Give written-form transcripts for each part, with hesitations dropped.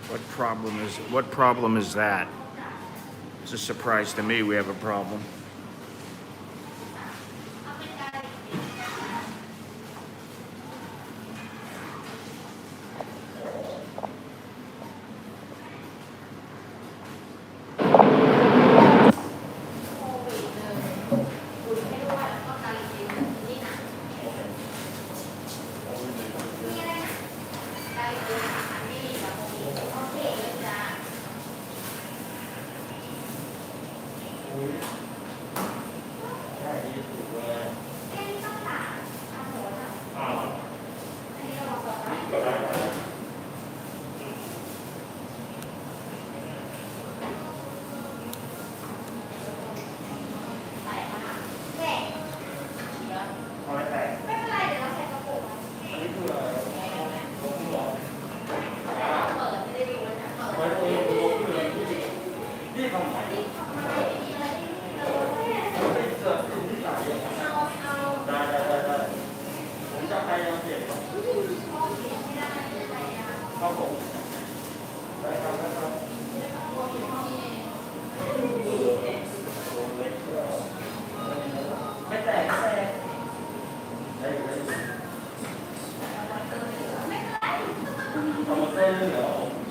What problem is that? It's a surprise to me we have a problem.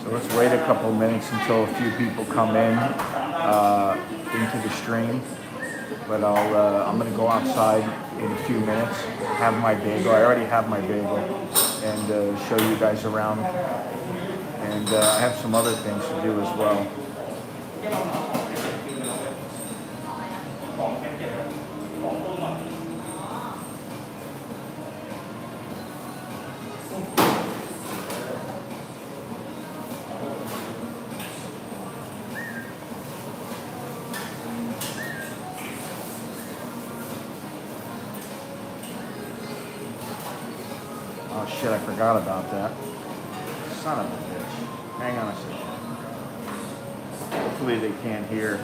So let's wait a couple minutes until a few people come in into the stream. But I'm gonna go outside in a few minutes, have my bagel. I already have my bagel, and show you guys around. And I have some other things to do as well. Oh shit, I forgot about that. Son of a bitch. Hang on a second. Hopefully they can't hear.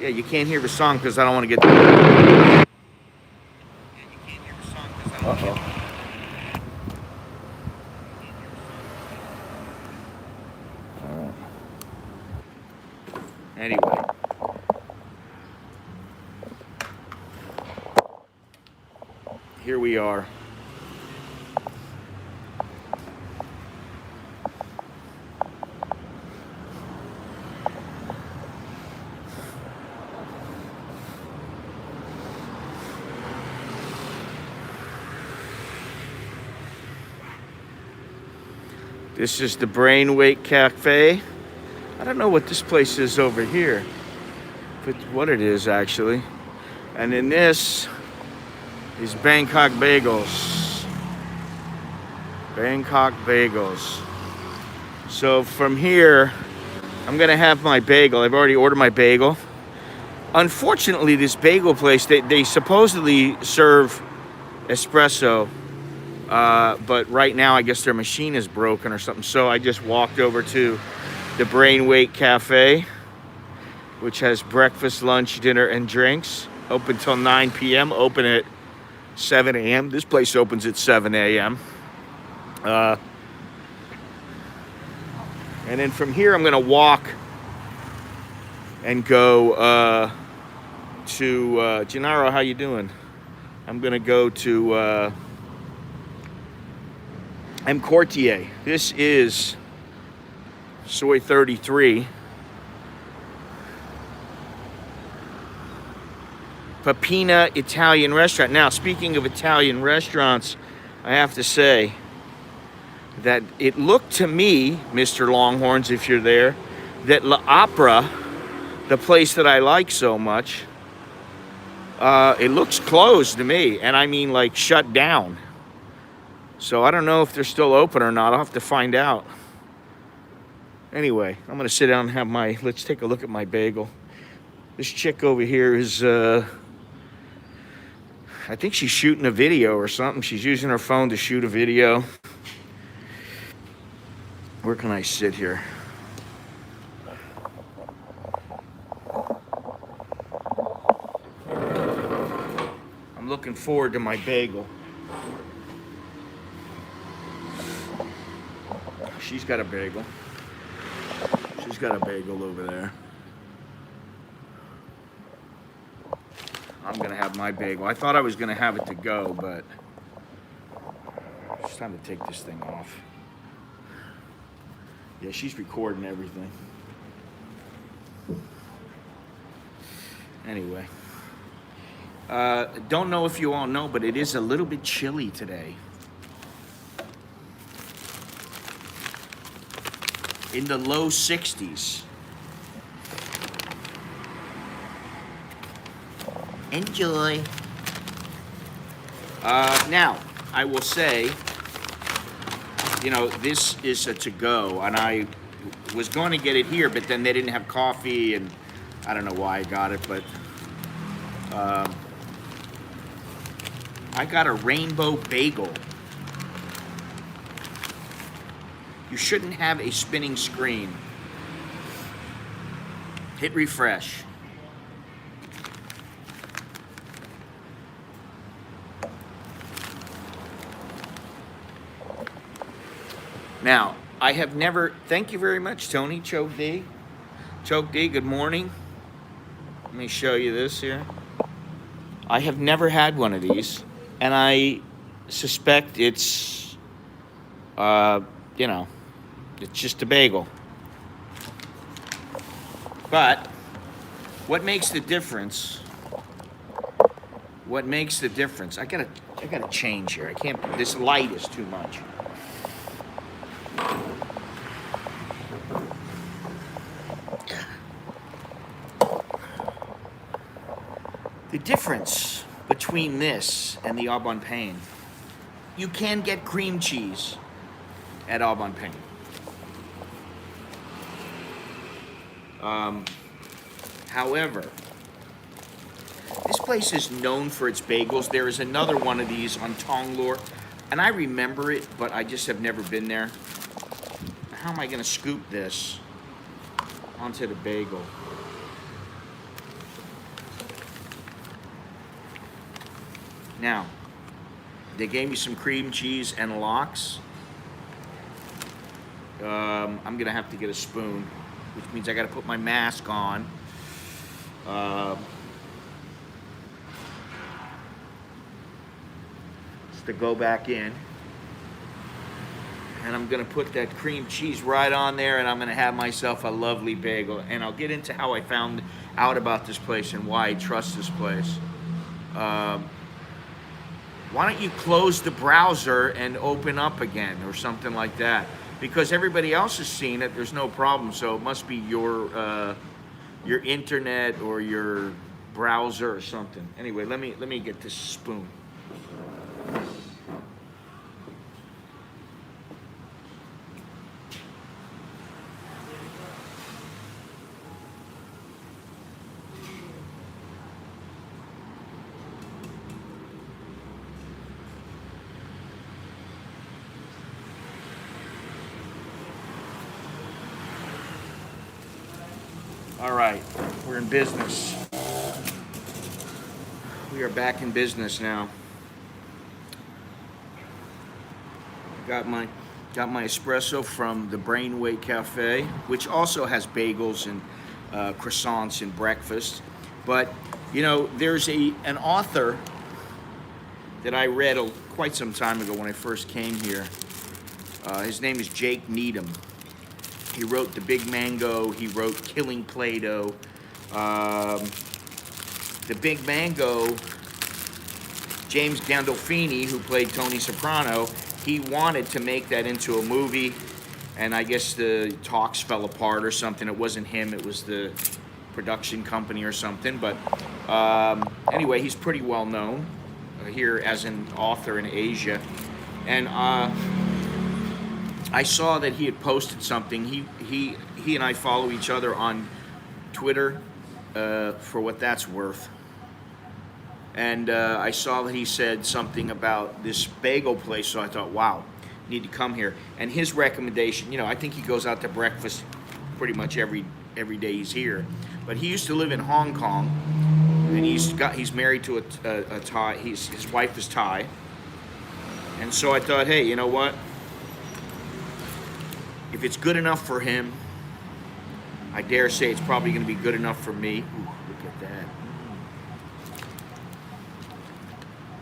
Yeah, you can't hear the song because I don't want to get. Uh-oh. Anyway. Here we are. This is the Brainwake Cafe. I don't know what this place is over here, but what it is actually. And then this is Bangkok Bagels. Bangkok Bagels. So from here, I'm gonna have my bagel. I've already ordered my bagel. Unfortunately, this bagel place, they supposedly serve espresso, but right now I guess their machine is broken or something. So I just walked over to the Brainwake Cafe, which has breakfast, lunch, dinner, and drinks. Open till 9 p.m., open at 7 a.m. This place opens at 7 a.m. And then from here, I'm gonna walk and go to Gennaro. How you doing? I'm gonna go to M. Courtier. This is Soy 33. Papina Italian restaurant. Now, speaking of Italian restaurants, I have to say that it looked to me, Mr. Longhorns, if you're there, that La Opera, the place that I like so much, it looks closed to me, and I mean like shut down. So I don't know if they're still open or not. I'll have to find out. Anyway, I'm gonna sit down and have my, let's take a look at my bagel. This chick over here is, I think she's shooting a video or something. She's using her phone to shoot a video. Where can I sit here? I'm looking forward to my bagel. She's got a bagel. She's got a bagel over there. I'm gonna have my bagel. I thought I was gonna have it to go, but it's time to take this thing off. Yeah, she's recording everything. Anyway, don't know if you all know, but it is a little bit chilly today. In the low 60s. Enjoy. Now, I will say, you know, this is a to-go, and I was going to get it here, but then they didn't have coffee, and I don't know why I got it, but I got a rainbow bagel. You shouldn't have a spinning screen. Hit refresh. Now, I have never, thank you very much, Tony, Choke D. Choke D, good morning. Let me show you this here. I have never had one of these, and I suspect it's, you know, it's just a bagel. But what makes the difference? What makes the difference? I gotta change here. I can't. This light is too much. The difference between this and the au bon pain, you can get cream cheese at au bon pain. However, this place is known for its bagels. There is another one of these on Tonglor, and I remember it, but I just have never been there. How am I going to scoop this onto the bagel? Now, they gave me some cream cheese and lox. I'm going to have to get a spoon, which means I got to put my mask on. Just to go back in. And I'm going to put that cream cheese right on there, and I'm going to have myself a lovely bagel. And I'll get into how I found out about this place and why I trust this place. Why don't you close the browser and open up again or something like that? Because everybody else has seen it, there's no problem. So it must be your internet or your browser or something. Anyway, let me get this spoon. All right, we're in business. We are back in business now. Got my espresso from the Brainway Cafe, which also has bagels and croissants and breakfast. But you know, there's an author that I read quite some time ago when I first came here. His name is Jake Needham. He wrote The Big Mango. He wrote Killing Plato. the Big Mango, James Gandolfini, who played Tony Soprano, he wanted to make that into a movie, and I guess the talks fell apart or something. It wasn't him, it was the production company or something. But anyway, he's pretty well known here as an author in Asia. And I saw that he had posted something. He and I follow each other on Twitter, for what that's worth. And I saw that he said something about this bagel place, so I thought, wow, need to come here. And his recommendation, I think he goes out to breakfast pretty much every day he's here. But he used to live in Hong Kong, and he's married to a Thai. His wife is Thai. And so I thought, hey, you know what? If it's good enough for him, I dare say it's probably going to be good enough for me. Ooh, look at that.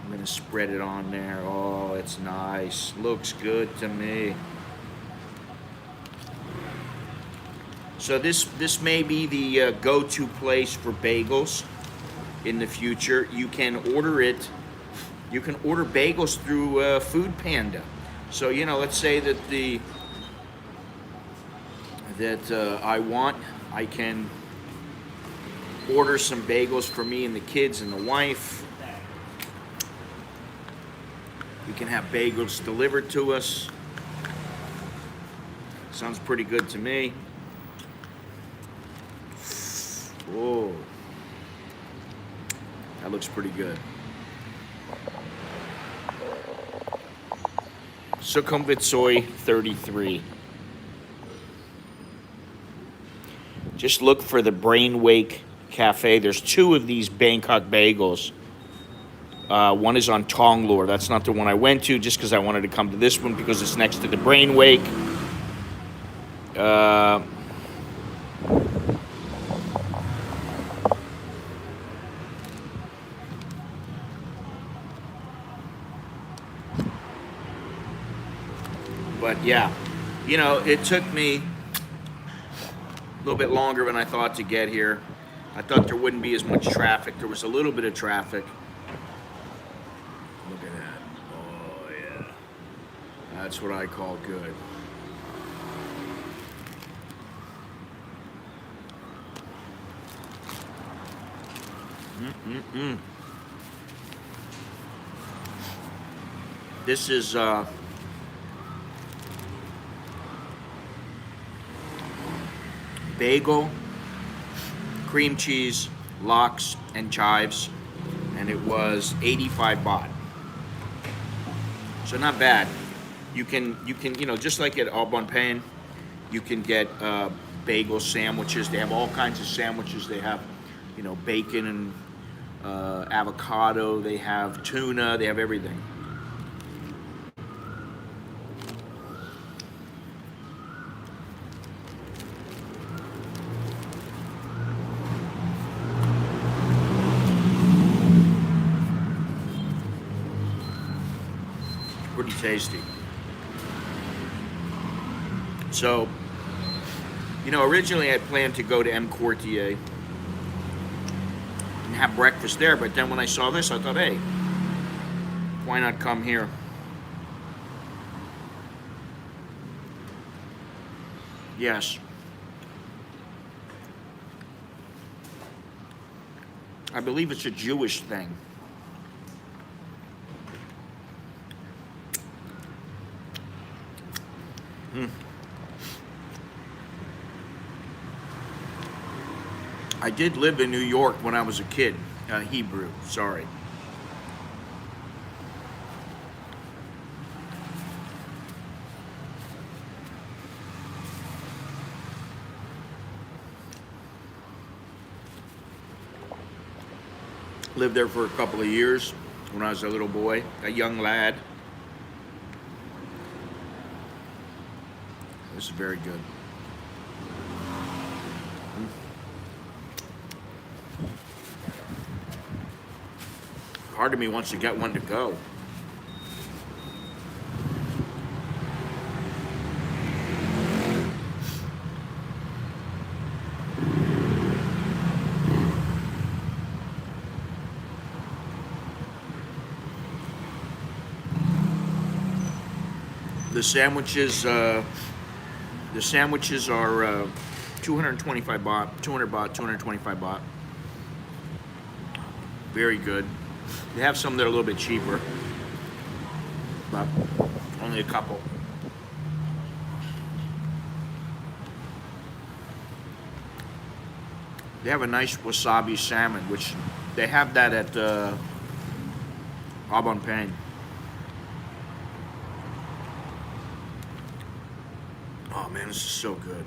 I'm going to spread it on there. Oh, it's nice. Looks good to me. So this may be the go-to place for bagels in the future. You can order it. You can order bagels through Food Panda. So, let's say that I can order some bagels for me and the kids and the wife. We can have bagels delivered to us. Sounds pretty good to me. Oh, that looks pretty good. Sukhumvit 33. Just look for the Brainwake Cafe. There's 2 of these Bangkok bagels. One is on Tonglor. That's not the one I went to, just because I wanted to come to this one because it's next to the Brainwake. But yeah, it took me a little bit longer than I thought to get here. I thought there wouldn't be as much traffic. There was a little bit of traffic. Look at that. Oh, yeah. That's what I call good. This is bagel, cream cheese, lox, and chives, and it was 85 baht. So not bad. You can just like at Au Bon Pain, you can get bagel sandwiches. They have all kinds of sandwiches. They have bacon and avocado. They have tuna. They have everything. Pretty tasty. So, originally I planned to go to M. Quartier and have breakfast there, but then when I saw this, I thought, hey, why not come here? Yes. I believe it's a Jewish thing. I did live in New York when I was a kid. Hebrew, sorry. Lived there for a couple of years when I was a little boy, a young lad. This is very good. Part of me wants to get one to go. The sandwiches, are 225 baht, 200 baht, 225 baht. Very good. They have some that are a little bit cheaper, but only a couple. They have a nice wasabi salmon, which they have that at Abon Pang. Oh man, this is so good.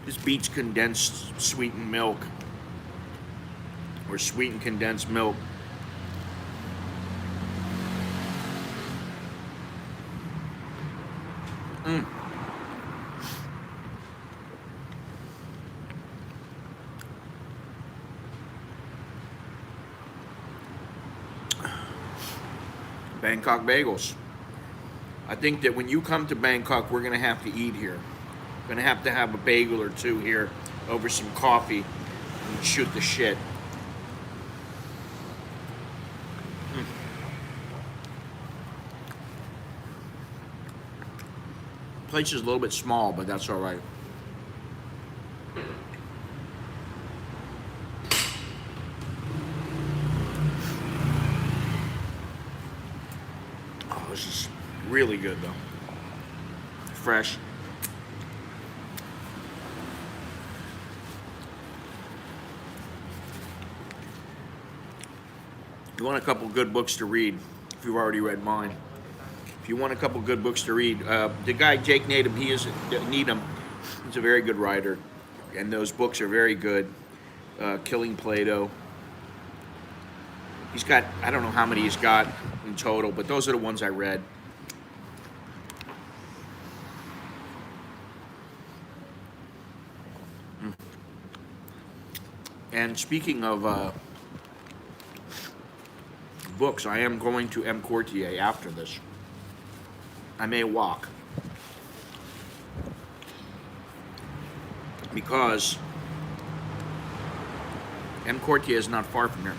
This beats condensed sweetened milk, or sweetened condensed milk. Mm. Bangkok bagels. I think that when you come to Bangkok, we're gonna have to eat here. Gonna have to have a bagel or two here over some coffee and shoot the shit. Place is a little bit small, but that's all right. Oh, this is really good though. Fresh. You want a couple good books to read, if you've already read mine. If you want a couple good books to read, the guy Jake Needham, he's a very good writer, and those books are very good. Killing Plato. He's got, I don't know how many he's got in total, but those are the ones I read. And speaking of books, I am going to M. Courtier after this. I may walk, because M. Courtier is not far from here.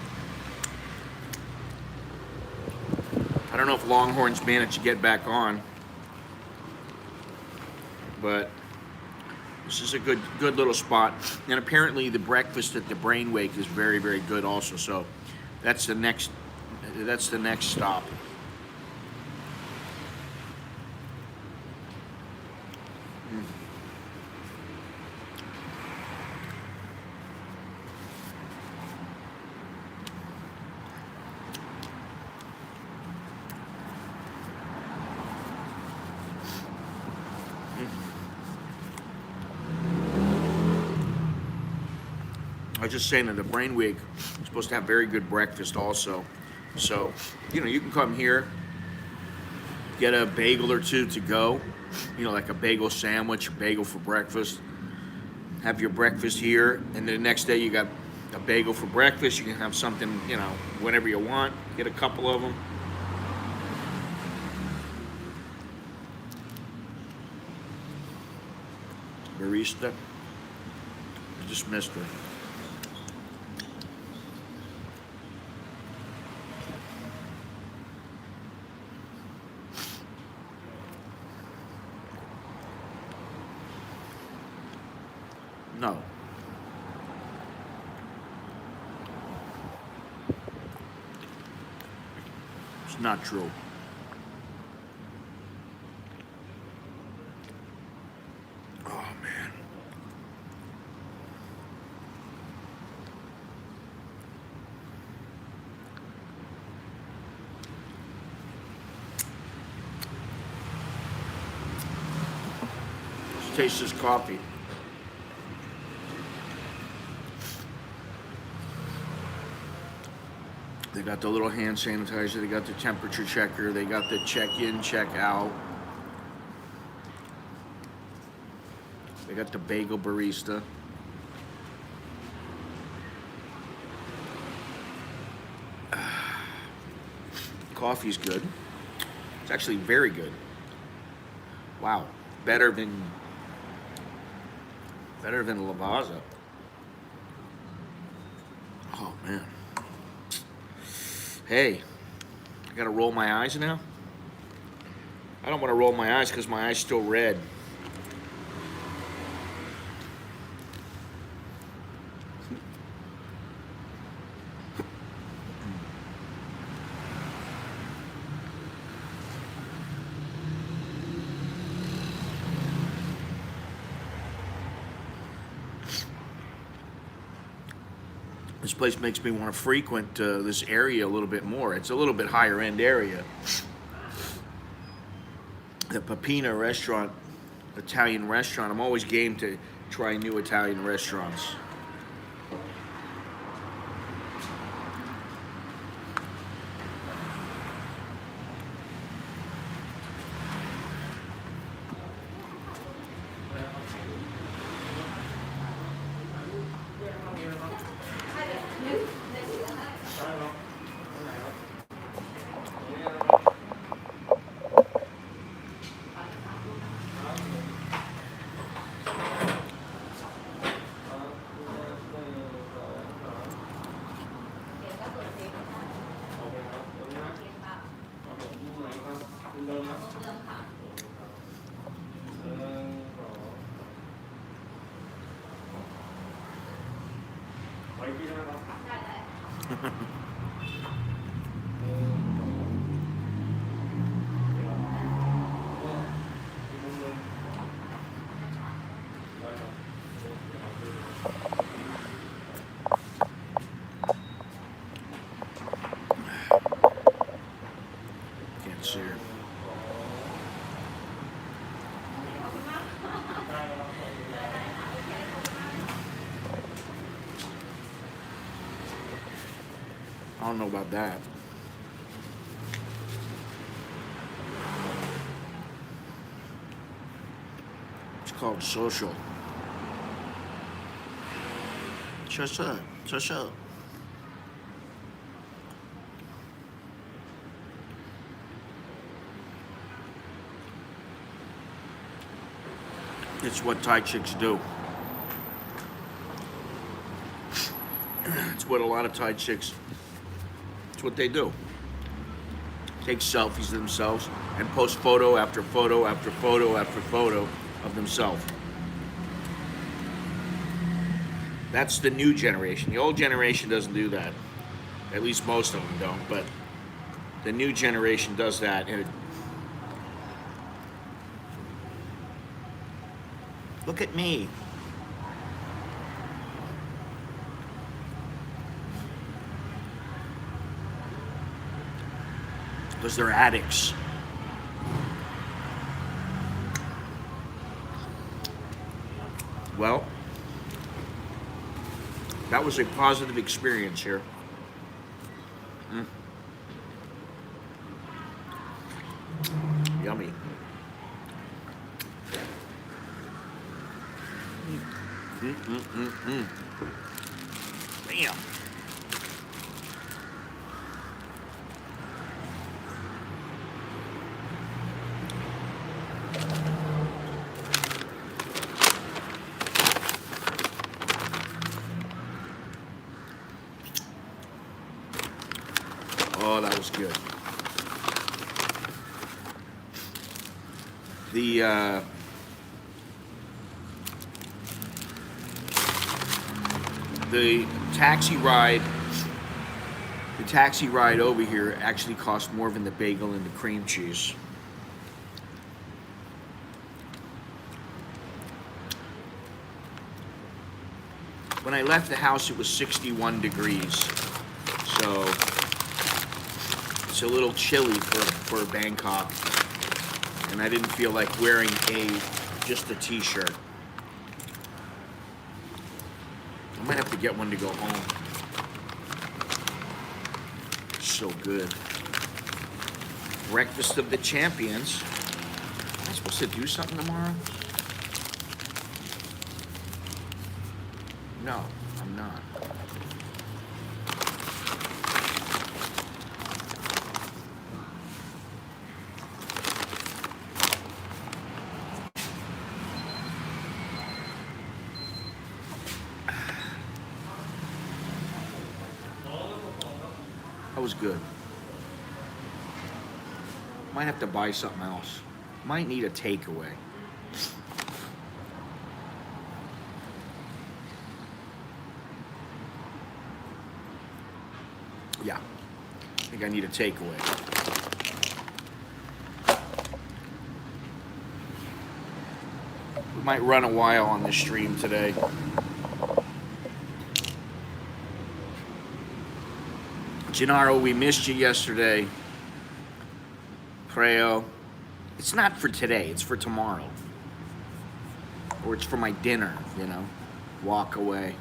I don't know if Longhorns managed to get back on, but this is a good little spot. And apparently the breakfast at the Brainwake is very, very good also. So that's the next stop. I was just saying that the Brainwake is supposed to have very good breakfast also. So, you can come here, get a bagel or two to go, like a bagel sandwich, a bagel for breakfast. Have your breakfast here, and then the next day you got a bagel for breakfast. You can have something, whenever you want. Get a couple of them. Barista. I just missed her. No. It's not true. Oh, man. Let's taste this coffee. They got the little hand sanitizer, they got the temperature checker, they got the check-in, check-out. They got the bagel barista. Coffee's good. It's actually very good. Wow, better than Lavazza. Oh man. Hey, I gotta roll my eyes now. I don't want to roll my eyes because my eye's still red. This place makes me want to frequent this area a little bit more. It's a little bit higher end area. The Papina restaurant, Italian restaurant. I'm always game to try new Italian restaurants. Can't see her. I don't know about that. It's called social. Social. It's what Thai chicks do. It's what a lot of Thai chicks, it's what they do. Take selfies of themselves and post photo after photo after photo after photo of themselves. That's the new generation. The old generation doesn't do that. At least most of them don't, but the new generation does that. And look at me. Because they're addicts. Well, that was a positive experience here. Yummy. Bam. Oh, that was good. The taxi ride over here actually cost more than the bagel and the cream cheese. When I left the house, it was 61 degrees, so it's a little chilly for Bangkok, and I didn't feel like wearing just a t-shirt. I might have to get one to go home. So good. Breakfast of the champions. Am I supposed to do something tomorrow? No, I'm not. That was good. Might have to buy something else. Might need a takeaway. Yeah, I think I need a takeaway. We might run a while on this stream today. Gennaro, we missed you yesterday. Preo. It's not for today, it's for tomorrow. Or it's for my dinner, you know. Walk away.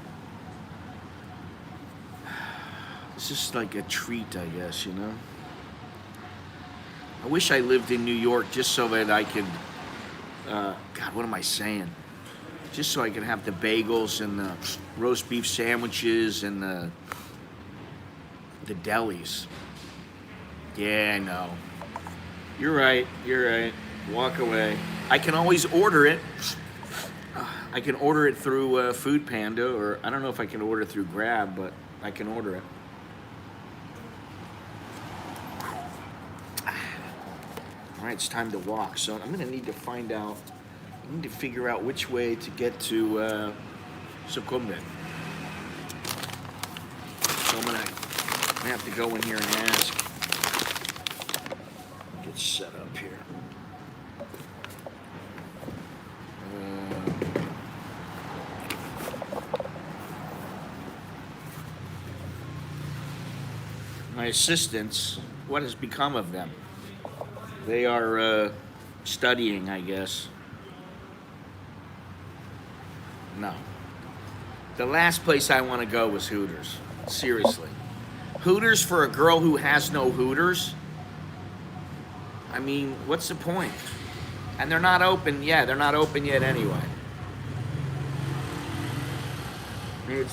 It's just like a treat, I guess, you know. I wish I lived in New York just so that I could, God, what am I saying? Just so I could have the bagels and the roast beef sandwiches and the delis. Yeah, I know. You're right. Walk away. I can always order it. I can order it through Food Panda, or I don't know if I can order it through Grab, but I can order it. All right, it's time to walk. So I'm gonna need to find out. I need to figure out which way to get to Sukhumvit. So I'm gonna have to go in here and ask. Get set up here. My assistants, what has become of them? They are studying, I guess. No. The last place I want to go was Hooters. Seriously. Hooters for a girl who has no Hooters? I mean, what's the point? And they're not open yet. They're not open yet anyway.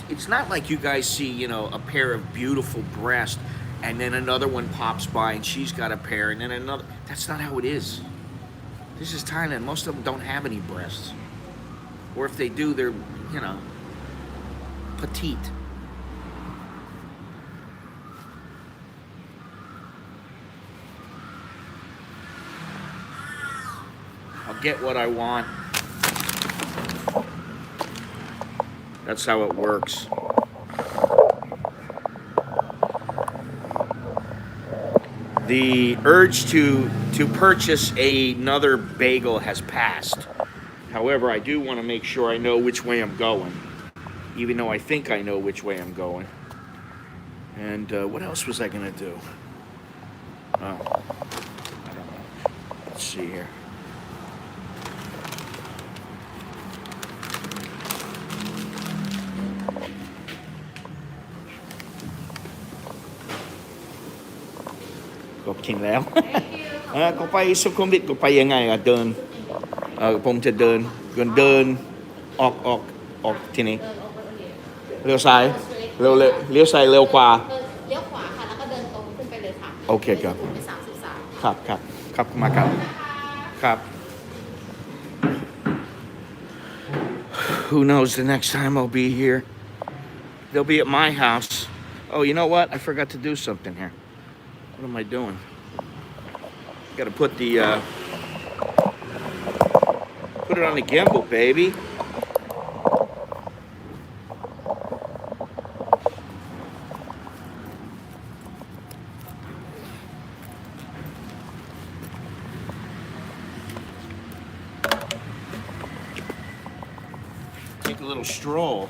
It's not like you guys see, you know, a pair of beautiful breasts and then another one pops by and she's got a pair and then another. That's not how it is. This is Thailand. Most of them don't have any breasts. Or if they do, they're, you know, petite. I'll get what I want. That's how it works. The urge to purchase another bagel has passed. However, I do want to make sure I know which way I'm going, even though I think I know which way I'm going. And what else was I going to do? Oh, I don't know. Let's see here. Có กินแล้วก็ไปสุขุมวิทก็ไปยังไงอะเดินผมจะเดินออกที่นี้เลี้ยวซ้ายเลี้ยวซ้ายเร็วกว่าเลี้ยวขวาค่ะแล้วก็เดินตรงขึ้นไปเลยค่ะโอเคครับไป33ครับมาครับ Who knows the next time I'll be here? They'll be at my house. Oh, you know what? I forgot to do something here. What am I doing? Got to put it on the gimbal, baby. Take a little stroll.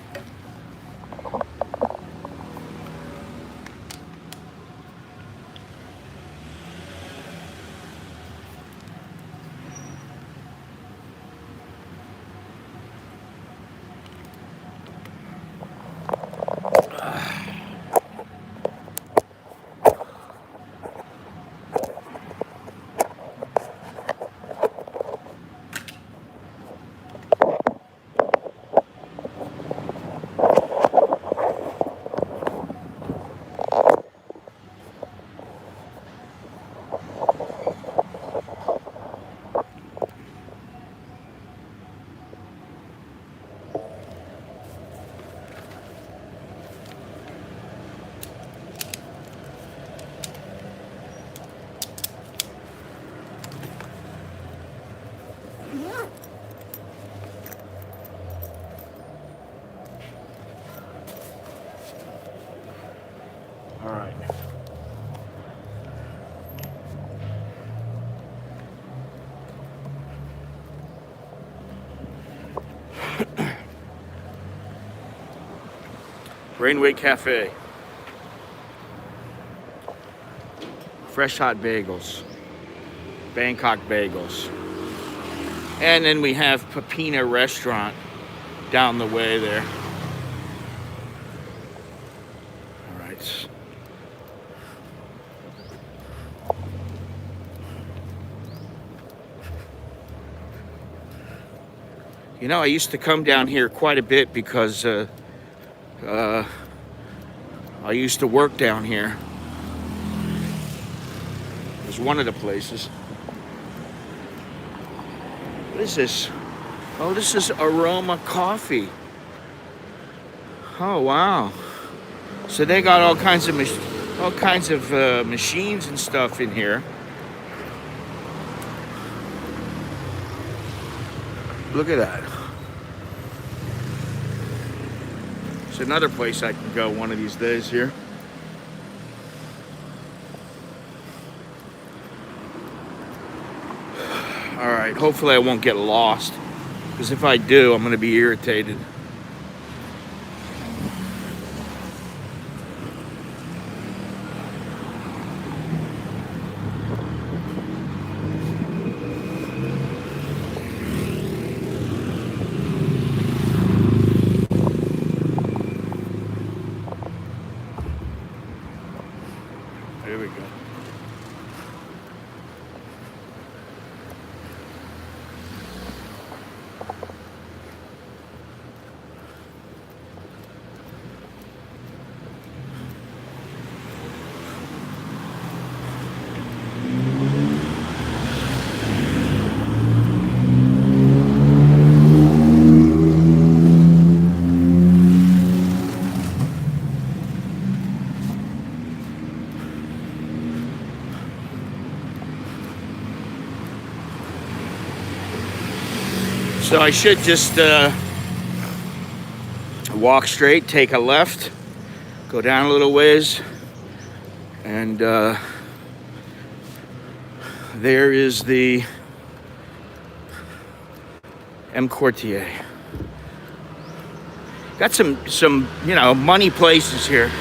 All right. Rainway Cafe. Fresh hot bagels. Bangkok bagels. And then we have Pepina Restaurant down the way there. All right. You know, I used to come down here quite a bit because I used to work down here. It was one of the places. What is this? Oh, this is Aroma Coffee. Oh, wow. So they got all kinds of machines and stuff in here. Look at that. It's another place I can go one of these days here. All right, hopefully I won't get lost, because if I do, I'm going to be irritated. There we go. So I should just walk straight, take a left, go down a little ways, and there is the M Quartier. Got some money places here.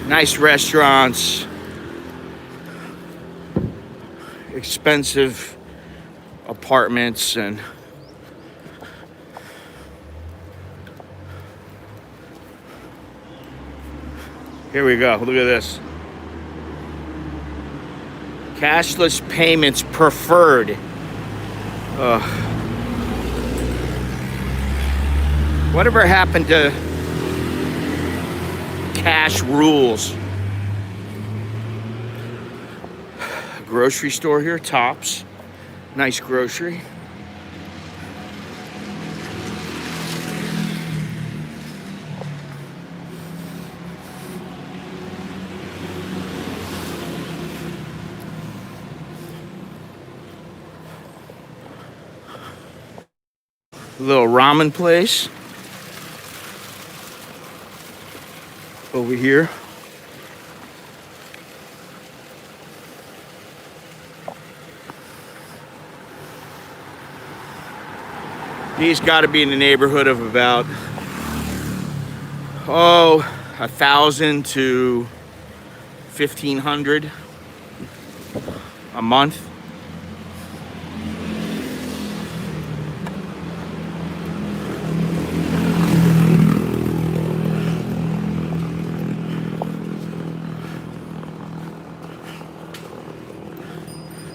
Nice restaurants, expensive apartments, and here we go. Look at this. Cashless payments preferred. Whatever happened to cash rules? Grocery store here, Tops. Nice grocery. A little ramen place over here. These got to be in the neighborhood of about 1,000 to 1,500 a month.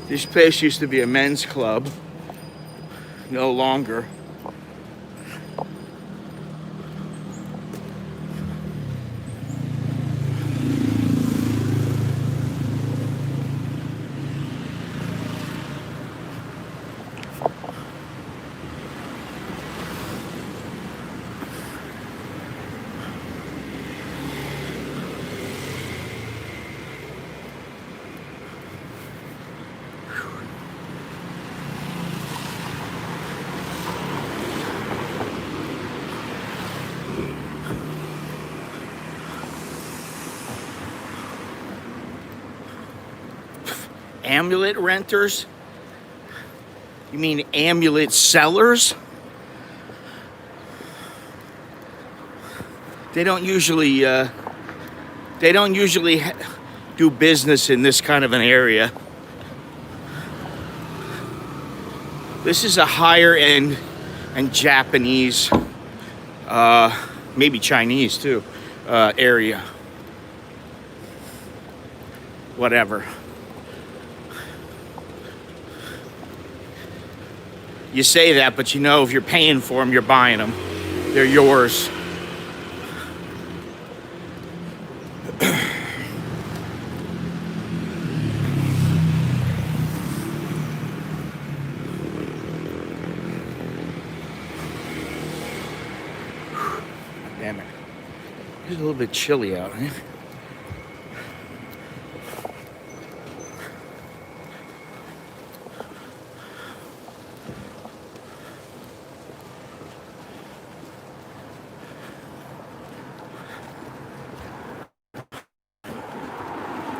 This place used to be a men's club, no longer. Amulet renters? You mean amulet sellers? They don't usually do business in this kind of an area. This is a higher end and Japanese, maybe Chinese too, area. Whatever. You say that, but you know if you're paying for them, you're buying them. They're yours. Damn it. It's a little bit chilly out, eh?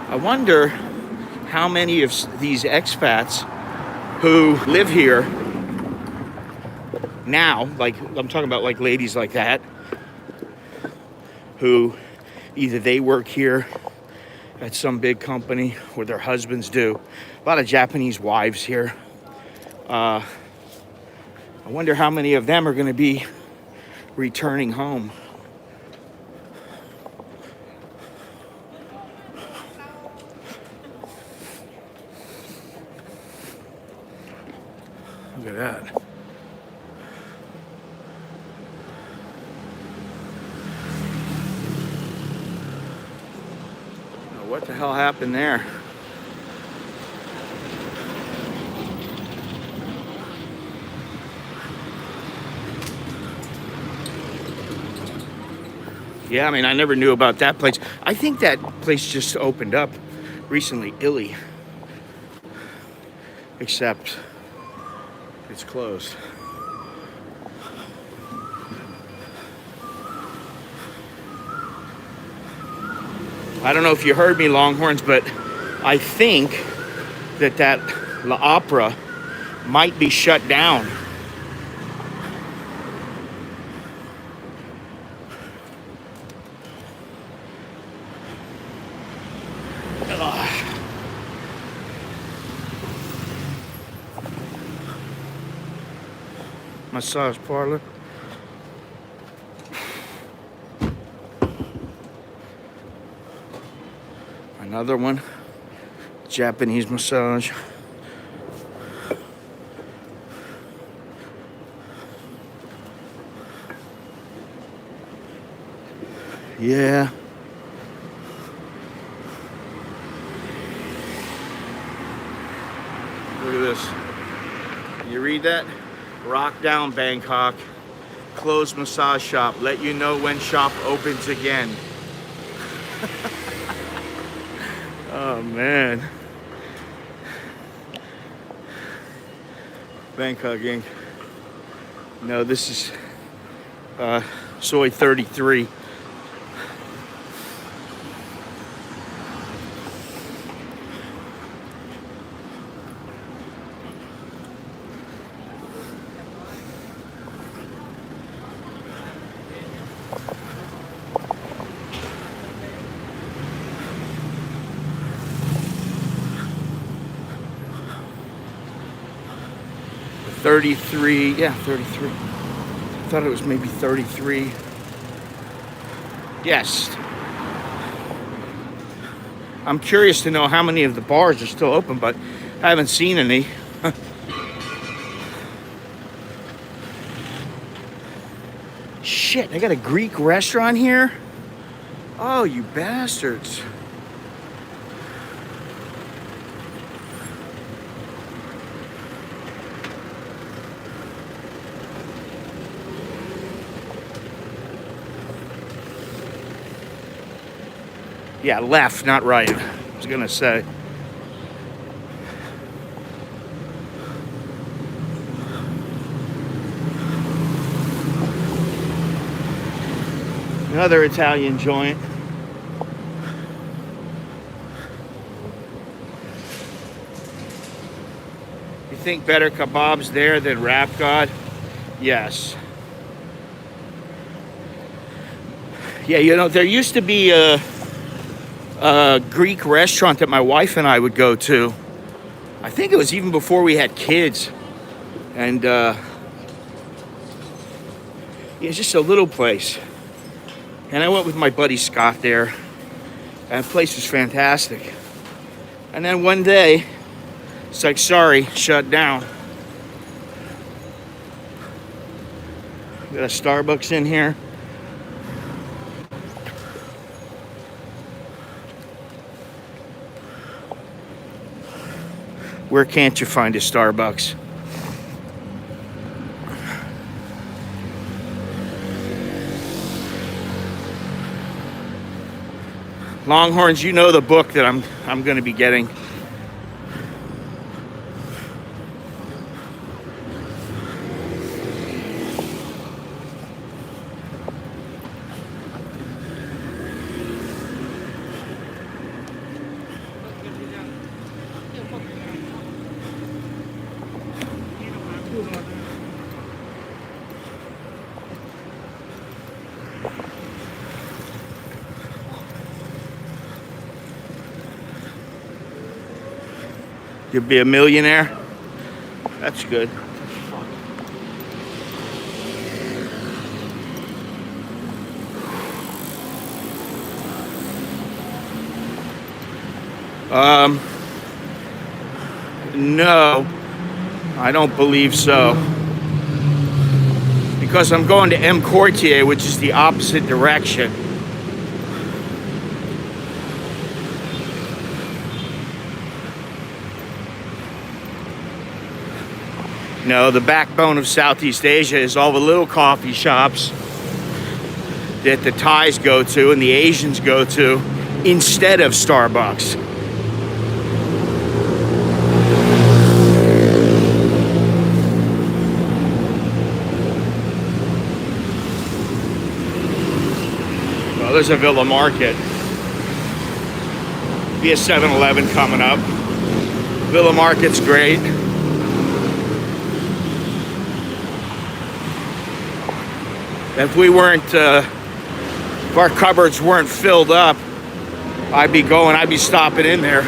I wonder how many of these expats who live here now, like I'm talking about like ladies like that, who either they work here at some big company or their husbands do. A lot of Japanese wives here. I wonder how many of them are going to be returning home. Look at that. Now, what the hell happened there? Yeah, I mean, I never knew about that place. I think that place just opened up recently, Illy. Except it's closed. I don't know if you heard me, Longhorns, but I think that La Opera might be shut down. Massage parlor. Another one. Japanese massage. Yeah. Look at this. You read that? Rock down, Bangkok. Closed massage shop. Let you know when shop opens again. Oh, man. Bangkok Inc. No, this is Soy 33. Yeah, 33. I thought it was maybe 33. Yes. I'm curious to know how many of the bars are still open, but I haven't seen any. Shit, they got a Greek restaurant here? Oh, you bastards. Yeah, left, not right. I was gonna say. Another Italian joint. think better kebabs there than Rap God? Yes. Yeah, you know, there used to be a Greek restaurant that my wife and I would go to. I think it was even before we had kids. And yeah, it's just a little place. And I went with my buddy Scott there. That place was fantastic. And then one day, it's like, sorry, shut down. Got a Starbucks in here. Where can't you find a Starbucks? Longhorns, you know the book that I'm going to be getting. You'll be a millionaire? That's good. No, I don't believe so. Because I'm going to M. Quartier, which is the opposite direction. No, the backbone of Southeast Asia is all the little coffee shops that the Thais go to and the Asians go to instead of Starbucks. Well, there's a Villa Market. Be a 7-Eleven coming up. Villa Market's great. If we weren't, if our cupboards weren't filled up, I'd be stopping in there.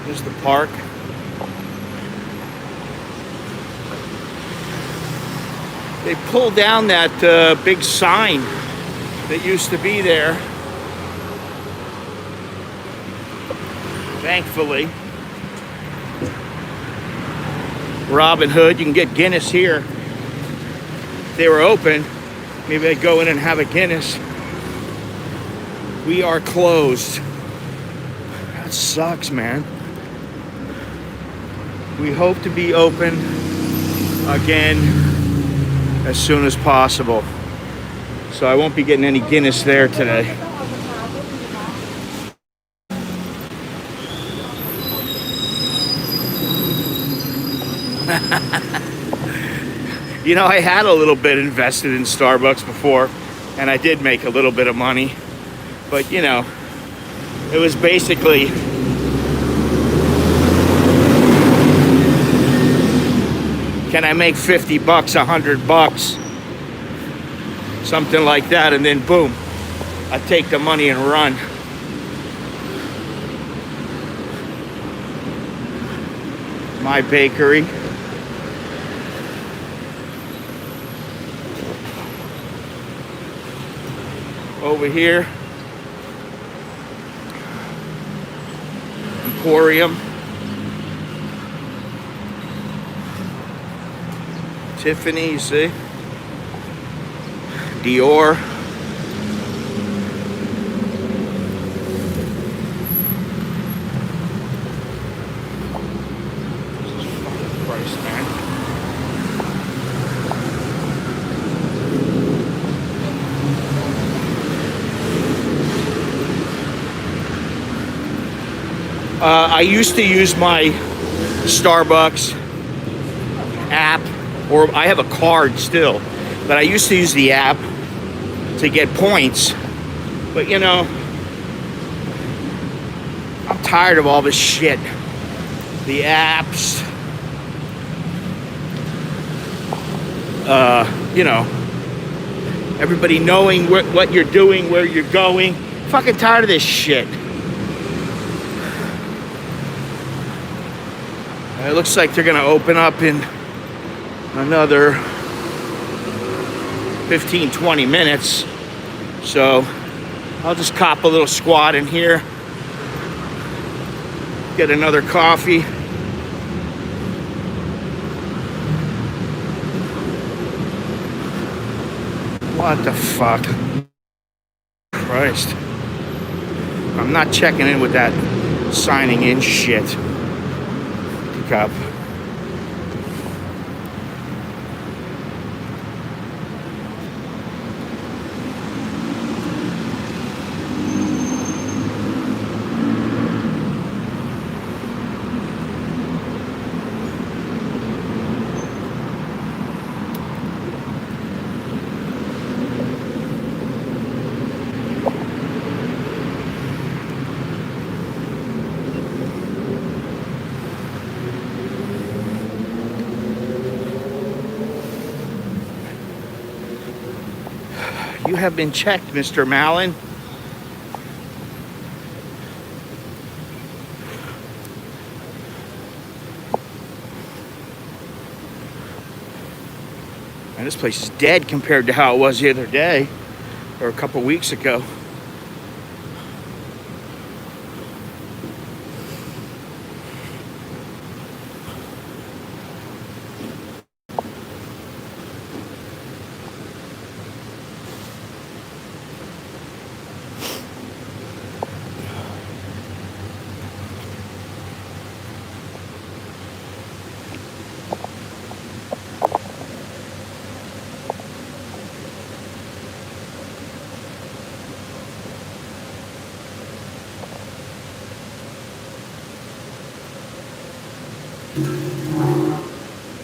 There's the park. They pulled down that big sign that used to be there. Thankfully. Robin Hood, you can get Guinness here. If they were open, maybe I'd go in and have a Guinness. We are closed. That sucks, man. We hope to be open again as soon as possible. So I won't be getting any Guinness there today. You know, I had a little bit invested in Starbucks before, and I did make a little bit of money. But, you know, it was basically can I make 50 bucks, 100 bucks? Something like that, and then boom, I take the money and run. My bakery. Over here, Emporium. Tiffany, you see? Dior. I used to use my Starbucks app, or I have a card still, but I used to use the app to get points. But you know, I'm tired of all this shit. The apps, you know, everybody knowing what you're doing, where you're going. Fucking tired of this shit. It looks like they're gonna open up in another 15-20 minutes. So I'll just cop a little squat in here, get another coffee. What the fuck? Christ. I'm not checking in with that signing in shit. Pick up. You have been checked, Mr. Mallon. And this place is dead compared to how it was the other day, or a couple weeks ago.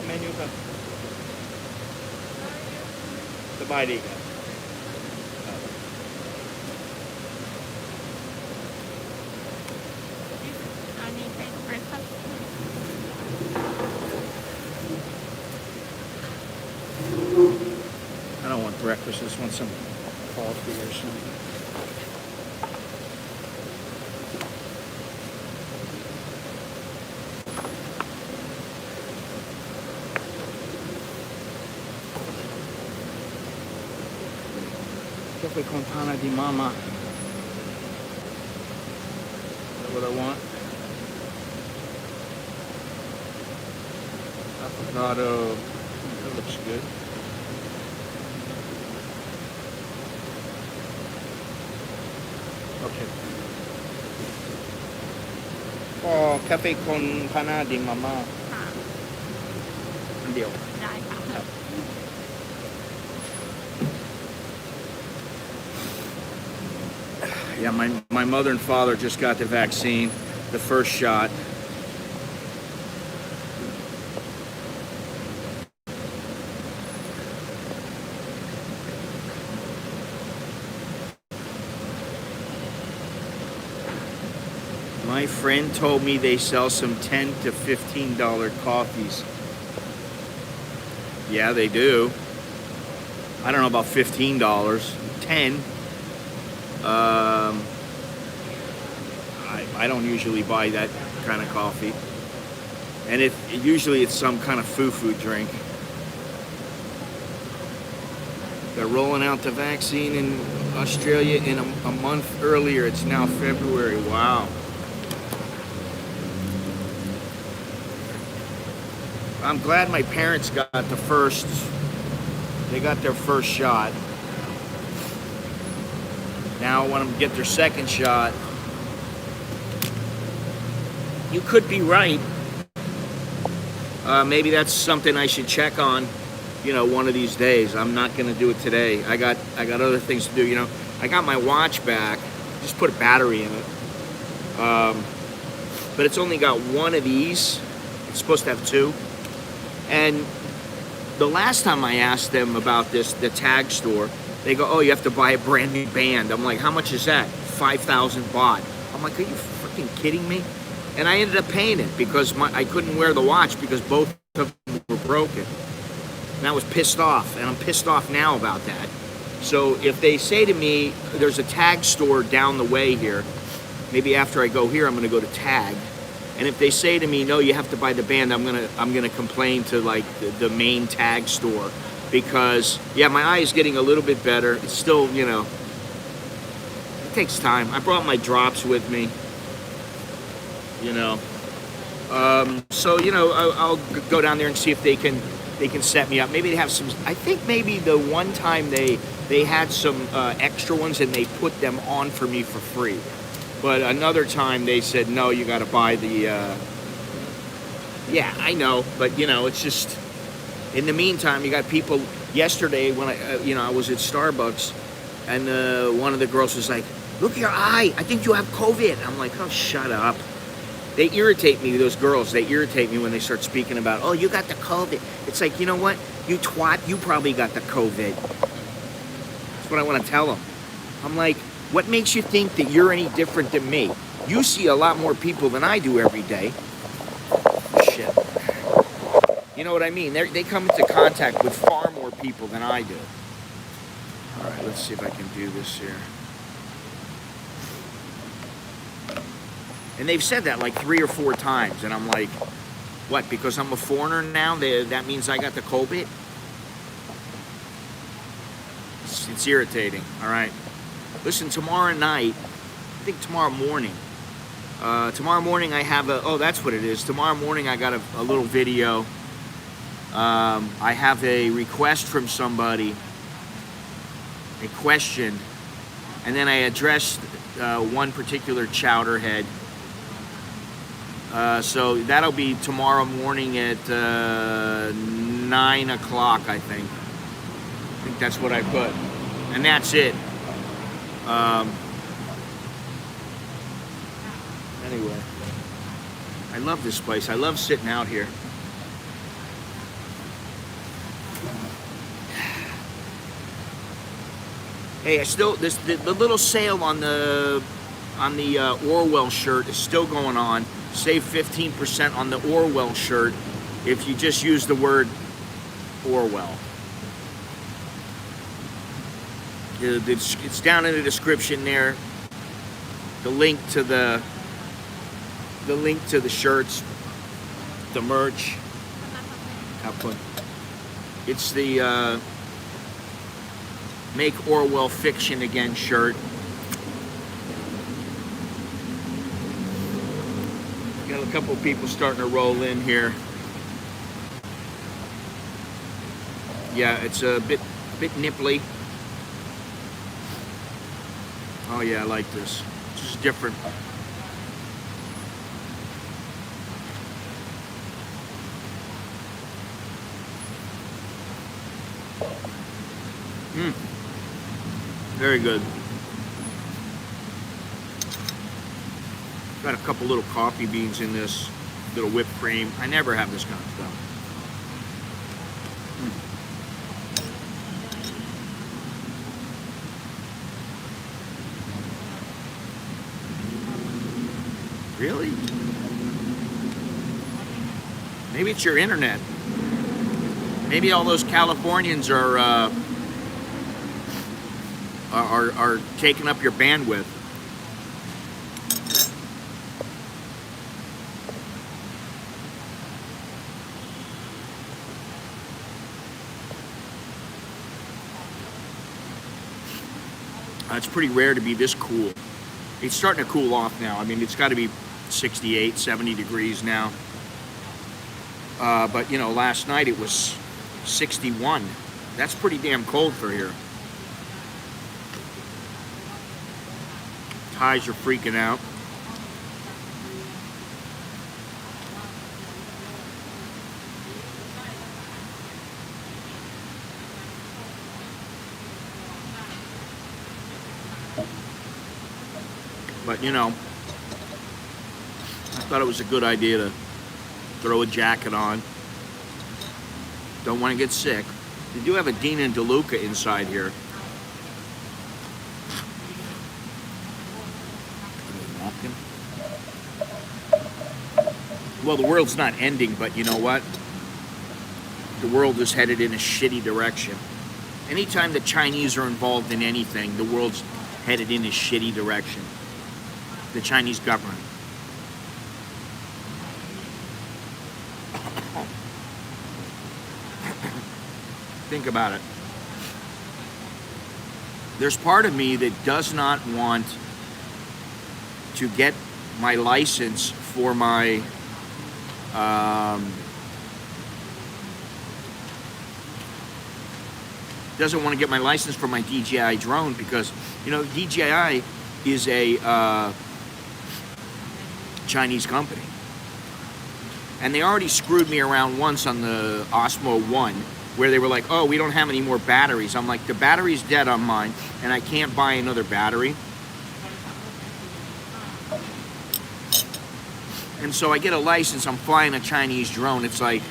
Menu ka. Sabay ka. I don't want breakfast. I just want some coffee or something. Cafe con pana di mama. Is that what I want? Avocado. That looks good. Okay. Oh, cafe con pana di mama. ค่ะ อันเดียว ได้ค่ะ Yeah, my mother and father just got the vaccine, the first shot. My friend told me they sell some $10 to $15 coffees. Yeah, they do. I don't know about $15. 10. I don't usually buy that kind of coffee, and usually it's some kind of foo-foo drink. They're rolling out the vaccine in Australia in a month earlier. It's now February. Wow. I'm glad my parents got the first. They got their first shot. Now I want them to get their second shot. You could be right. Maybe that's something I should check on, you know, one of these days. I'm not gonna do it today. I got other things to do. You know, I got my watch back. Just put a battery in it. but it's only got one of these. It's supposed to have two. And the last time I asked them about this, the tag store, they go, oh, you have to buy a brand new band. I'm like, how much is that? 5,000 baht. I'm like, are you freaking kidding me? And I ended up paying it because I couldn't wear the watch because both of them were broken. And I was pissed off, and I'm pissed off now about that. So if they say to me, there's a tag store down the way here, maybe after I go here, I'm gonna go to Tag. And if they say to me, no, you have to buy the band, I'm gonna complain to like the main Tag store, because yeah, my eye is getting a little bit better. It's still, you know, it takes time. I brought my drops with me, you know. So you know, I'll go down there and see if they can set me up. Maybe they have some. I think maybe the one time they had some extra ones and they put them on for me for free. But another time they said, no, you got to buy the, yeah, I know, but you know, it's just, in the meantime, you got people, yesterday when I was at Starbucks, and one of the girls was like, look at your eye, I think you have COVID. I'm like, oh, shut up. They irritate me, those girls, they irritate me when they start speaking about, oh, you got the COVID. It's like, you know what, you twat, you probably got the COVID. That's what I want to tell them. I'm like, what makes you think that you're any different than me? You see a lot more people than I do every day. Shit. You know what I mean? They come into contact with far more people than I do. All right, let's see if I can do this here. And they've said that like 3 or 4 times, and I'm like, what, because I'm a foreigner now, that means I got the COVID? It's irritating, all right? Listen, tomorrow night, I think tomorrow morning I have oh, that's what it is. Tomorrow morning I got a little video. I have a request from somebody, a question, and then I addressed one particular chowderhead. So that'll be tomorrow morning at 9 o'clock, I think. I think that's what I put. And that's it. Anyway, I love this place. I love sitting out here. Hey, the little sale on the Orwell shirt is still going on. Save 15% on the Orwell shirt if you just use the word Orwell. It's down in the description there. The link to the shirts, the merch. It's the Make Orwell Fiction Again shirt. Got a couple people starting to roll in here. Yeah, it's a bit nipply. Oh yeah, I like this. It's just different. Very good. Got a couple little coffee beans in this, little whipped cream. I never have this kind of stuff. Really? Maybe it's your internet. Maybe all those Californians are taking up your bandwidth. It's pretty rare to be this cool. It's starting to cool off now. I mean, it's got to be 68, 70 degrees now. But, you know, last night it was 61. That's pretty damn cold for here. Thais are freaking out. But, you know, Thought it was a good idea to throw a jacket on. Don't want to get sick. They do have a Dean and DeLuca inside here. Well, the world's not ending, but you know what? The world is headed in a shitty direction. Anytime the Chinese are involved in anything, the world's headed in a shitty direction. The Chinese government. Think about it. There's part of me that does not want to get my license for my doesn't want to get my license for my DJI drone because, you know, DJI is a Chinese company. And they already screwed me around once on the Osmo One, where they were like, oh, we don't have any more batteries. I'm like, the battery's dead on mine, and I can't buy another battery. And so I get a license, I'm flying a Chinese drone. It's like,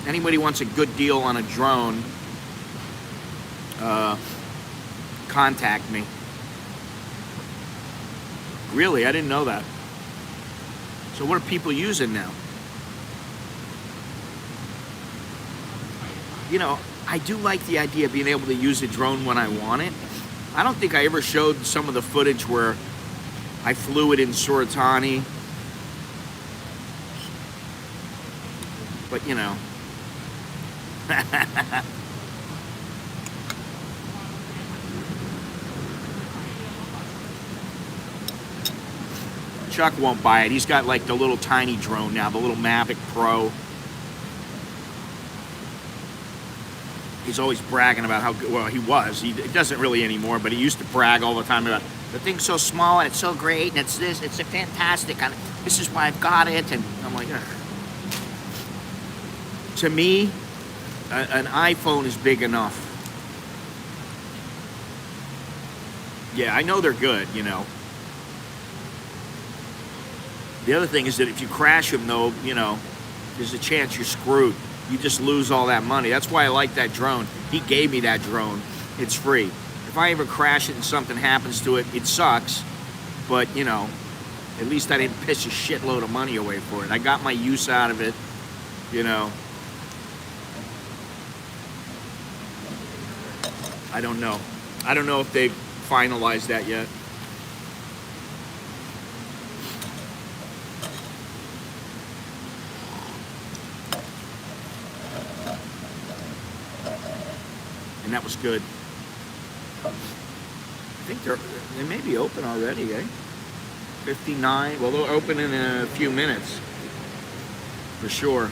anybody wants a good deal on a drone, contact me. Really, I didn't know that. So what are people using now? You know, I do like the idea of being able to use a drone when I want it. I don't think I ever showed some of the footage where I flew it in Suratani. But, you know. Chuck won't buy it. He's got like the little tiny drone now, the little Mavic Pro. He's always bragging about how good, well, he was. He doesn't really anymore, but he used to brag all the time about the thing's so small and it's so great and it's this, it's fantastic. And this is why I've got it. And I'm like, ugh. To me, an iPhone is big enough. Yeah, I know they're good, you know. The other thing is that if you crash them, though, you know, there's a chance you're screwed. You just lose all that money. That's why I like that drone. He gave me that drone. It's free. If I ever crash it and something happens to it, it sucks. But, you know, at least I didn't piss a shitload of money away for it. I got my use out of it, you know. I don't know. I don't know if they've finalized that yet. And that was good. I think they may be open already, eh? 59. Well, they'll open in a few minutes, for sure.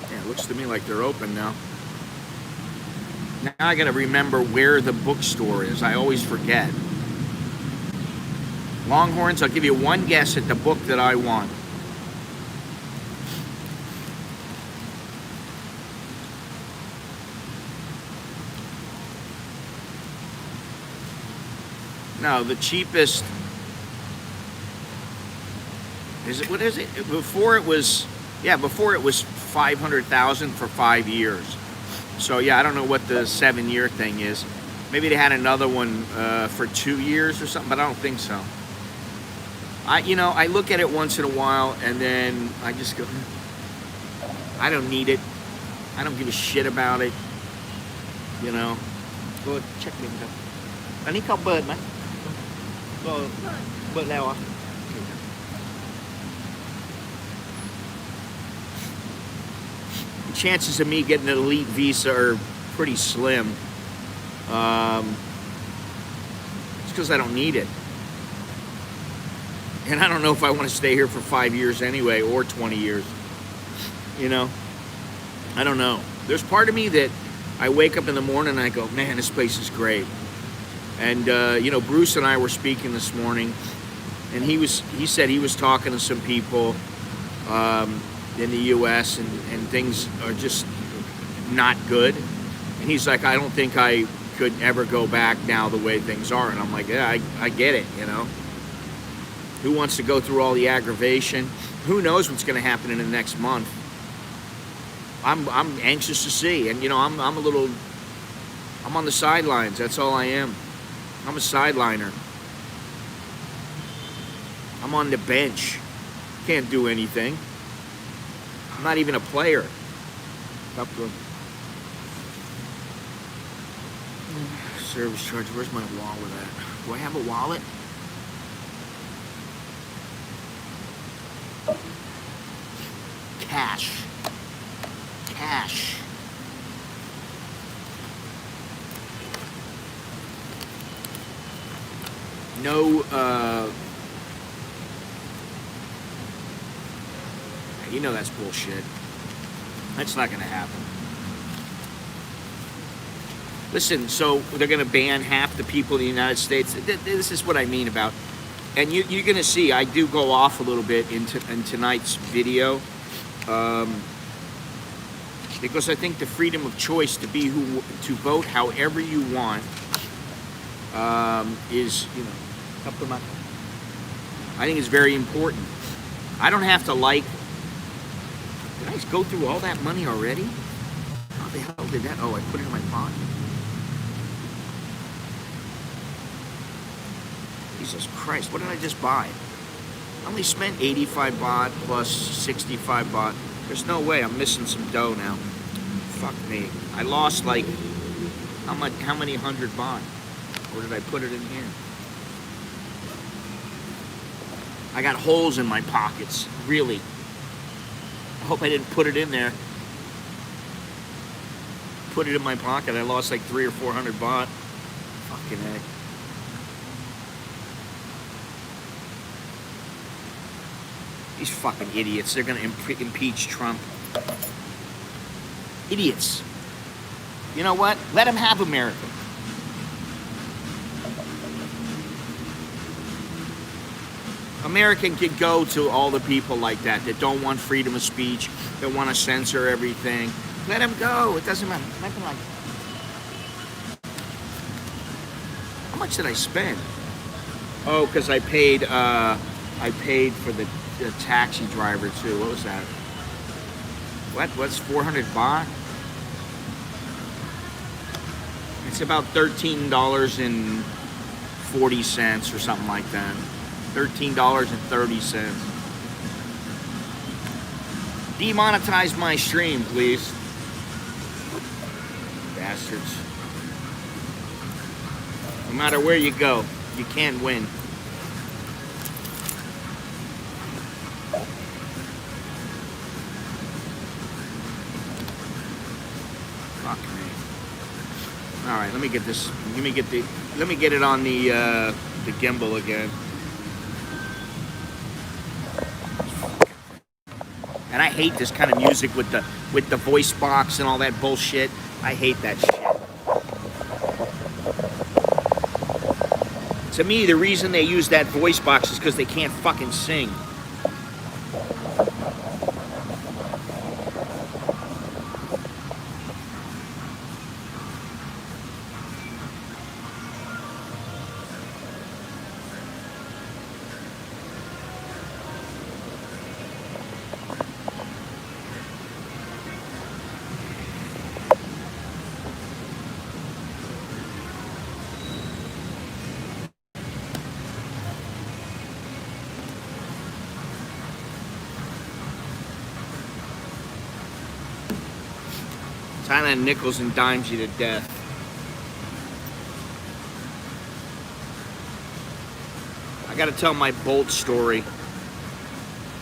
Yeah, it looks to me like they're open now. Now I got to remember where the bookstore is. I always forget. Longhorns, I'll give you one guess at the book that I want. No, the cheapest is it? What is it? Before it was 500,000 for 5 years. So yeah, I don't know what the 7-year thing is. Maybe they had another one for 2 years or something, but I don't think so. I look at it once in a while and then I just go, I don't need it. I don't give a shit about it. You know. Go check it out. อันนี้เขาเปิดไหมก็เปิดแล้วอ่ะ The chances of me getting an elite visa are pretty slim. It's because I don't need it. And I don't know if I want to stay here for 5 years anyway, or 20 years. You know? I don't know. There's part of me that I wake up in the morning and I go, man, this place is great. And, Bruce and I were speaking this morning, and he said he was talking to some people in the U.S., and things are just not good. And he's like, I don't think I could ever go back now the way things are. And I'm like, yeah, I get it, you know. Who wants to go through all the aggravation? Who knows what's going to happen in the next month? I'm anxious to see. And, you know, I'm on the sidelines. That's all I am. I'm a sideliner. I'm on the bench. Can't do anything. I'm not even a player. Up good. Service charge. Where's my wallet at? Do I have a wallet? Cash. Cash. No, you know that's bullshit. That's not gonna happen. Listen, so they're gonna ban half the people in the United States. This is what I mean about, and you're gonna see I do go off a little bit in tonight's video, because I think the freedom of choice to vote however you want is, you know, up to my. I think it's very important. I don't have to like. Did I go through all that money already? How the hell did that? Oh, I put it in my pocket. Jesus Christ, what did I just buy? I only spent 85 baht plus 65 baht. There's no way I'm missing some dough now. Fuck me. I lost like, how many 100 baht? Or did I put it in here? I got holes in my pockets, really. I hope I didn't put it in there. Put it in my pocket. I lost like 300 or 400 baht. Fucking heck. These fucking idiots. They're gonna impeach Trump. Idiots. You know what? Let them have America. America can go to all the people like that don't want freedom of speech, that want to censor everything. Let them go. It doesn't matter. Nothing like that. How much did I spend? Oh, because I paid for the taxi driver too. What was that? What's 400 baht? It's about $13.40 or something like that. $13.30. Demonetize my stream, please. Bastards. No matter where you go, you can't win. Fuck me. All right, let me get this. Let me get it on the gimbal again. And I hate this kind of music with the voice box and all that bullshit. I hate that shit. To me, the reason they use that voice box is because they can't fucking sing. Thailand nickels and dimes you to death. I gotta tell my Bolt story.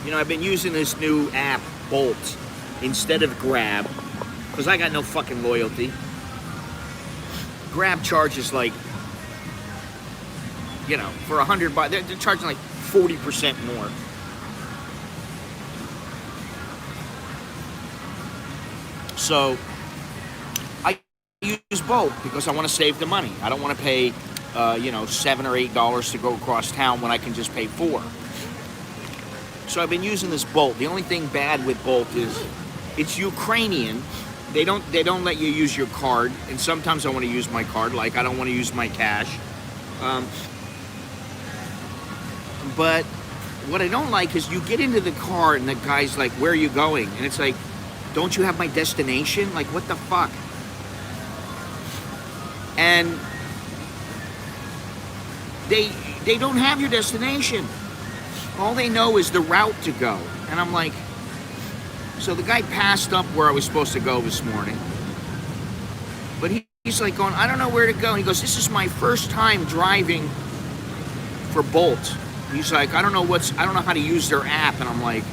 You know, I've been using this new app, Bolt, instead of Grab, because I got no fucking loyalty. Grab charges like, you know, for 100 baht, they're charging like 40% more. So I use Bolt because I want to save the money. I don't want to pay, you know, $7 or $8 to go across town when I can just pay $4. So I've been using this Bolt. The only thing bad with Bolt is it's Ukrainian, they don't let you use your card, and sometimes I want to use my card. Like I don't want to use my cash. But what I don't like is you get into the car and the guy's like, "Where are you going?" And it's like, "Don't you have my destination?" Like, what the fuck? And they don't have your destination. All they know is the route to go. And I'm like, so the guy passed up where I was supposed to go this morning. But he's like going, "I don't know where to go." And he goes, "This is my first time driving for Bolt." He's like, I don't know how to use their app. And I'm like,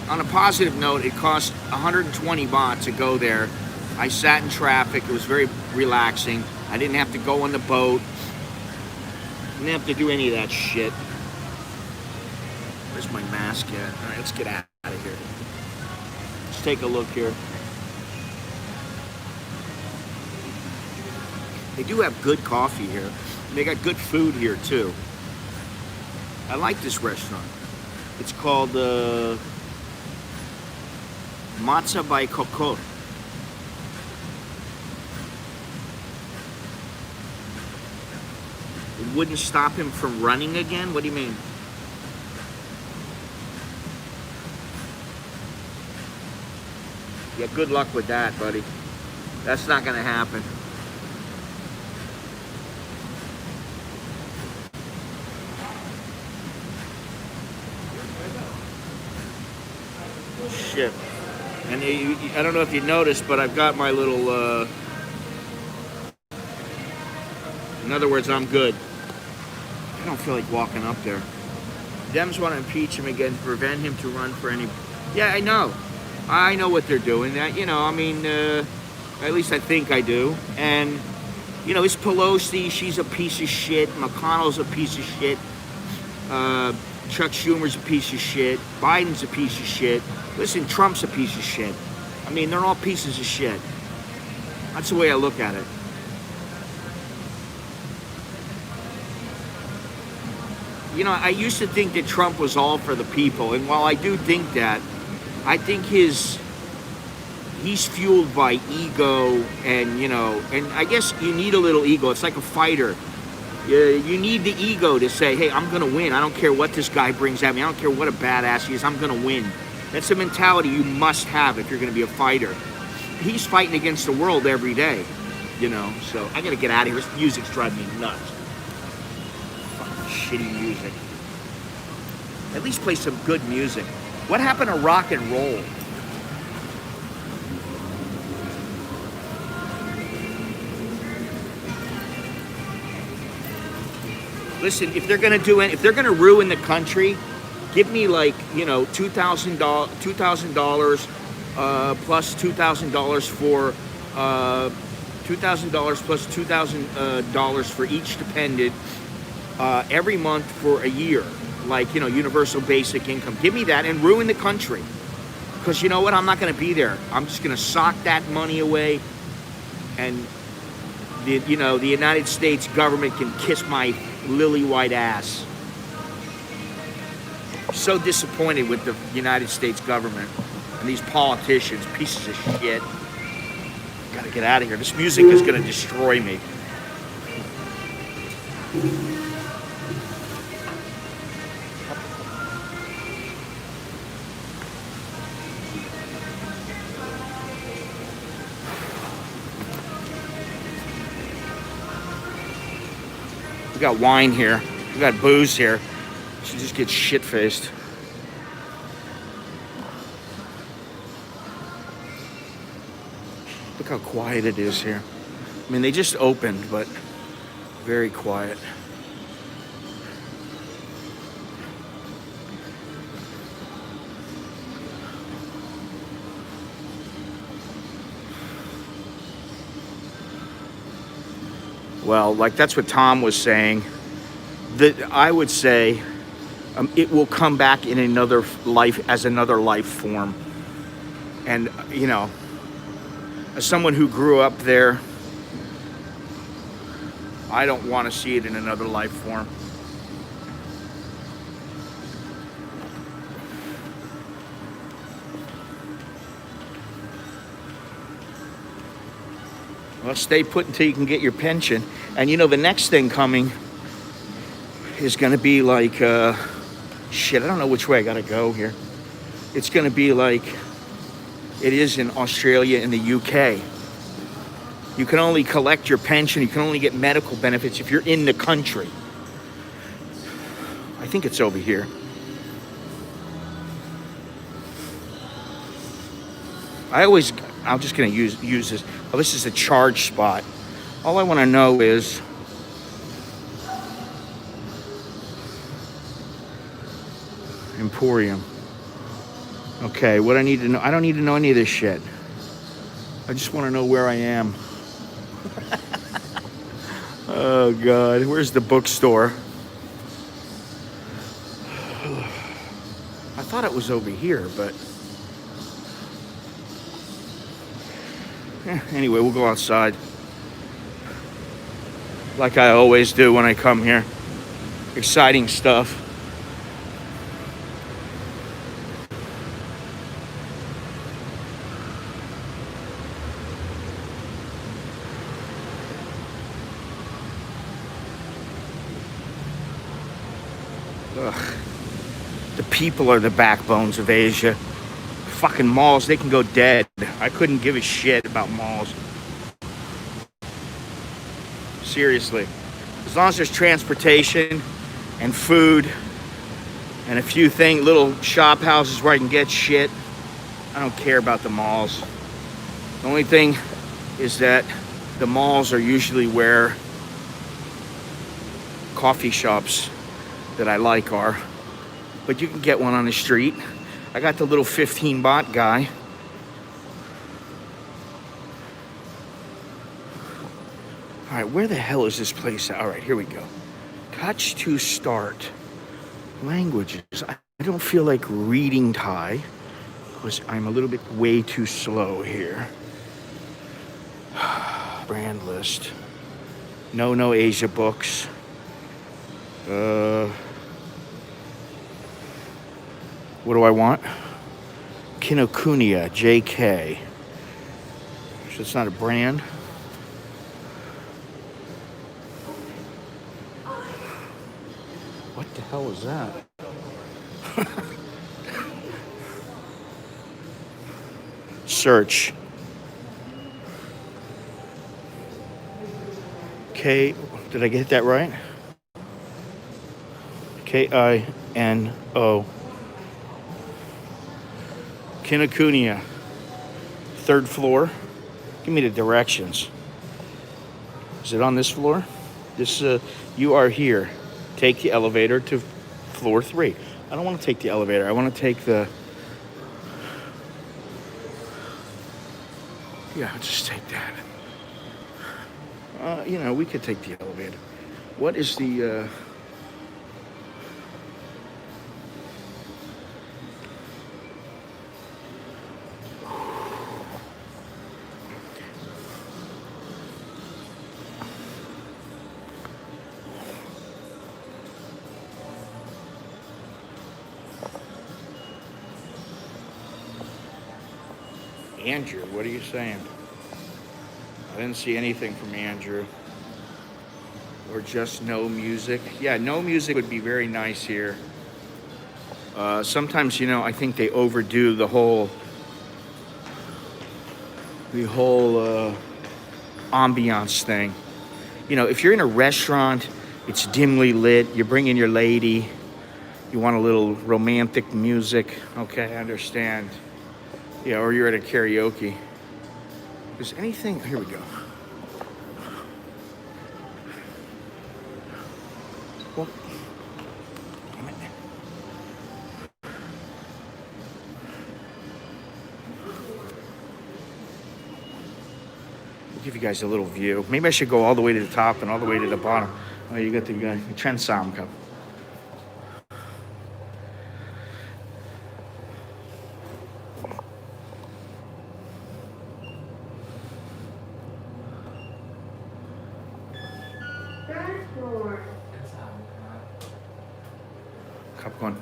on a positive note, it cost 120 baht to go there. I sat in traffic. It was very relaxing. I didn't have to go on the boat. Didn't have to do any of that shit. Where's my mask at? All right, let's get out of here. Let's take a look here. They do have good coffee here. They got good food here too. I like this restaurant. It's called Matza by Coco. It wouldn't stop him from running again? What do you mean? Yeah, good luck with that, buddy. That's not gonna happen. Shit. And I don't know if you noticed, but I've got my little, in other words, I'm good. I don't feel like walking up there. Dems want to impeach him again, prevent him to run for any... Yeah, I know. I know what they're doing. That, you know, I mean, at least I think I do. And, you know, it's Pelosi. She's a piece of shit. McConnell's a piece of shit. Chuck Schumer's a piece of shit. Biden's a piece of shit. Listen, Trump's a piece of shit. I mean, they're all pieces of shit. That's the way I look at it. You know, I used to think that Trump was all for the people, and while I do think that, I think he's fueled by ego, and, you know, and I guess you need a little ego. It's like a fighter. You need the ego to say, hey, I'm going to win. I don't care what this guy brings at me. I don't care what a badass he is. I'm going to win. That's a mentality you must have if you're going to be a fighter. He's fighting against the world every day, you know. So I got to get out of here. This music's driving me nuts. Fucking shitty music. At least play some good music. What happened to rock and roll? Listen, if they're gonna do it, if they're gonna ruin the country, give me like, you know, $2,000 plus $2,000 for $2,000 plus $2,000 for each dependent every month for a year, like, you know, universal basic income. Give me that and ruin the country, because you know what? I'm not gonna be there. I'm just gonna sock that money away, and the United States government can kiss my lily white ass. So disappointed with the United States government and these politicians, pieces of shit. Gotta get out of here. This music is gonna destroy me. We got wine here. We got booze here. She just gets shit-faced. Look how quiet it is here. I mean, they just opened, but very quiet. Well, like that's what Tom was saying. That I would say it will come back in another life, as another life form. And, you know, as someone who grew up there, I don't want to see it in another life form. Well, stay put until you can get your pension. And you know, the next thing coming is going to be like, shit, I don't know which way I got to go here. It's going to be like it is in Australia and the UK. You can only collect your pension, you can only get medical benefits if you're in the country. I think it's over here. I'm just gonna use this. Oh, this is a charge spot. All I wanna know is Emporium. Okay, what I need to know, I don't need to know any of this shit. I just wanna know where I am. Oh God, where's the bookstore? I thought it was over here, but anyway, we'll go outside. Like I always do when I come here. Exciting stuff. Ugh. The people are the backbones of Asia. Fucking malls, they can go dead. I couldn't give a shit about malls. Seriously. As long as there's transportation and food and a few little shop houses where I can get shit, I don't care about the malls. The only thing is that the malls are usually where coffee shops that I like are. But you can get one on the street. I got the little 15 baht guy. All right, where the hell is this place? All right, here we go. Touch to start. Languages. I don't feel like reading Thai because I'm a little bit way too slow here. Brand list. No Asia books. What do I want? Kinokuniya, JK. So it's not a brand. What the hell was that? Search. K, did I get that right? Kino. Kinokuniya. 3rd floor. Give me the directions. Is it on this floor? This, you are here. Take the elevator to floor 3. I don't want to take the elevator. I want to take the... Yeah, I'll just take that. You know, we could take the elevator. What is the... Andrew, what are you saying? I didn't see anything from Andrew. Or just no music. Yeah, no music would be very nice here. Sometimes, you know, I think they overdo the whole ambiance thing. You know, if you're in a restaurant, it's dimly lit, you bring in your lady, you want a little romantic music. Okay, I understand. Yeah, or you're at a karaoke. Is anything... Here we go. Well, damn it. I'll give you guys a little view. Maybe I should go all the way to the top and all the way to the bottom. Oh, you got the Chen Sam Cup. Popcorn.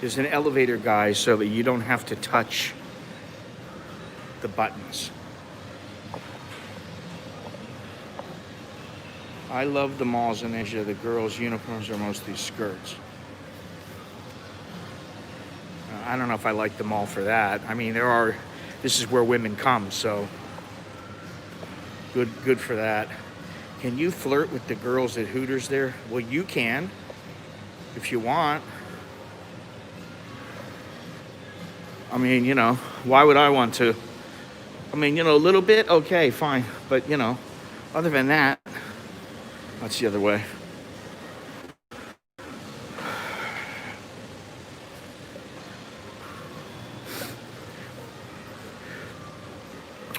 There's an elevator, guys, so that you don't have to touch the buttons. I love the malls in Asia. The girls' uniforms are mostly skirts. I don't know if I like the mall for that. I mean, this is where women come, so good for that. Can you flirt with the girls at Hooters there? Well, you can, if you want. I mean, you know, why would I want to? I mean, you know, a little bit, okay, fine. But, you know, other than that, that's the other way.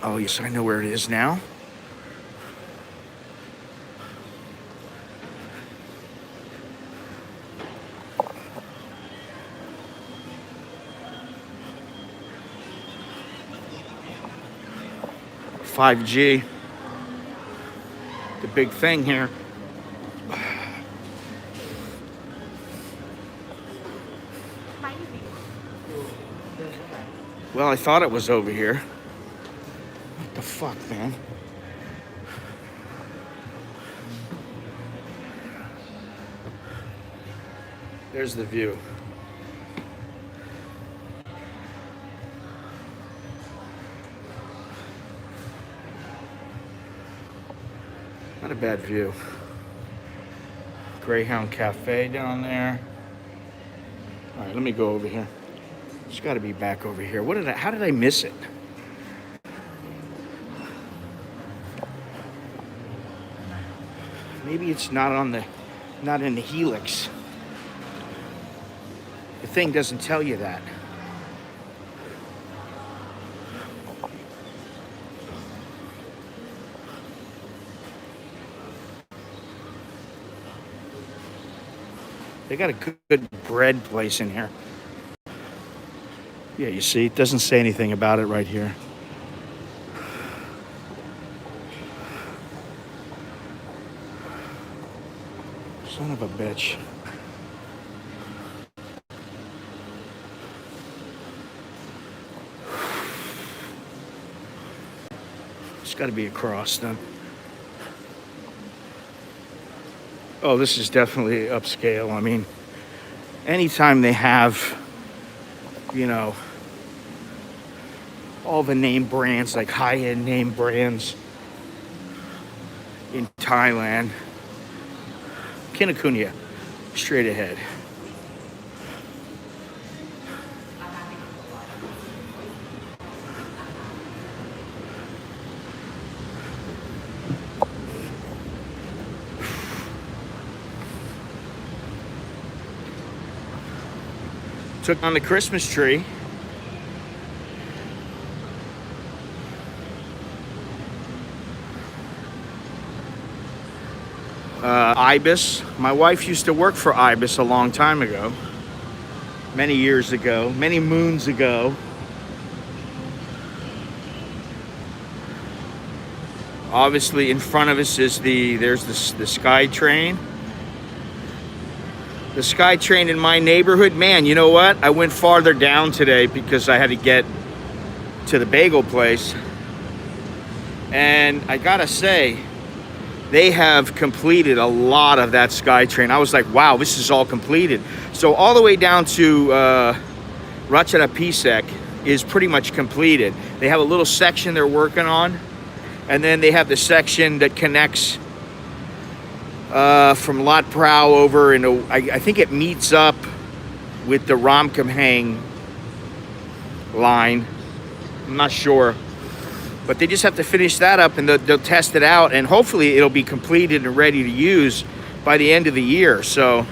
Oh, yes, I know where it is now. $5G, the big thing here. Well, I thought it was over here. What the fuck, man? There's the view. Not a bad view. Greyhound Cafe down there. All right, let me go over here. It's got to be back over here. How did I miss it? Maybe it's not in the helix. The thing doesn't tell you that. They got a good bread place in here. Yeah, you see, it doesn't say anything about it right here. Son of a bitch. It's got to be across then. Oh, this is definitely upscale. I mean, anytime they have, you know, all the name brands, like high-end name brands in Thailand. Kinokuniya, straight ahead. Took on the Christmas tree. Ibis. My wife used to work for Ibis a long time ago. Many years ago. Many moons ago. Obviously in front of us is there's the Sky Train. The Sky Train in my neighborhood, man, you know what? I went farther down today because I had to get to the bagel place. And I gotta say, they have completed a lot of that Sky Train. I was like, wow, this is all completed. So all the way down to Ratchanapisek is pretty much completed. They have a little section they're working on. And then they have the section that connects from Lat Phrao over into, I think it meets up with the Ramkhamhaeng line. I'm not sure. But they just have to finish that up and they'll test it out and hopefully it'll be completed and ready to use by the end of the year. So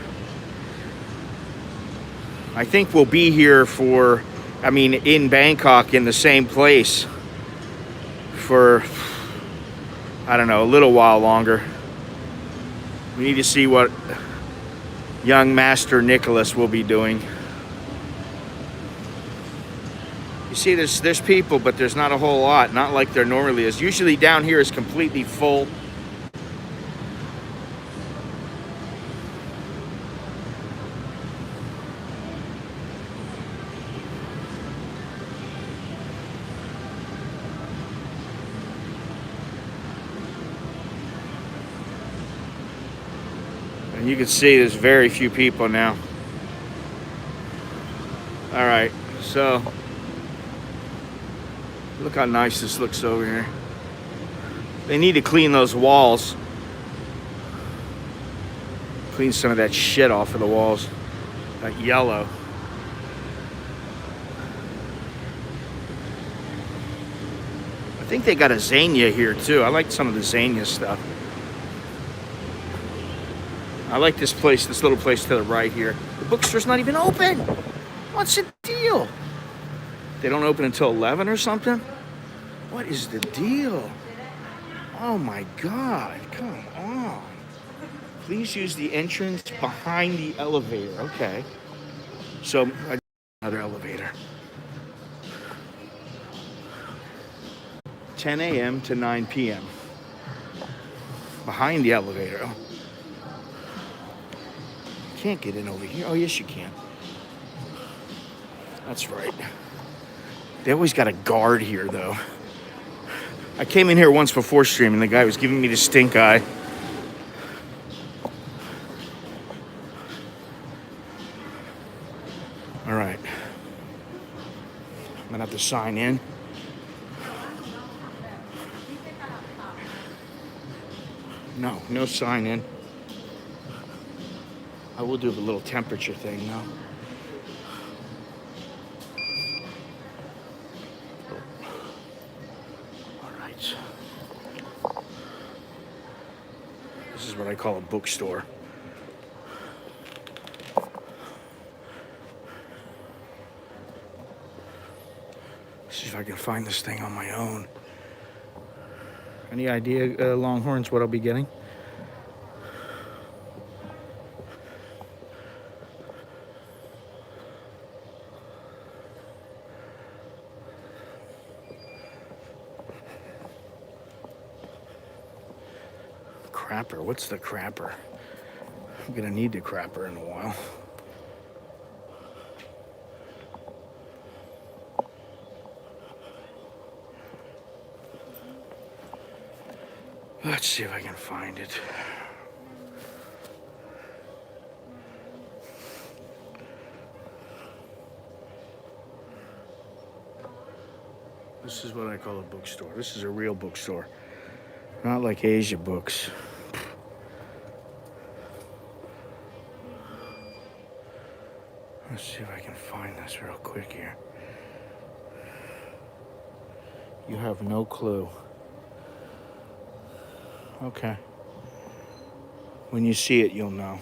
I think we'll be here in Bangkok in the same place for, I don't know, a little while longer. We need to see what young Master Nicholas will be doing. You see, there's people, but there's not a whole lot. Not like there normally is. Usually down here is completely full. And you can see there's very few people now. All right, so look how nice this looks over here. They need to clean those walls. Clean some of that shit off of the walls. That yellow. I think they got a Xenia here too. I like some of the Xenia stuff. I like this place, this little place to the right here. The bookstore's not even open. What's the deal? They don't open until 11 or something? What is the deal? Oh my God, come on. Please use the entrance behind the elevator. Okay. So, another elevator. 10 a.m. to 9 p.m. Behind the elevator. Oh. Can't get in over here. Oh, yes, you can. That's right. They always got a guard here, though. I came in here once before streaming. The guy was giving me the stink eye. All right. I'm gonna have to sign in. No sign in. I will do the little temperature thing though. All right. This is what I call a bookstore. See if I can find this thing on my own. Any idea, Longhorns, what I'll be getting? Crapper, what's the crapper? I'm gonna need the crapper in a while. Let's see if I can find it. This is what I call a bookstore. This is a real bookstore. Not like Asia books. Let's see if I can find this real quick here. You have no clue. Okay. When you see it, you'll know.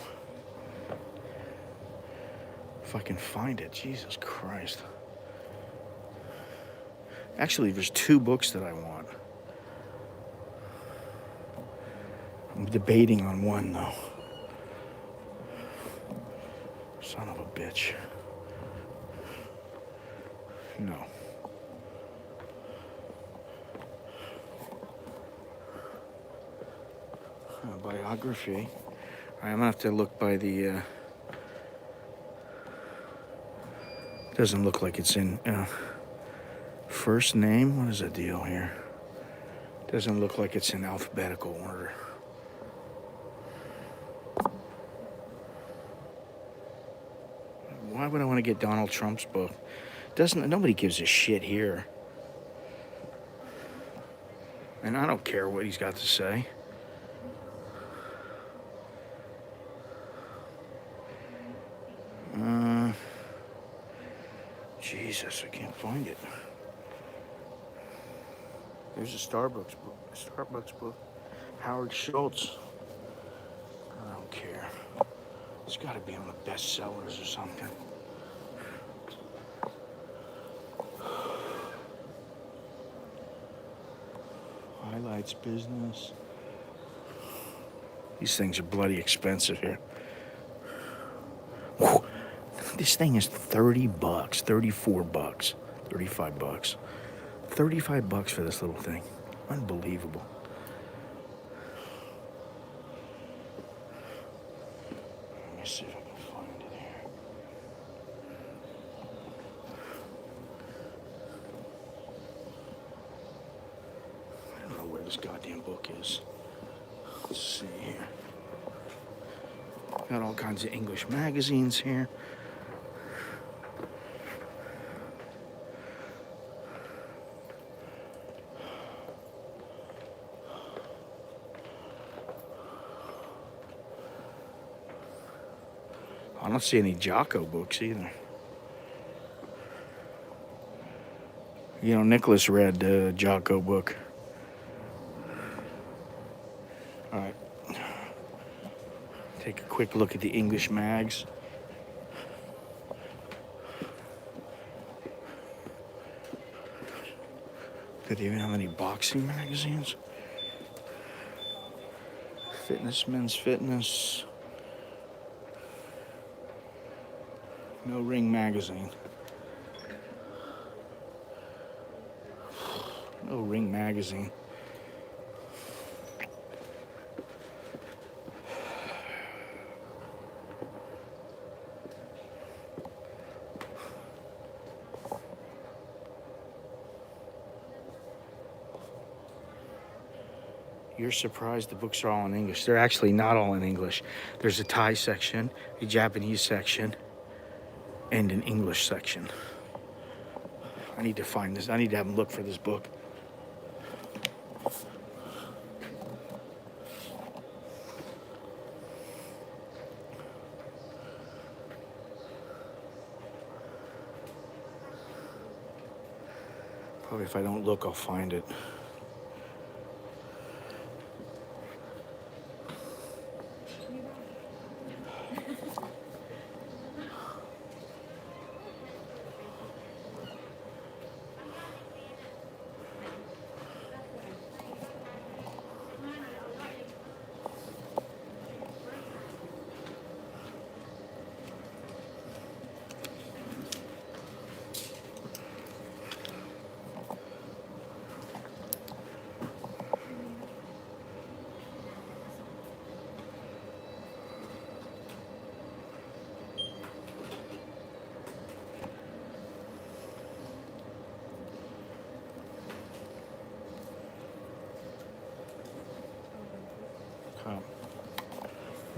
If I can find it, Jesus Christ. Actually, there's two books that I want. I'm debating on one, though. Son of a bitch. No. Biography. All right, I'm gonna have to look by the. Doesn't look like it's in first name. What is the deal here? Doesn't look like it's in alphabetical order. Why would I want to get Donald Trump's book? Nobody gives a shit here. And I don't care what he's got to say. Jesus, I can't find it. There's a Starbucks book. Howard Schultz. I don't care. It's got to be on the bestsellers or something. Highlights business. These things are bloody expensive here. Whew. This thing is $30, $34, $35. $35 for this little thing. Unbelievable. Let me see if I can find it here. I don't know where this goddamn book is. Let's see here. Got all kinds of English magazines here. I don't see any Jocko books either. You know, Nicholas read the Jocko book. All right. Take a quick look at the English mags. Do they even have any boxing magazines? Fitness, men's fitness. No Ring magazine. No Ring magazine. You're surprised the books are all in English. They're actually not all in English. There's a Thai section, a Japanese section, and an English section. I need to find this. I need to have them look for this book. Probably if I don't look, I'll find it.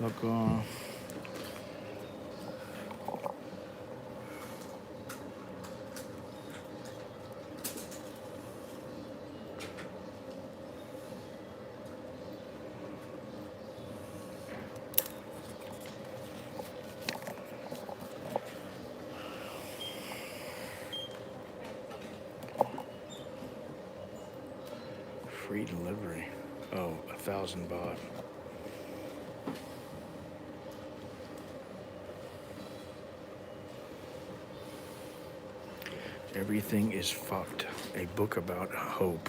Look, free delivery. Oh, 1,000 baht. Everything is fucked. A book about hope.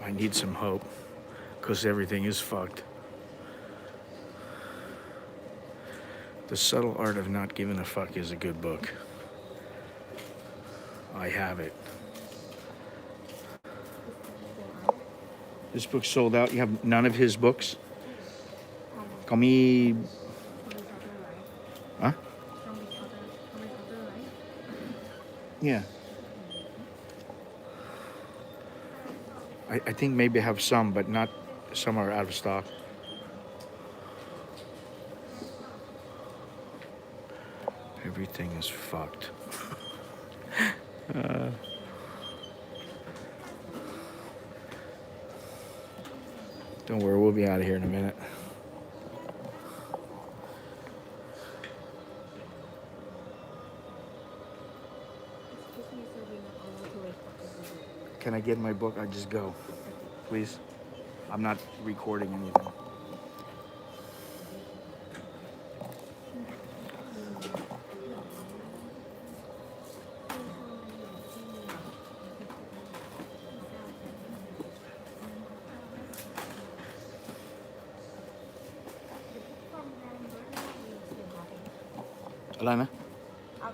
I need some hope because everything is fucked. The Subtle Art of Not Giving a Fuck is a good book. I have it. This book sold out. You have none of his books? Call me. Huh? Yeah. I think maybe I have some, but not some are out of stock. Everything is fucked. Don't worry, we'll be out of here in a minute. Can I get my book? I just go, please. I'm not recording anything. Alana?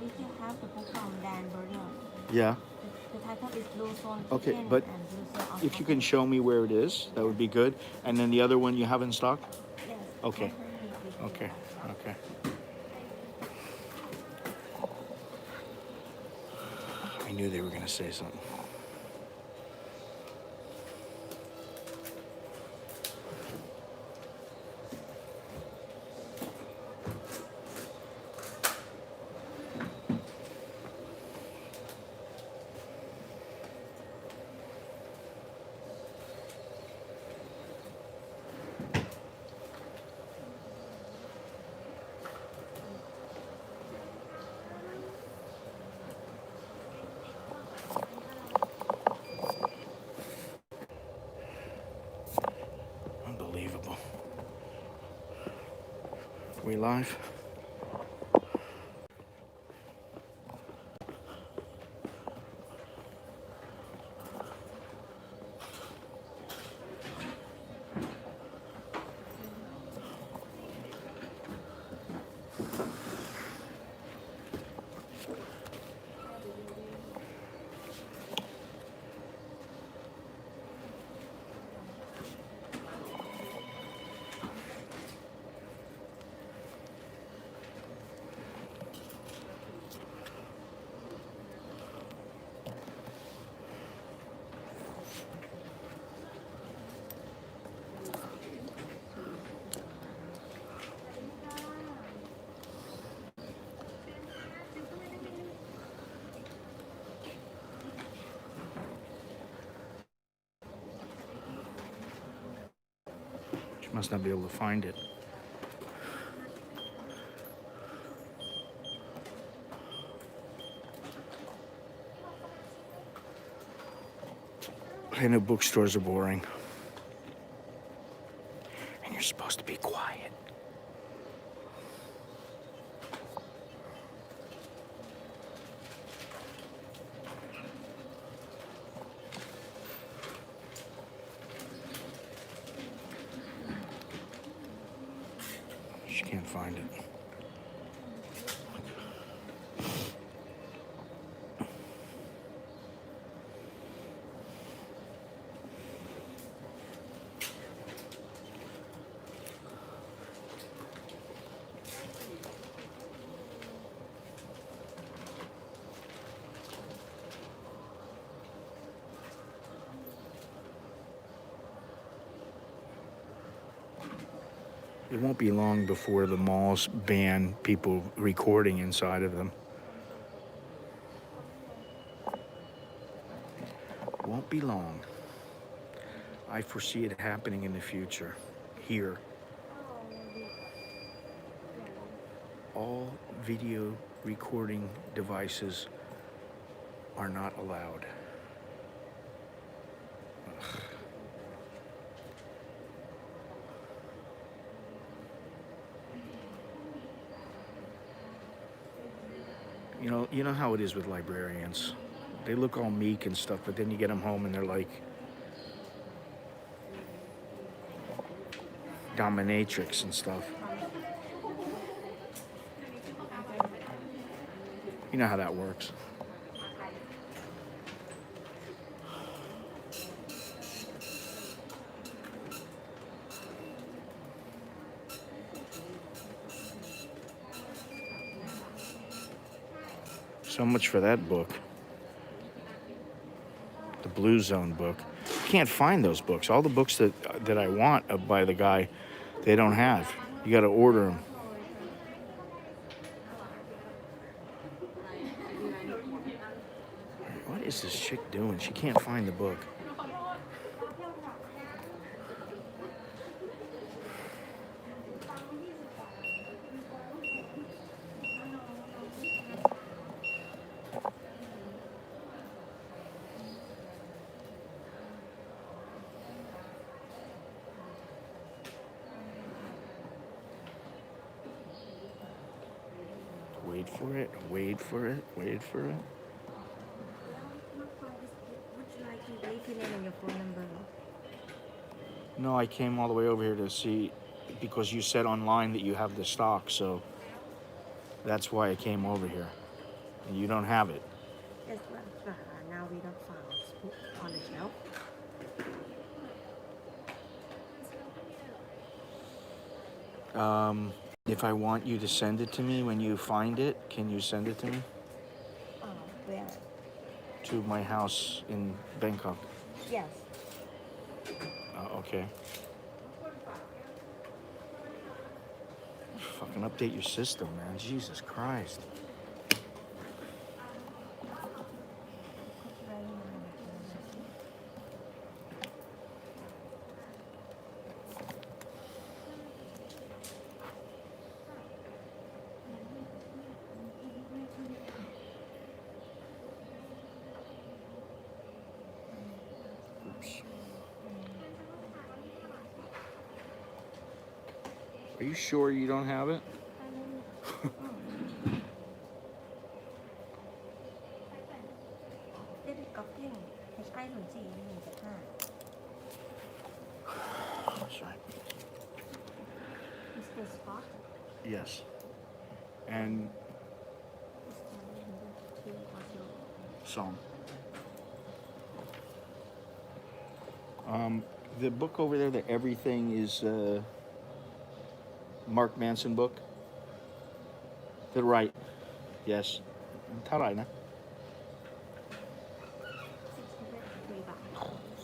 We still have the book from Dan Bernard. Yeah. The title is Blue Zone Okay, Chicken but and Blue Zone of if you can show me where it is, that would be good. And then the other one you have in stock? Yes. Okay. Okay. Okay. I knew they were going to say something. we live? She must not be able to find it. I know bookstores are boring. And you're supposed to be quiet. She can't find it. It won't be long before the malls ban people recording inside of them. Won't be long. I foresee it happening in the future. Here. All video recording devices are not allowed. Ugh. You know how it is with librarians. They look all meek and stuff, but then you get them home and they're like dominatrix and stuff. You know how that works. So much for that book. The Blue Zone book. Can't find those books. All the books that I want by the guy, they don't have. You got to order them. What is this chick doing? She can't find the book. Wait for it, wait for it, wait for it. Would you like to leave your name and your phone number? No, I came all the way over here to see, because you said online that you have the stock, so that's why I came over here. And you don't have it. Yes, but now we don't found book on the shelf. If I want you to send it to me when you find it, can you send it to me? Where? To my house in Bangkok. Yes. Okay. Fucking update your system, man. Jesus Christ. Are you sure you don't have it? Yes. And song. The book over there, the Everything is Mark Manson book. To the right. Yes. เท่าไหร่นะ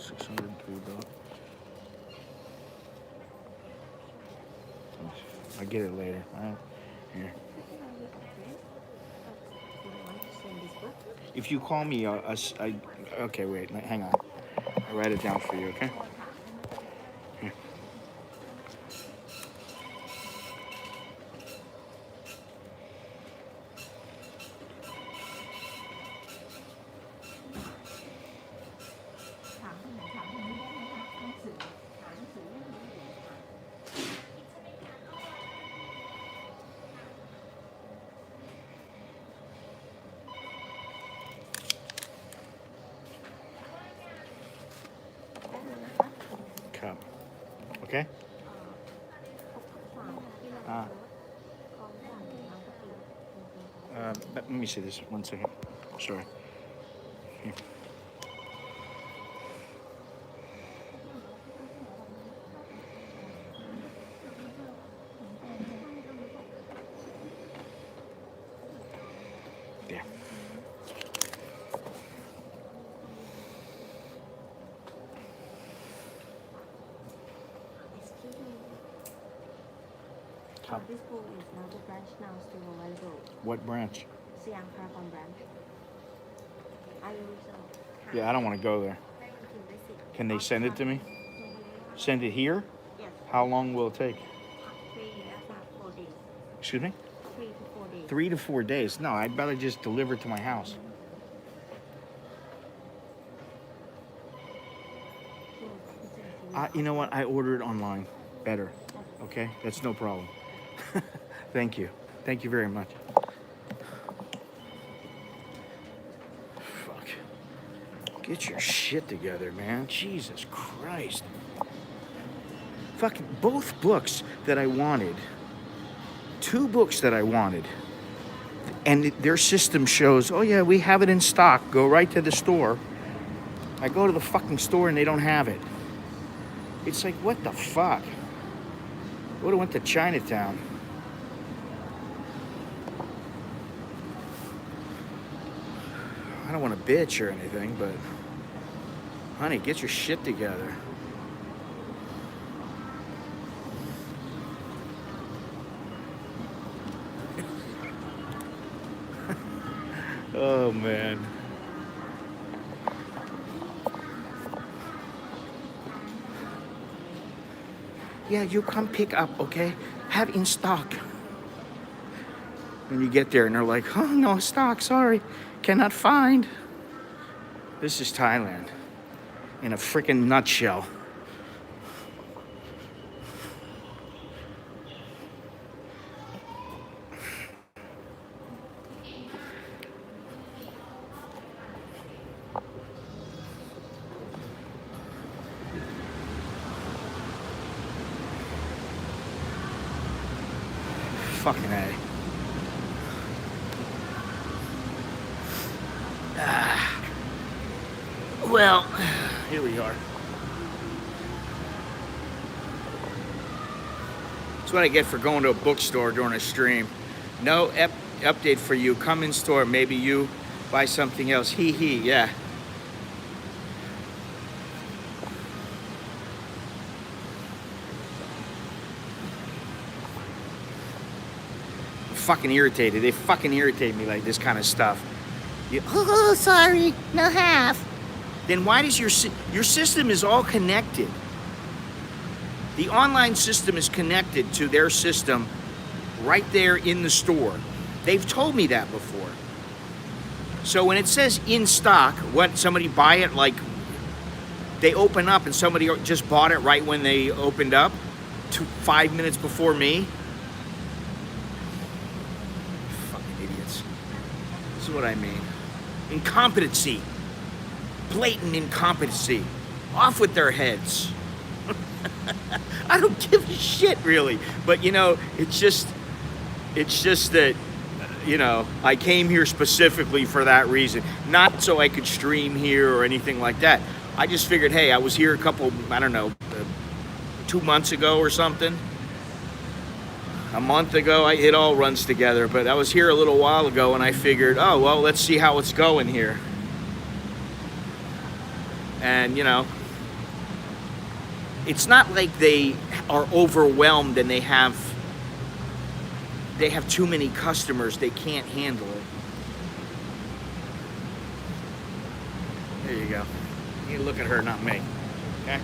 603 baht. I'll get it later. Here. If you call me, okay, wait, hang on. I'll write it down for you, okay? Here. Cup. Okay? Let me see this 1 second. Sorry. Here. There. Cup. This book is now the branch now still available. What branch? Siam Paragon branch. Are you so? Yeah, I don't want to go there. Can they send it to me? Send it here? Yes. How long will it take? 4 days. Excuse me? 3 to 4 days. 3 to 4 days. No, I'd better just deliver it to my house. You know what? I order it online. Better. Okay? That's no problem. Thank you. Thank you very much. Fuck. Get your shit together, man. Jesus Christ. Fucking both books that I wanted. 2 books that I wanted. And their system shows, oh yeah, we have it in stock. Go right to the store. I go to the fucking store and they don't have it. It's like, what the fuck? I would have went to Chinatown. I don't want to bitch or anything, but honey, get your shit together. Oh man. Yeah, you come pick up, okay? Have in stock. And you get there and they're like, oh, no stock, sorry. Cannot find. This is Thailand in a freaking nutshell. Fucking A. Well, here we are. That's what I get for going to a bookstore during a stream. No update for you. Come in store. Maybe you buy something else. Hee hee. Yeah. Fucking irritated. They fucking irritate me like this kind of stuff. Oh, sorry, no half. Then why does your system is all connected? The online system is connected to their system right there in the store. They've told me that before. So when it says in stock, what, somebody buy it like they open up and somebody just bought it right when they opened up, 5 minutes before me? This is what I mean. Incompetency. Blatant incompetency. Off with their heads. I don't give a shit, really. But, you know, it's just, It's just that, you know, I came here specifically for that reason. Not so I could stream here or anything like that. I just figured, hey, I was here a couple, I don't know, 2 months ago or something. A month ago, it all runs together, but I was here a little while ago and I figured, oh, well, let's see how it's going here. And, you know, it's not like they are overwhelmed and they have too many customers. They can't handle it. There you go. You look at her, not me. Okay?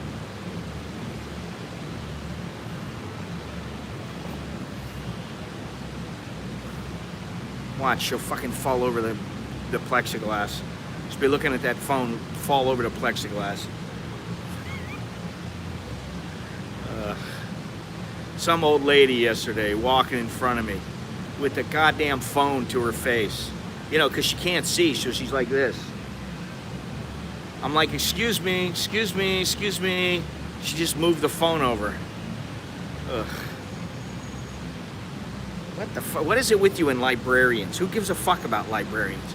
Watch, she'll fucking fall over the plexiglass. Just be looking at that phone fall over the plexiglass. Some old lady yesterday walking in front of me with the goddamn phone to her face. You know, because she can't see, so she's like this. I'm like, excuse me, excuse me, excuse me. She just moved the phone over. Ugh. What the fuck? What is it with you and librarians? Who gives a fuck about librarians?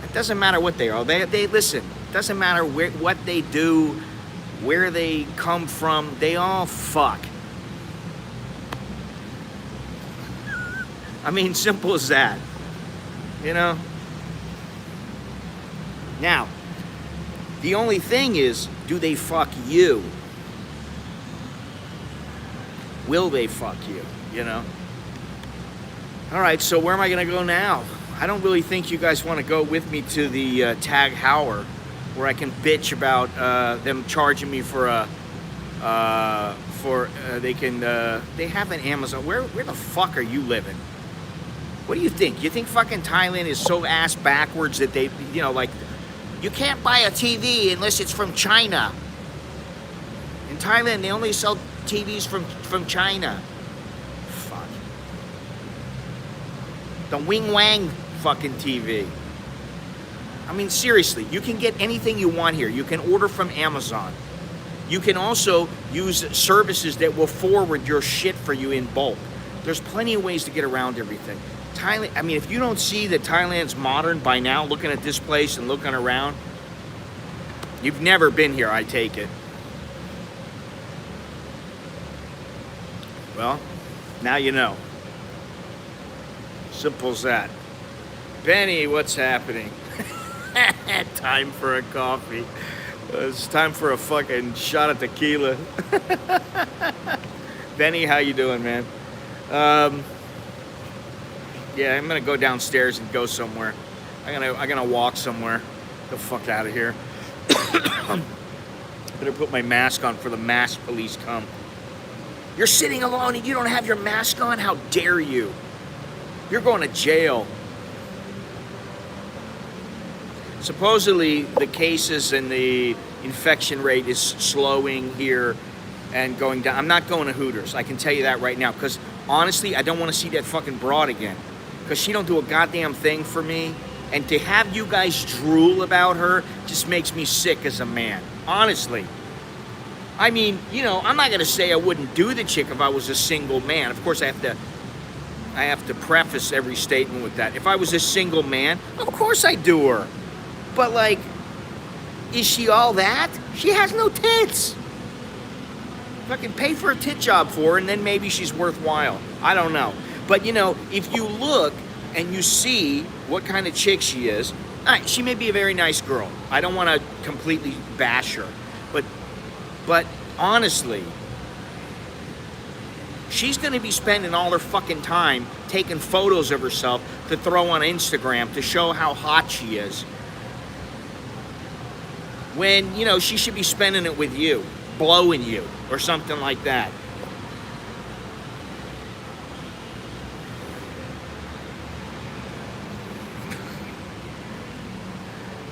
It doesn't matter what they are. They listen. It doesn't matter what they do, where they come from. They all fuck. I mean, simple as that. You know? Now, the only thing is, do they fuck you? Will they fuck you? You know? All right, so where am I going to go now? I don't really think you guys want to go with me to the Tag Heuer, where I can bitch about them charging me for they have an Amazon. Where the fuck are you living? What do you think? You think fucking Thailand is so ass backwards that they, you know, like, you can't buy a TV unless it's from China. In Thailand, they only sell TVs from China. Fuck. The Wing Wang fucking TV. I mean, seriously, you can get anything you want here. You can order from Amazon. You can also use services that will forward your shit for you in bulk. There's plenty of ways to get around everything. Thailand, I mean, if you don't see that Thailand's modern by now, looking at this place and looking around, you've never been here, I take it. Well, now you know. Simple as that. Benny, what's happening? Time for a coffee. It's time for a fucking shot of tequila. Benny, how you doing, man? Yeah, I'm gonna go downstairs and go somewhere. I'm gonna walk somewhere. Get the fuck out of here. Better put my mask on for the mask police come. You're sitting alone and you don't have your mask on? How dare you? You're going to jail. Supposedly, the cases and the infection rate is slowing here and going down. I'm not going to Hooters. I can tell you that right now. Because, honestly, I don't want to see that fucking broad again. Because she don't do a goddamn thing for me. And to have you guys drool about her just makes me sick as a man. Honestly. I mean, you know, I'm not going to say I wouldn't do the chick if I was a single man. Of course, I have to preface every statement with that. If I was a single man, of course I'd do her. But, like, is she all that? She has no tits. Fucking pay for a tit job for her, and then maybe she's worthwhile. I don't know. But, you know, if you look and you see what kind of chick she is, all right, she may be a very nice girl. I don't want to completely bash her. But honestly, she's going to be spending all her fucking time taking photos of herself to throw on Instagram to show how hot she is. When, you know, she should be spending it with you, blowing you, or something like that.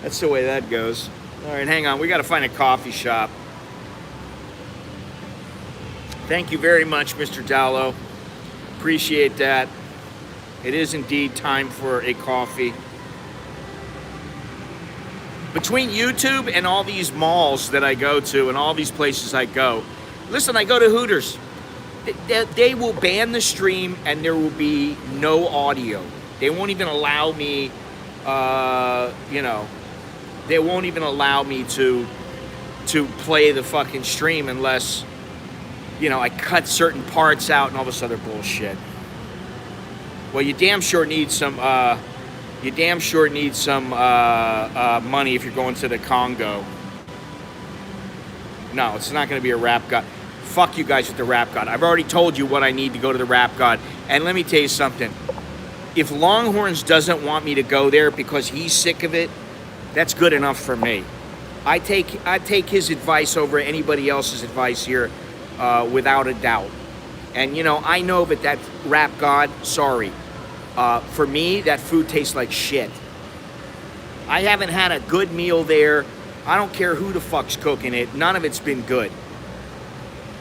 That's the way that goes. All right, hang on. We got to find a coffee shop. Thank you very much, Mr. Dallo. Appreciate that. It is indeed time for a coffee. Between YouTube and all these malls that I go to and all these places I go, listen, I go to Hooters. They will ban the stream and there will be no audio. They won't even allow me, they won't even allow me to play the fucking stream unless, I cut certain parts out and all this other bullshit. Well, you damn sure need some, money if you're going to the Congo. No, it's not going to be a rap god. Fuck you guys with the rap god. I've already told you what I need to go to the rap god. And let me tell you something. If Longhorns doesn't want me to go there because he's sick of it, that's good enough for me. I take his advice over anybody else's advice here, without a doubt. And I know that rap god, sorry. For me, that food tastes like shit. I haven't had a good meal there. I don't care who the fuck's cooking it. None of it's been good.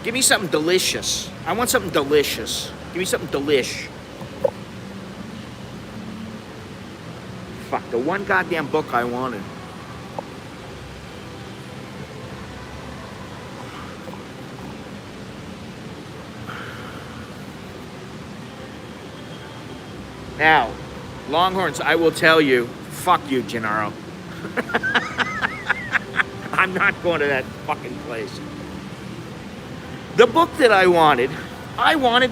Give me something delicious. I want something delicious. Give me something delish. Fuck, the one goddamn book I wanted. Now, Longhorns, I will tell you, fuck you, Gennaro. I'm not going to that fucking place. The book that I wanted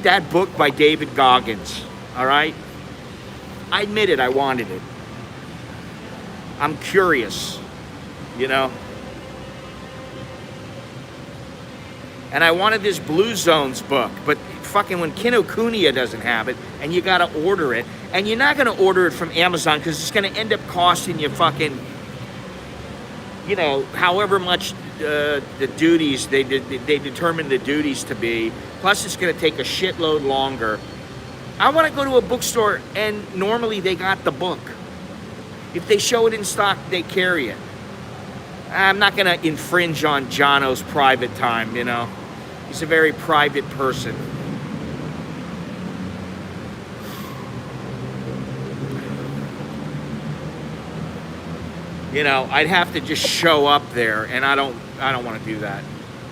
that book by David Goggins, all right? I admit it, I wanted it. I'm curious, And I wanted this Blue Zones book, but fucking when Kinokuniya doesn't have it, and you gotta order it, and you're not gonna order it from Amazon because it's gonna end up costing you fucking, however much the duties, they determine the duties to be, plus it's gonna take a shitload longer. I wanna go to a bookstore and normally they got the book. If they show it in stock, they carry it. I'm not gonna infringe on Jono's private time, He's a very private person. I'd have to just show up there, and I don't want to do that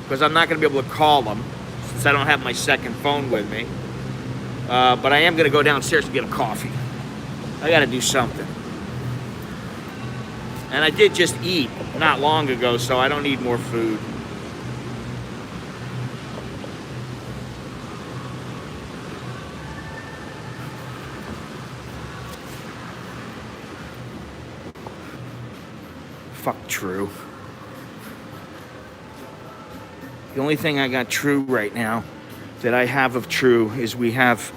because I'm not going to be able to call them since I don't have my second phone with me. But I am going to go downstairs and get a coffee. I got to do something. And I did just eat not long ago, so I don't need more food. Fuck True. The only thing I got True right now that I have of True is we have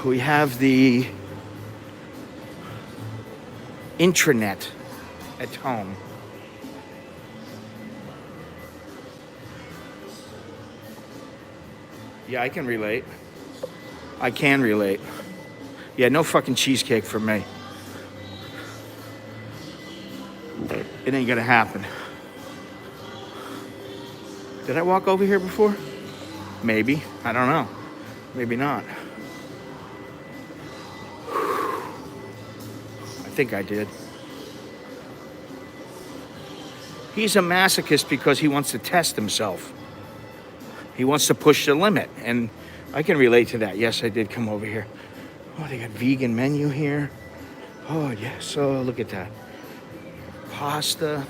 the intranet at home. Yeah, I can relate. Yeah, no fucking cheesecake for me. It ain't gonna happen. Did I walk over here before? Maybe. I don't know. Maybe not. I think I did. He's a masochist because he wants to test himself. He wants to push the limit. And I can relate to that. Yes, I did come over here. Oh, they got vegan menu here. Oh, yes. Oh, look at that. Pasta.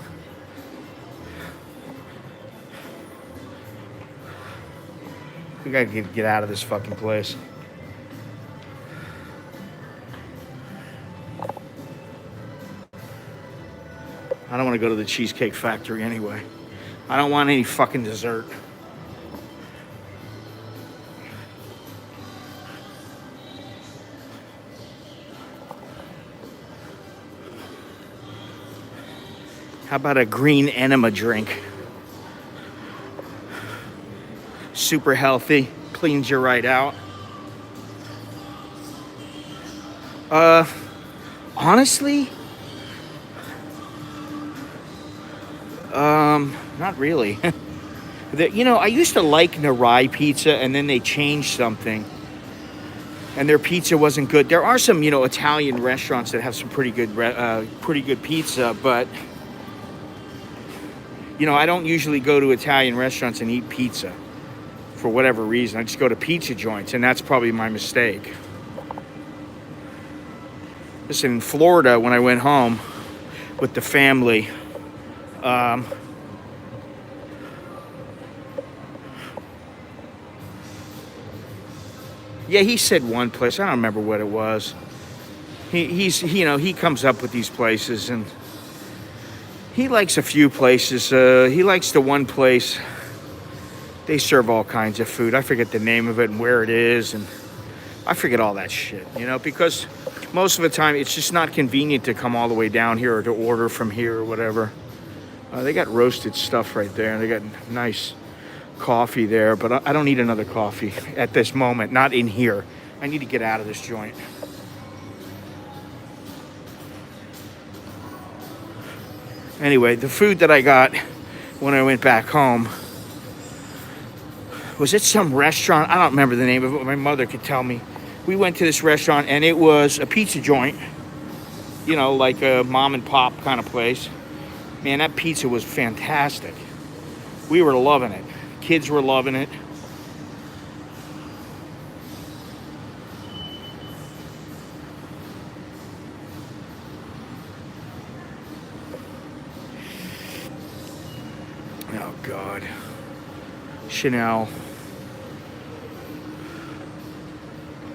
We gotta get out of this fucking place. I don't want to go to the Cheesecake Factory anyway. I don't want any fucking dessert. How about a green enema drink? Super healthy, cleans you right out. Honestly, not really. I used to like Narai pizza, and then they changed something, and their pizza wasn't good. There are some, Italian restaurants that have some pretty good pizza, but You know, I don't usually go to Italian restaurants and eat pizza for whatever reason. I just go to pizza joints, and that's probably my mistake. Listen, in Florida, when I went home with the family, yeah, he said one place. I don't remember what it was. He comes up with these places, and he likes a few places. He likes the one place. They serve all kinds of food. I forget the name of it and where it is, and I forget all that shit, because most of the time it's just not convenient to come all the way down here or to order from here or whatever. They got roasted stuff right there, and they got nice coffee there, but I don't need another coffee at this moment, not in here. I need to get out of this joint. Anyway, the food that I got when I went back home, was it some restaurant? I don't remember the name of it. My mother could tell me. We went to this restaurant, and it was a pizza joint, like a mom and pop kind of place. Man, that pizza was fantastic. We were loving it. Kids were loving it. Oh, God. Chanel.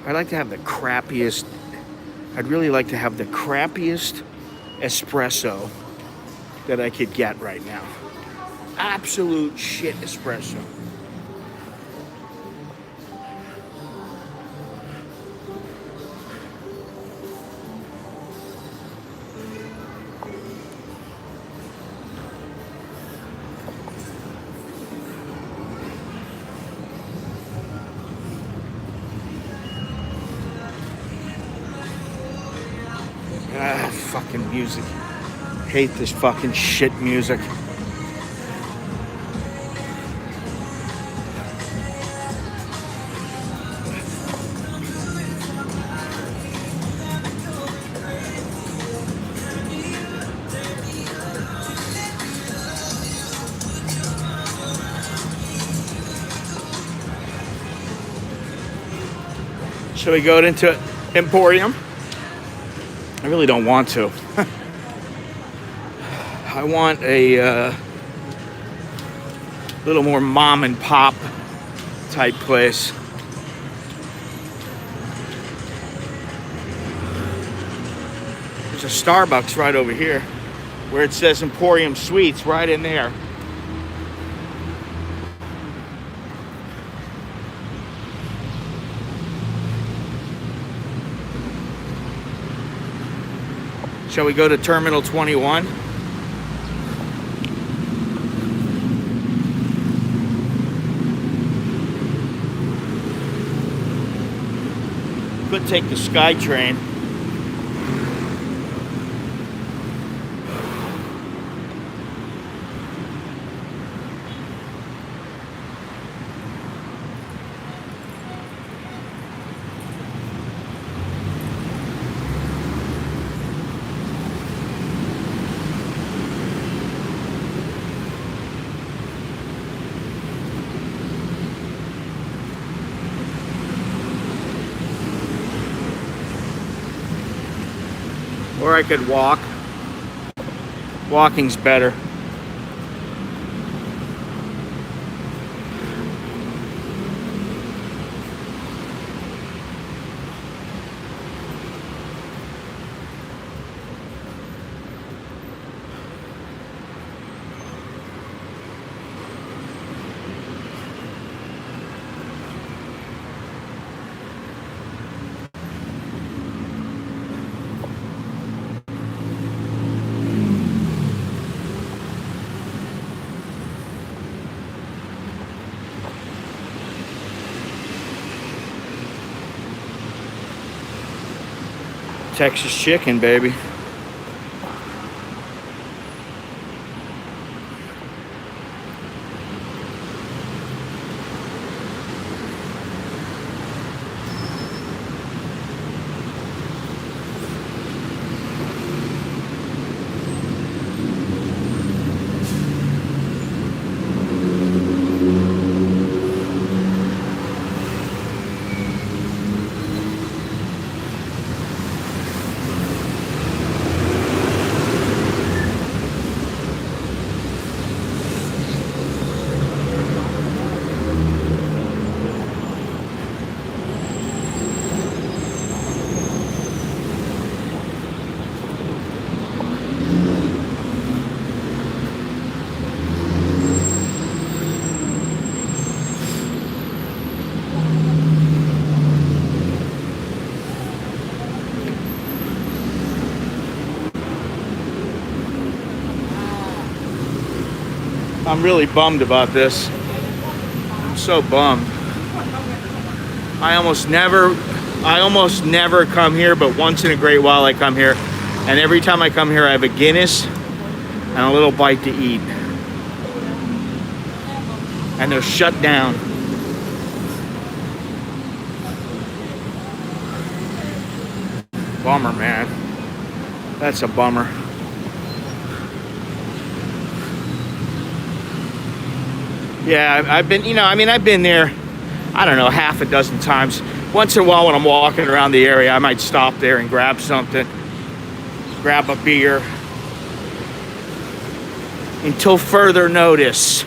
I'd like to have the crappiest, I'd really like to have the crappiest espresso that I could get right now. Absolute shit espresso. Fucking music. Hate this fucking shit music. Shall we go into Emporium? I really don't want to. I want a little more mom and pop type place. There's a Starbucks right over here where it says Emporium Suites right in there. Shall we go to Terminal 21? Could take the SkyTrain. Or I could walk. Walking's better. Texas chicken, baby. I'm really bummed about this. I'm so bummed. I almost never come here, but once in a great while I come here. And every time I come here, I have a Guinness and a little bite to eat. And they're shut down. Bummer, man. That's a bummer. Yeah, I've been, I've been there, I don't know, half a dozen times. Once in a while when I'm walking around the area, I might stop there and grab something, grab a beer, until further notice.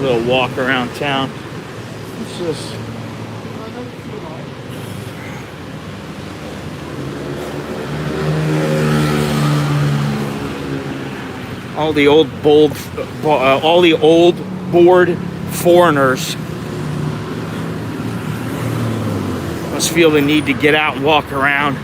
Little walk around town. What's this? All the old bored foreigners must feel the need to get out and walk around.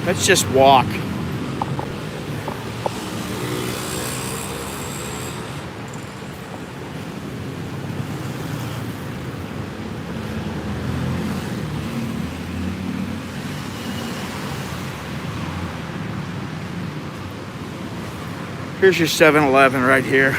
Let's just walk. Here's your 7-Eleven right here.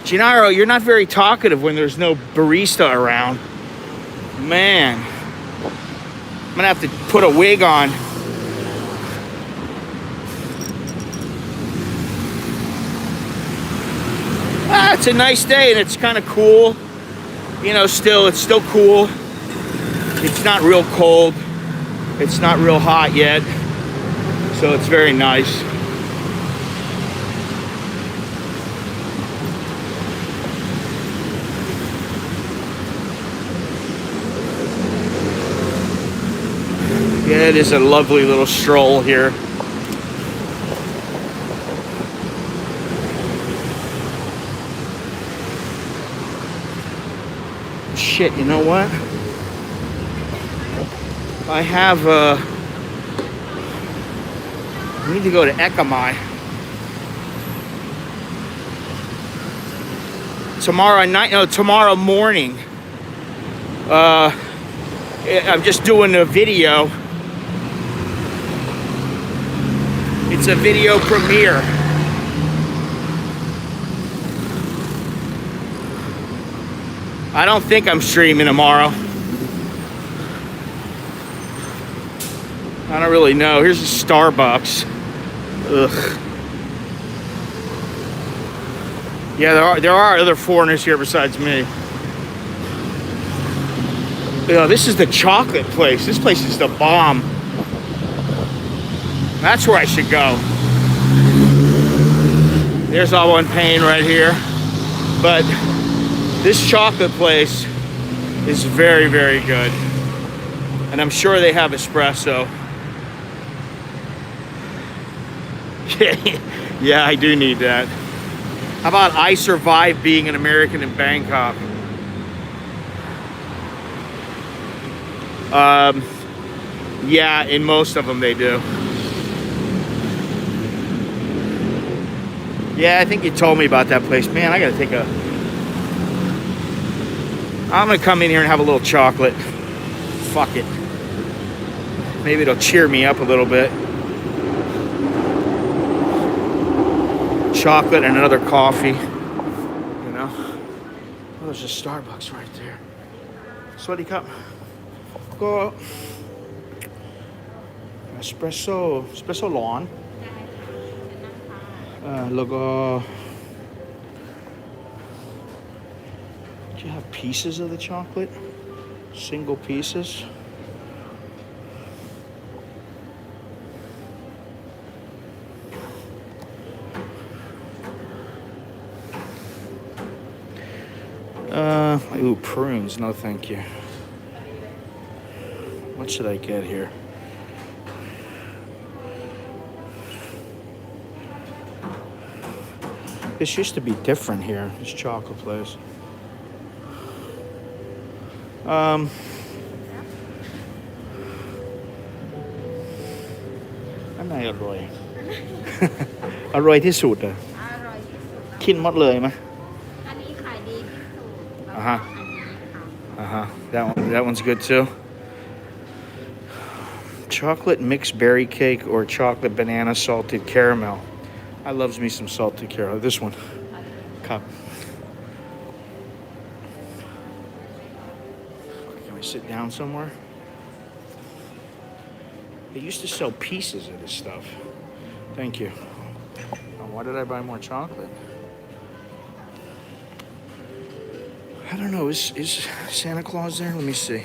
Gennaro, you're not very talkative when there's no barista around. Man, I'm gonna have to put a wig on. It's a nice day and it's kind of cool. It's still cool. It's not real cold. It's not real hot yet. So it's very nice. Yeah, it is a lovely little stroll here. Shit, you know what? I need to go to Ekamai. Tomorrow morning. I'm just doing a video. It's a video premiere. I don't think I'm streaming tomorrow. I don't really know. Here's a Starbucks. Ugh. Yeah, there are other foreigners here besides me. This is the chocolate place. This place is the bomb. That's where I should go. There's all one pain right here. But this chocolate place is very, very good. And I'm sure they have espresso. Yeah, I do need that. How about I survive being an American in Bangkok? Yeah, in most of them they do. Yeah, I think you told me about that place. Man, I gotta I'm gonna come in here and have a little chocolate. Fuck it. Maybe it'll cheer me up a little bit. Chocolate and another coffee. Oh, there's a Starbucks right there. Sweaty cup. Go. Espresso lawn. Logo. Do you have pieces of the chocolate? Single pieces? Ooh, prunes. No, thank you. What should I get here? This used to be different here, this chocolate place. Anh nàyอร่อย อร่อยที่สุดอะ อร่อยที่สุด กินหมดเลยไหม อันนี้ขายดีที่สุดแล้ว อ่า ก็ ฮะ อันนี้ค่ะ That one's good too. Chocolate mixed berry cake or chocolate banana salted caramel. I loves me some salted caramel. This one. Cup. Can we sit down somewhere? They used to sell pieces of this stuff. Thank you. Oh, why did I buy more chocolate? I don't know. Is Santa Claus there? Let me see.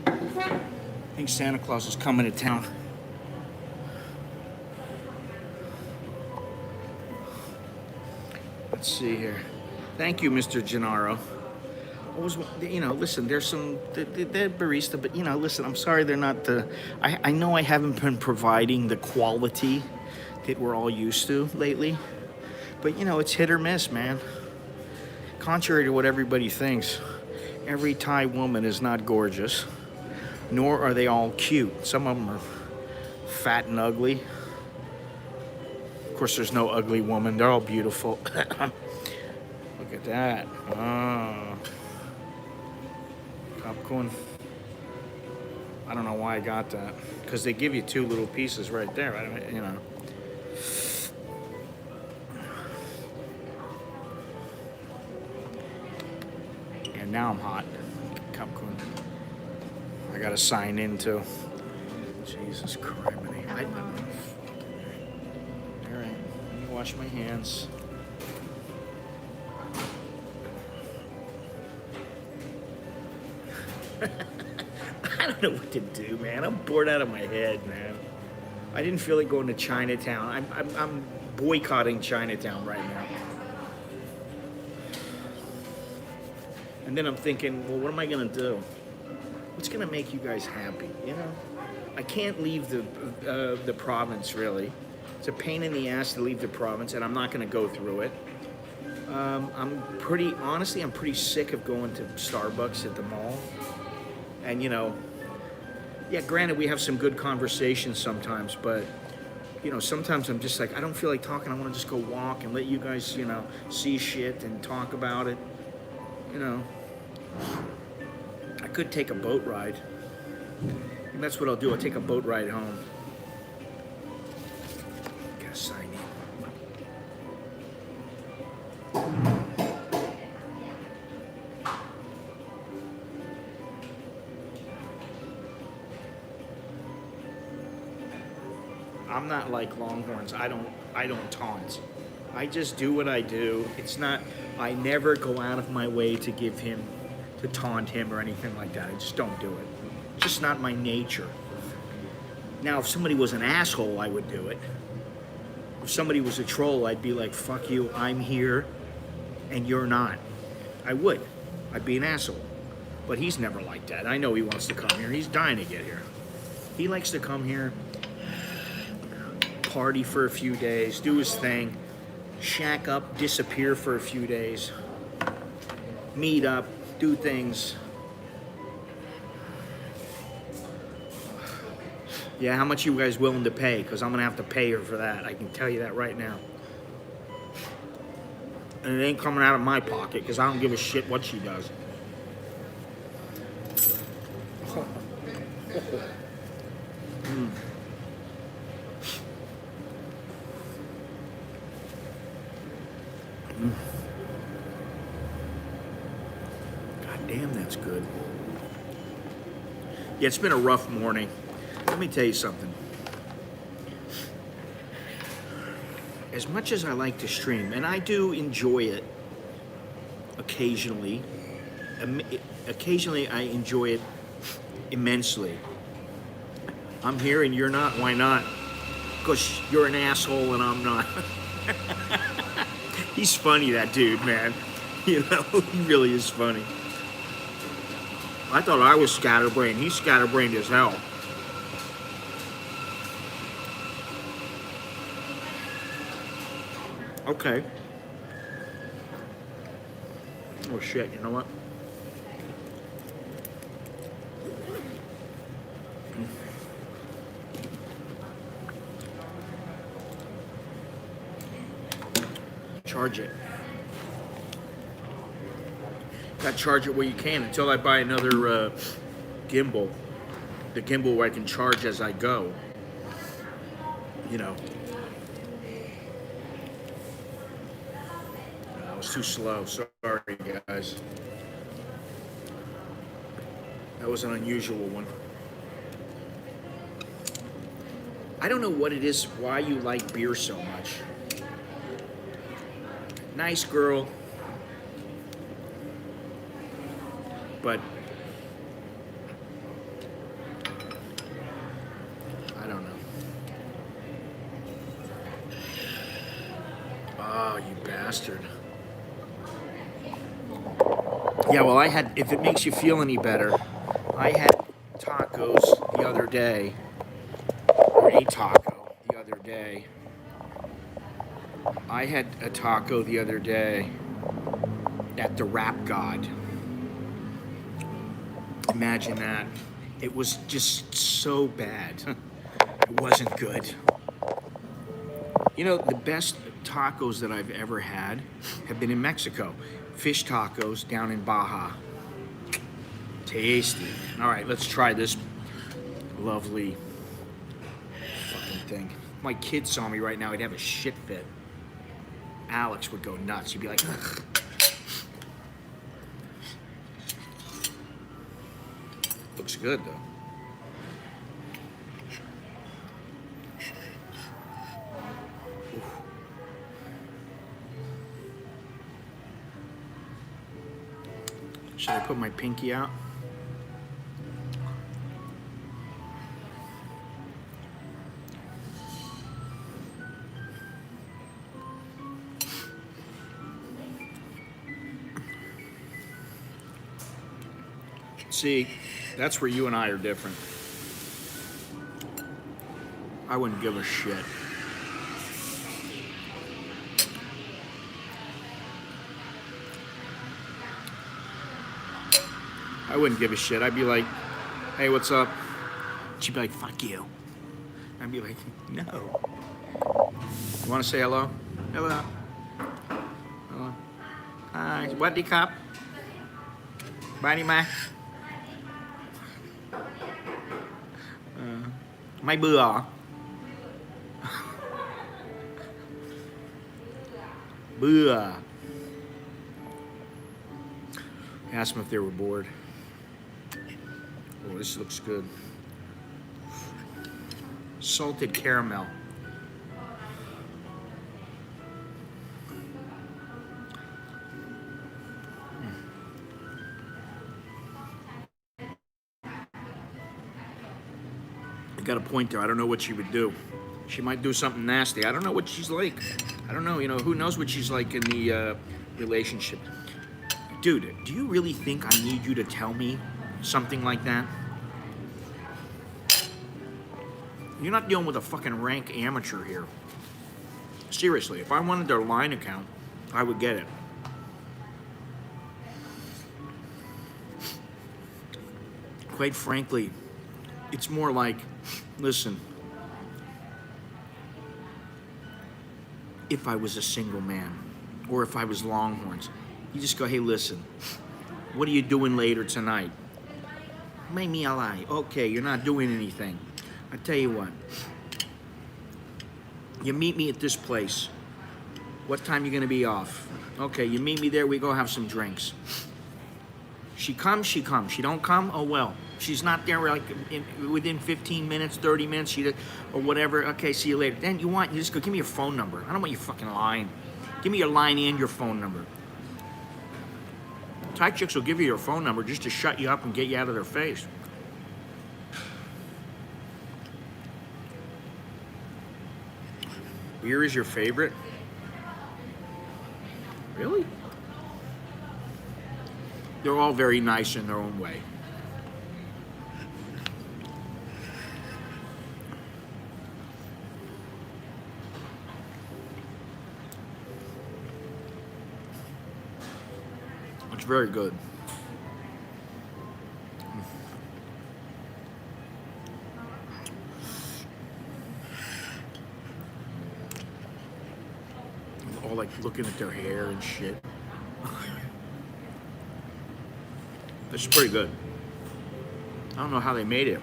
I think Santa Claus is coming to town. Let's see here. Thank you, Mr. Gennaro. Listen, there's some, they're barista, but, listen, I'm sorry they're not I know I haven't been providing the quality that we're all used to lately, but, it's hit or miss, man. Contrary to what everybody thinks, every Thai woman is not gorgeous, nor are they all cute. Some of them are fat and ugly. Of course, there's no ugly woman. They're all beautiful. Look at that. Oh. Popcorn. I don't know why I got that. Because they give you two little pieces right there. And now I'm hot. Popcorn. I gotta sign in too. Jesus Christ. Alright. Let me wash my hands. I don't know what to do, man. I'm bored out of my head, man. I didn't feel like going to Chinatown. I'm boycotting Chinatown right now. And then I'm thinking, well, what am I gonna do? What's gonna make you guys happy? I can't leave the province, really. It's a pain in the ass to leave the province, and I'm not gonna go through it. I'm pretty sick of going to Starbucks at the mall. And, yeah, granted, we have some good conversations sometimes, but, sometimes I'm just like, I don't feel like talking. I want to just go walk and let you guys, see shit and talk about it. I could take a boat ride. And that's what I'll do. I'll take a boat ride home. Gotta sign in. I'm not like Longhorns. I don't taunt. I just do what I do. I never go out of my way to taunt him or anything like that. I just don't do it. It's just not my nature. Now, if somebody was an asshole, I would do it. If somebody was a troll, I'd be like, fuck you, I'm here, and you're not. I would. I'd be an asshole. But he's never like that. I know he wants to come here. He's dying to get here. He likes to come here, party for a few days, do his thing, shack up, disappear for a few days, meet up, do things. Yeah, how much you guys willing to pay? Because I'm going to have to pay her for that. I can tell you that right now. And it ain't coming out of my pocket because I don't give a shit what she does. God damn, that's good. Yeah, it's been a rough morning. Let me tell you something. as much as I like to stream, and I do enjoy it occasionally, occasionally I enjoy it immensely. I'm here and you're not. Why not? Because you're an asshole and I'm not. He's funny, that dude, man. You know, he really is funny. I thought I was scatterbrained. He's scatterbrained as hell. Okay. Oh shit, you know what? Charge it. Gotta charge it where you can until I buy another gimbal. The gimbal where I can charge as I go. You know. I was too slow. Sorry, guys. That was an unusual one. I don't know what it is, why you like beer so much. Nice girl. But I don't know. Oh, you bastard. Yeah, well, I had, if it makes you feel any better, I had tacos the other day, or a taco the other day. I had a taco the other day at the Rap God. Imagine that. It was just so bad. It wasn't good. You know, the best tacos that I've ever had have been in Mexico. Fish tacos down in Baja. Tasty. All right, let's try this lovely fucking thing. If my kid saw me right now, he'd have a shit fit. Alex would go nuts. He'd be like, ugh. Looks good though. Oof. Should I put my pinky out? See, that's where you and I are different. I wouldn't give a shit. I wouldn't give a shit. I'd be like, hey, what's up? She'd be like, fuck you. I'd be like, no. You want to say hello? Hello. Hello. Hi. Swaddy Cop. Bye, ma. ไม่เบื่อ เบื่อ Asked them if they were bored. Oh, this looks good. Salted caramel. Got a point there. I don't know what she would do. She might do something nasty. I don't know what she's like. I don't know. You know, who knows what she's like in the relationship. Dude, do you really think I need you to tell me something like that? You're not dealing with a fucking rank amateur here. Seriously, if I wanted their line account, I would get it. Quite frankly, it's more like, listen, if I was a single man, or if I was Longhorns, you just go, hey, listen, what are you doing later tonight? Make me a lie. Okay, you're not doing anything. I tell you what, you meet me at this place. What time you gonna be off? Okay, you meet me there, we go have some drinks. She comes, she comes. She don't come, oh well. She's not there like within 15 minutes, 30 minutes, or whatever. Okay, see you later. Then you just go, give me your phone number. I don't want your fucking line. Give me your line and your phone number. Thai chicks will give you your phone number just to shut you up and get you out of their face. Beer is your favorite? Really? They're all very nice in their own way. It's very good. All like looking at their hair and shit. It's pretty good. I don't know how they made it.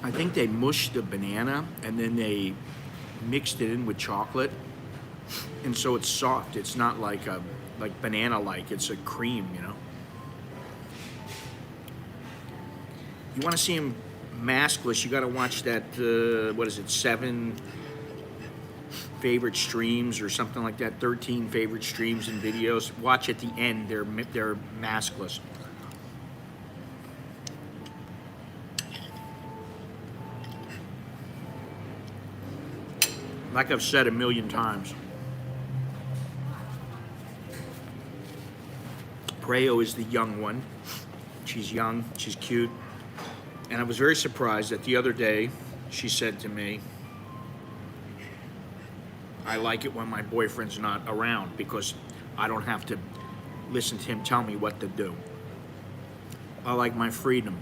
I think they mushed the banana and then they mixed it in with chocolate. And so it's soft. It's not like banana-like. It's a cream, you know. You want to see them maskless, you got to watch that, what is it, 7 favorite streams or something like that, 13 favorite streams and videos. Watch at the end, they're maskless. Like I've said a million times, Preo is the young one. She's young, she's cute. And I was very surprised that the other day she said to me, I like it when my boyfriend's not around because I don't have to listen to him tell me what to do. I like my freedom.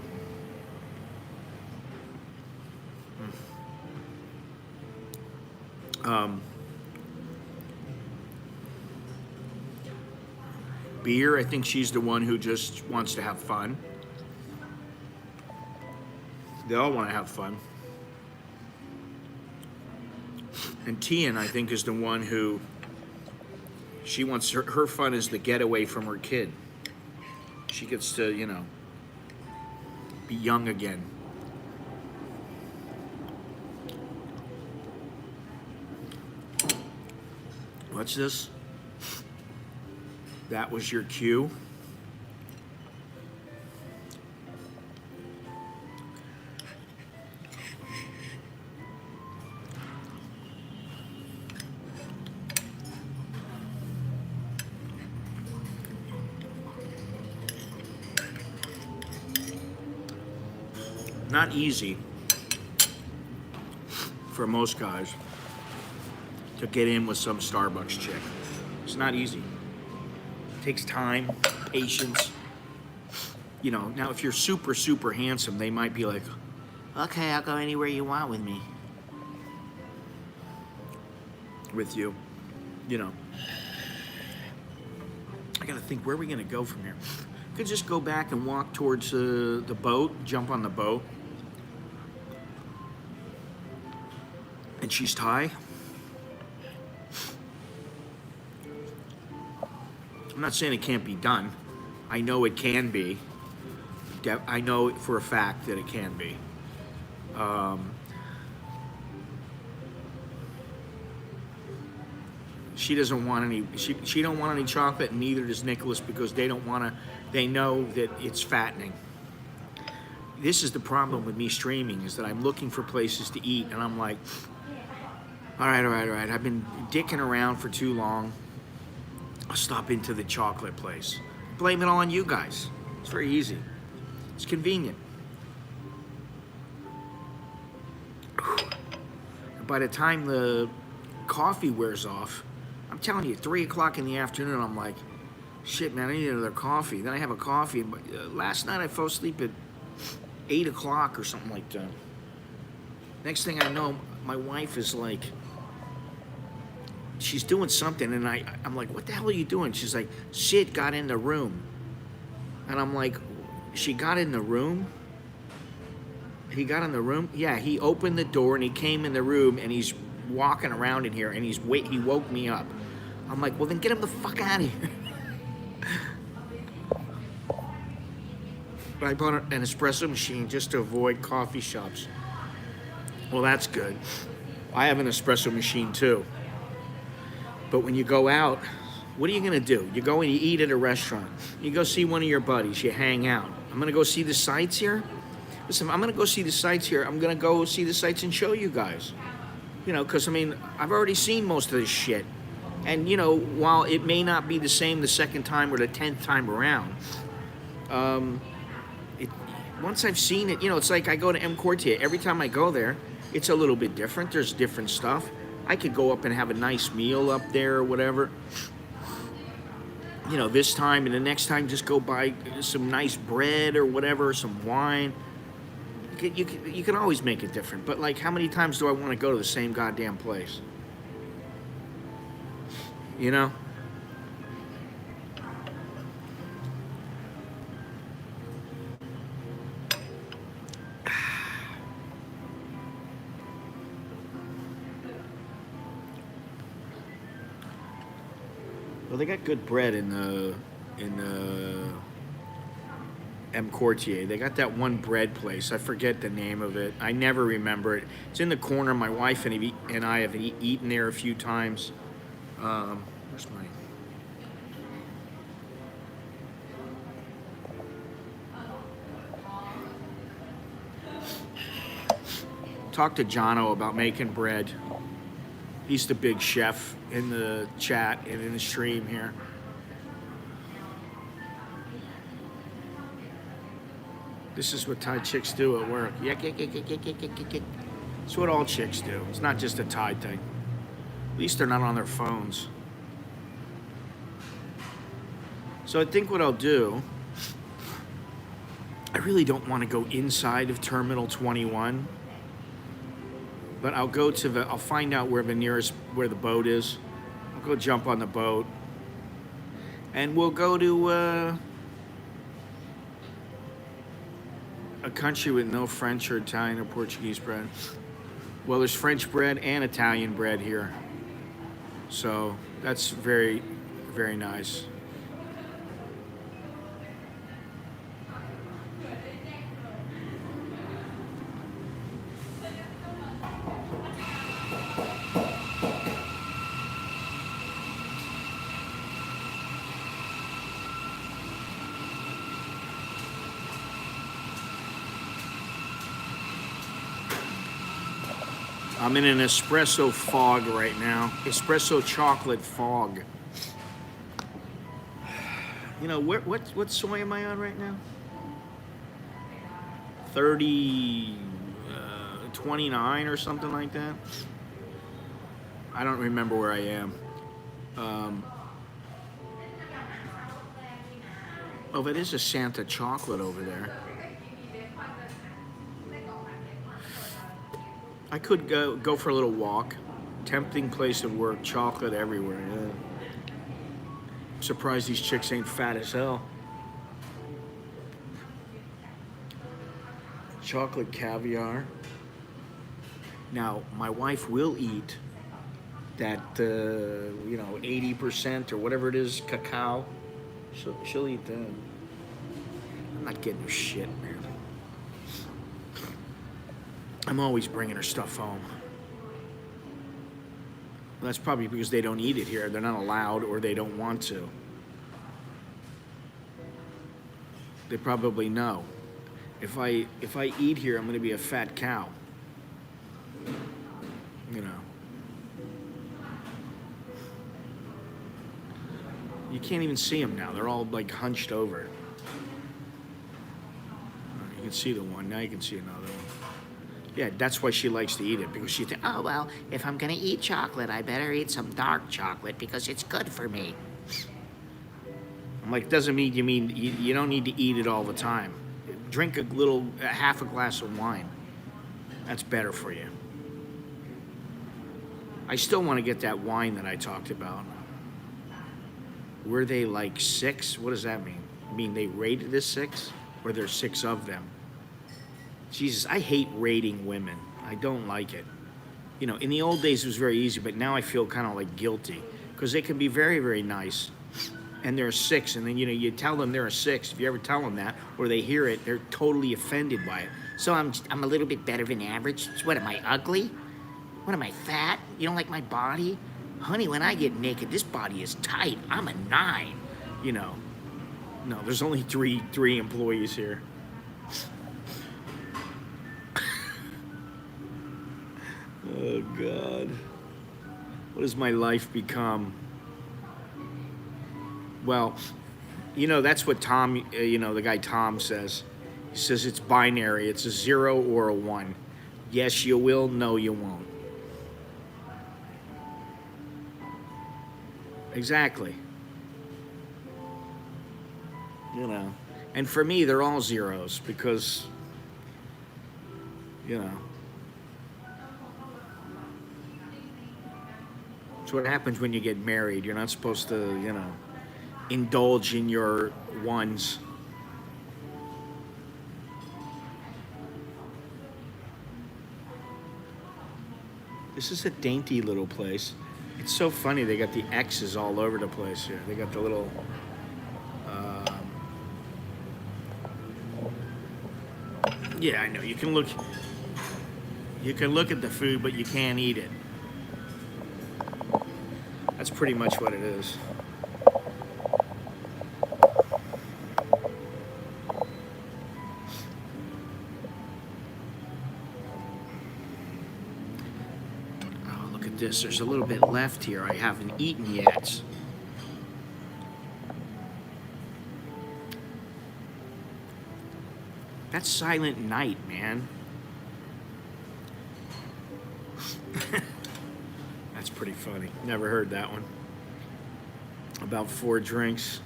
Beer, I think she's the one who just wants to have fun. They all want to have fun. And Tian, I think, is the one who, she wants, her fun is the getaway from her kid. She gets to, you know, be young again. What's this? That was your cue. Not easy for most guys to get in with some Starbucks chick. It's not easy. It takes time, patience. You know, now if you're super, super handsome, they might be like, okay, I'll go anywhere you want with me. With you. You know. I gotta think, where are we gonna go from here? Could just go back and walk towards the boat, jump on the boat. And she's Thai. I'm not saying it can't be done. I know it can be. I know for a fact that it can be. She doesn't want any. She don't want any chocolate, and neither does Nicholas, because they don't want to. They know that it's fattening. This is the problem with me streaming, is that I'm looking for places to eat, and I'm like, all right. I've been dicking around for too long. I'll stop into the chocolate place. Blame it all on you guys. It's very easy. It's convenient. By the time the coffee wears off, I'm telling you, 3 o'clock in the afternoon, I'm like, shit, man, I need another coffee. Then I have a coffee. Last night I fell asleep at 8 o'clock or something like that. Next thing I know, my wife is like, she's doing something, and I'm like, what the hell are you doing? She's like, Sid got in the room. And I'm like, she got in the room? He got in the room? Yeah, he opened the door, and he came in the room, and he's walking around in here, and he woke me up. I'm like, well, then get him the fuck out of here. I bought an espresso machine just to avoid coffee shops. Well, that's good. I have an espresso machine too. But when you go out, what are you gonna do? You go and you eat at a restaurant. You go see one of your buddies. You hang out. I'm gonna go see the sights here. Listen, I'm gonna go see the sights here. I'm gonna go see the sights and show you guys. You know, because I mean, I've already seen most of this shit. And you know, while it may not be the same the second time or the 10th time around, once I've seen it, you know, it's like I go to M. Quartier. Every time I go there, it's a little bit different. There's different stuff. I could go up and have a nice meal up there or whatever. You know, this time and the next time, just go buy some nice bread or whatever, some wine. You can always make it different. But, like, how many times do I want to go to the same goddamn place? You know? Well, they got good bread in the M. Quartier. They got that one bread place. I forget the name of it. I never remember it. It's in the corner. My wife and I have eaten there a few times. Where's my... Talk to Jono about making bread. He's the big chef in the chat and in the stream here. This is what Thai chicks do at work. It's what all chicks do. It's not just a Thai thing. At least they're not on their phones. So I think what I'll do, I really don't want to go inside of Terminal 21. But I'll go to I'll find out where the boat is. I'll go jump on the boat. And we'll go to a country with no French or Italian or Portuguese bread. Well, there's French bread and Italian bread here. So that's very, very nice. I'm in an espresso fog right now. Espresso chocolate fog. You know, what soy am I on right now? 29 or something like that. I don't remember where I am. Oh, it is a Santa chocolate over there. I could go for a little walk. Tempting place at work. Chocolate everywhere. Yeah. I'm surprised these chicks ain't fat as hell. Chocolate caviar. Now, my wife will eat that, 80% or whatever it is, cacao. She'll eat that. I'm not getting her shit, man. I'm always bringing her stuff home. Well, that's probably because they don't eat it here. They're not allowed or they don't want to. They probably know. If I eat here, I'm going to be a fat cow. You know. You can't even see them now. They're all like hunched over. You can see the one. Now you can see another one. Yeah, that's why she likes to eat it, because she thinks, oh, well, if I'm going to eat chocolate, I better eat some dark chocolate because it's good for me. I'm like, doesn't mean you don't need to eat it all the time. Drink half a glass of wine. That's better for you. I still want to get that wine that I talked about. Were they like 6? What does that mean? I mean, they rated as 6? Or there's 6 of them? Jesus, I hate rating women. I don't like it. You know, in the old days it was very easy, but now I feel kind of like guilty because they can be very, very nice. and they're a 6, and then you tell them they're a 6. If you ever tell them that, or they hear it, they're totally offended by it. So I'm a little bit better than average. So what am I, ugly? What am I, fat? You don't like my body? Honey, when I get naked, this body is tight. I'm a 9. No, there's only three employees here. Oh God, what has my life become? Well, that's what Tom, the guy Tom says. He says it's binary. It's a 0 or a 1. Yes, you will. No, you won't. Exactly. And for me, they're all 0s because, it's what happens when you get married. You're not supposed to, indulge in your 1s. This is a dainty little place. It's so funny. They got the X's all over the place here. They got the little... yeah, I know. You can look at the food, but you can't eat it. That's pretty much what it is. Oh, look at this. There's a little bit left here I haven't eaten yet. That's Silent Night, man. That's pretty funny. Never heard that one. About 4 drinks.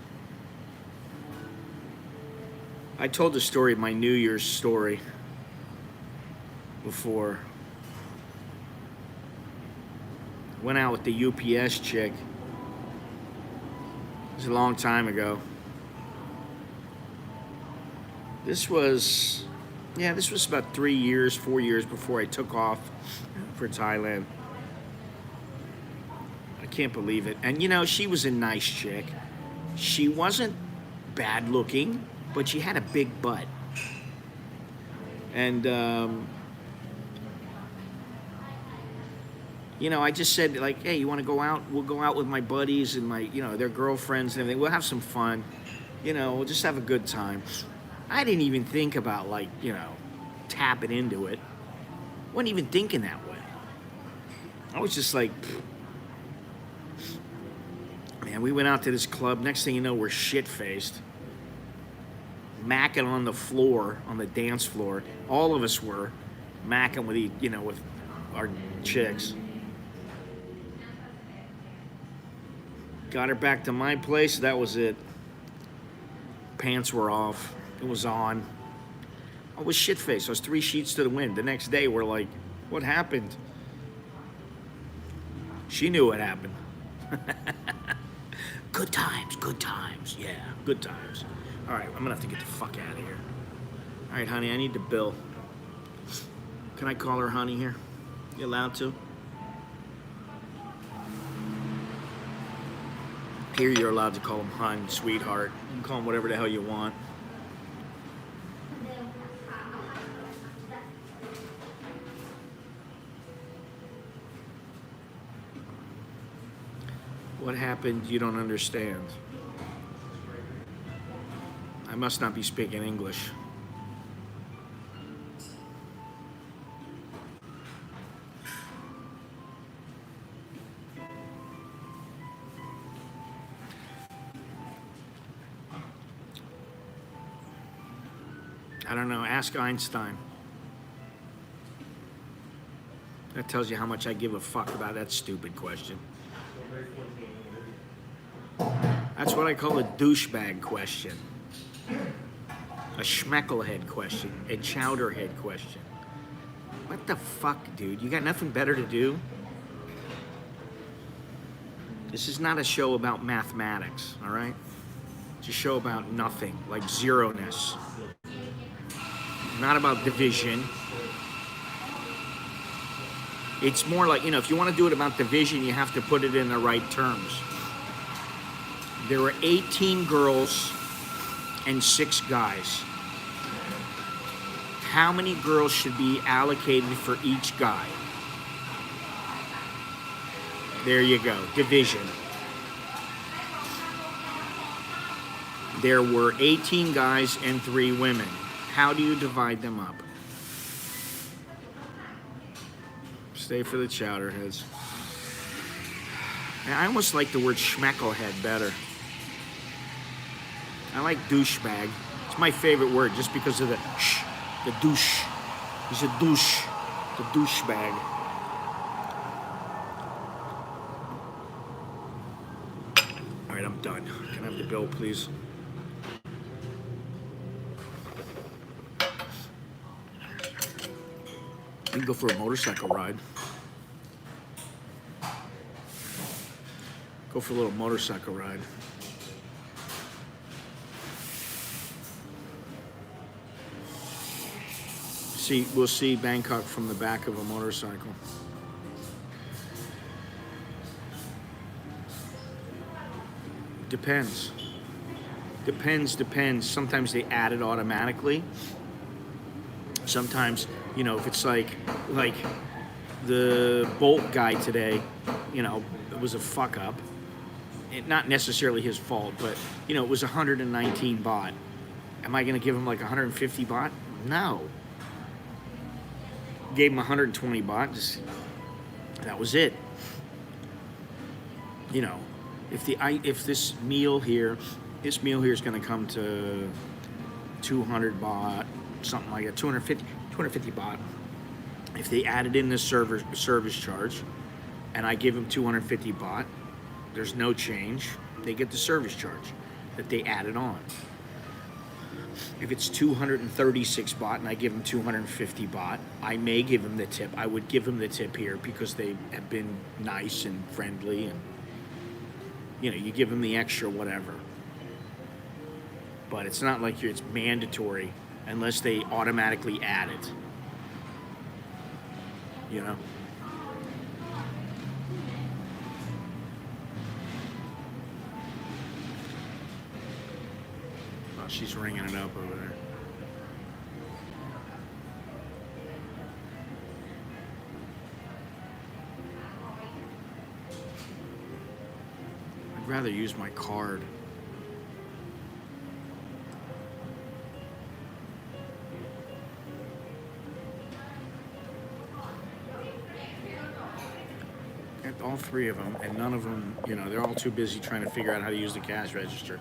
I told the story, my New Year's story, before. Went out with the UPS chick. It was a long time ago. This was about 3 years, 4 years before I took off for Thailand. I can't believe it. And she was a nice chick. She wasn't bad looking, but she had a big butt. And, I just said, like, hey, you want to go out? We'll go out with my buddies and my, their girlfriends and everything. We'll have some fun. We'll just have a good time. I didn't even think about, like, tapping into it. Wasn't even thinking that way. I was just like, man, we went out to this club. Next thing you know, we're shit-faced. Macking on the floor, on the dance floor. All of us were macking with, with our chicks. Got her back to my place. That was it. Pants were off. It was on. I was shit-faced. I was 3 sheets to the wind. The next day, we're like, what happened? She knew what happened. Good times. Yeah, good times. All right, I'm going to have to get the fuck out of here. All right, honey, I need the bill. Can I call her honey here? You allowed to? Here, you're allowed to call him hun, sweetheart. You can call him whatever the hell you want. What happened? You don't understand. I must not be speaking English. I don't know. Ask Einstein. That tells you how much I give a fuck about that stupid question. That's what I call a douchebag question. A schmecklehead question. A chowderhead question. What the fuck, dude? You got nothing better to do? This is not a show about mathematics, all right? It's a show about nothing, like zeroness. Not about division. It's more like, if you want to do it about division, you have to put it in the right terms. There were 18 girls and 6 guys. How many girls should be allocated for each guy? There you go, division. There were 18 guys and 3 women. How do you divide them up? Stay for the chowderheads. I almost like the word schmecklehead better. I like douchebag. It's my favorite word just because of the douche. He's a douche, the douchebag. All right, I'm done. Can I have the bill, please? We can go for a motorcycle ride. Go for a little motorcycle ride. We'll see Bangkok from the back of a motorcycle. Depends. Depends. Sometimes they add it automatically. Sometimes, you know, if it's like the Bolt guy today, you know, it was a fuck up. Not necessarily his fault, but, you know, it was 119 baht. Am I going to give him like 150 baht? No. Gave him 120 baht. That was it. You know, if this meal here is going to come to 200 baht, something like that, 250 baht. If they added in the service charge, and I give them 250 baht, there's no change. They get the service charge that they added on. If it's 236 baht and I give them 250 baht, I may give them the tip. I would give them the tip here because they have been nice and friendly, and you know, you give them the extra whatever. But it's not like it's mandatory unless they automatically add it. You know? Oh, she's ringing it up over there. I'd rather use my card. All 3 of them, and none of them, you know, they're all too busy trying to figure out how to use the cash register.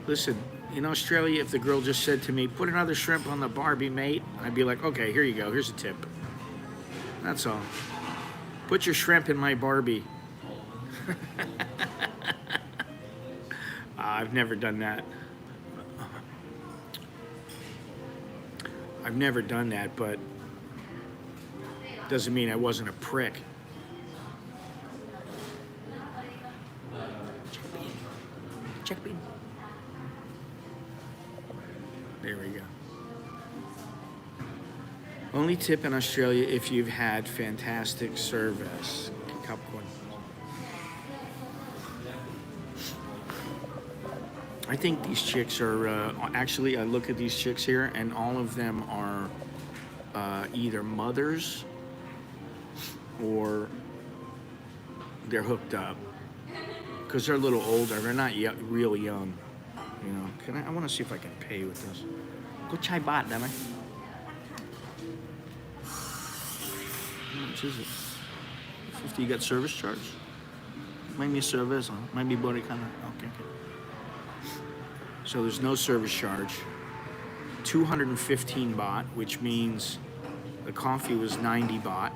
Listen, in Australia, if the girl just said to me, put another shrimp on the Barbie, mate, I'd be like, okay, here you go. Here's a tip. That's all. Put your shrimp in my Barbie. I've never done that. I've never done that, but doesn't mean I wasn't a prick. Check bean. There we go. Only tip in Australia if you've had fantastic service. Kapkun. I think these chicks are, actually, I look at these chicks here, and all of them are either mothers or they're hooked up. Because they're a little older. They're not real young. You know, I want to see if I can pay with this. Go chai baht, damn it. How much is it? 50, you got service charge? Might be service, huh? Might be body kind of, okay. So there's no service charge. 215 baht, which means the coffee was 90 baht.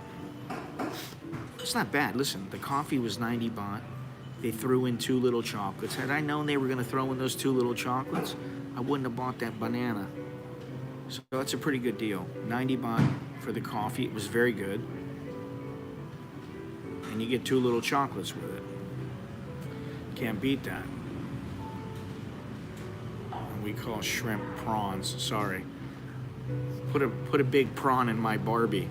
It's not bad. Listen, the coffee was 90 baht. They threw in 2 little chocolates. Had I known they were going to throw in those 2 little chocolates, I wouldn't have bought that banana. So that's a pretty good deal. 90 baht for the coffee. It was very good. And you get 2 little chocolates with it. Can't beat that. And we call shrimp prawns. Sorry. Put a big prawn in my Barbie.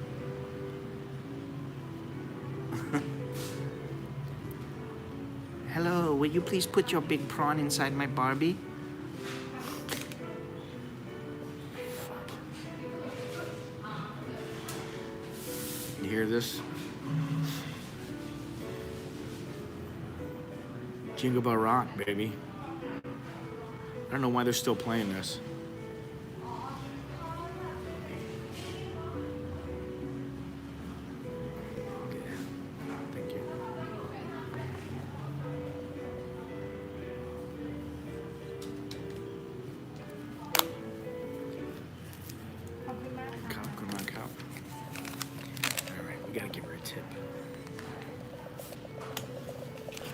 Hello, will you please put your big prawn inside my Barbie? You hear this? Jingle Bell Rock, baby. I don't know why they're still playing this. Thank you. Come on, cop. All right, we gotta give her a tip.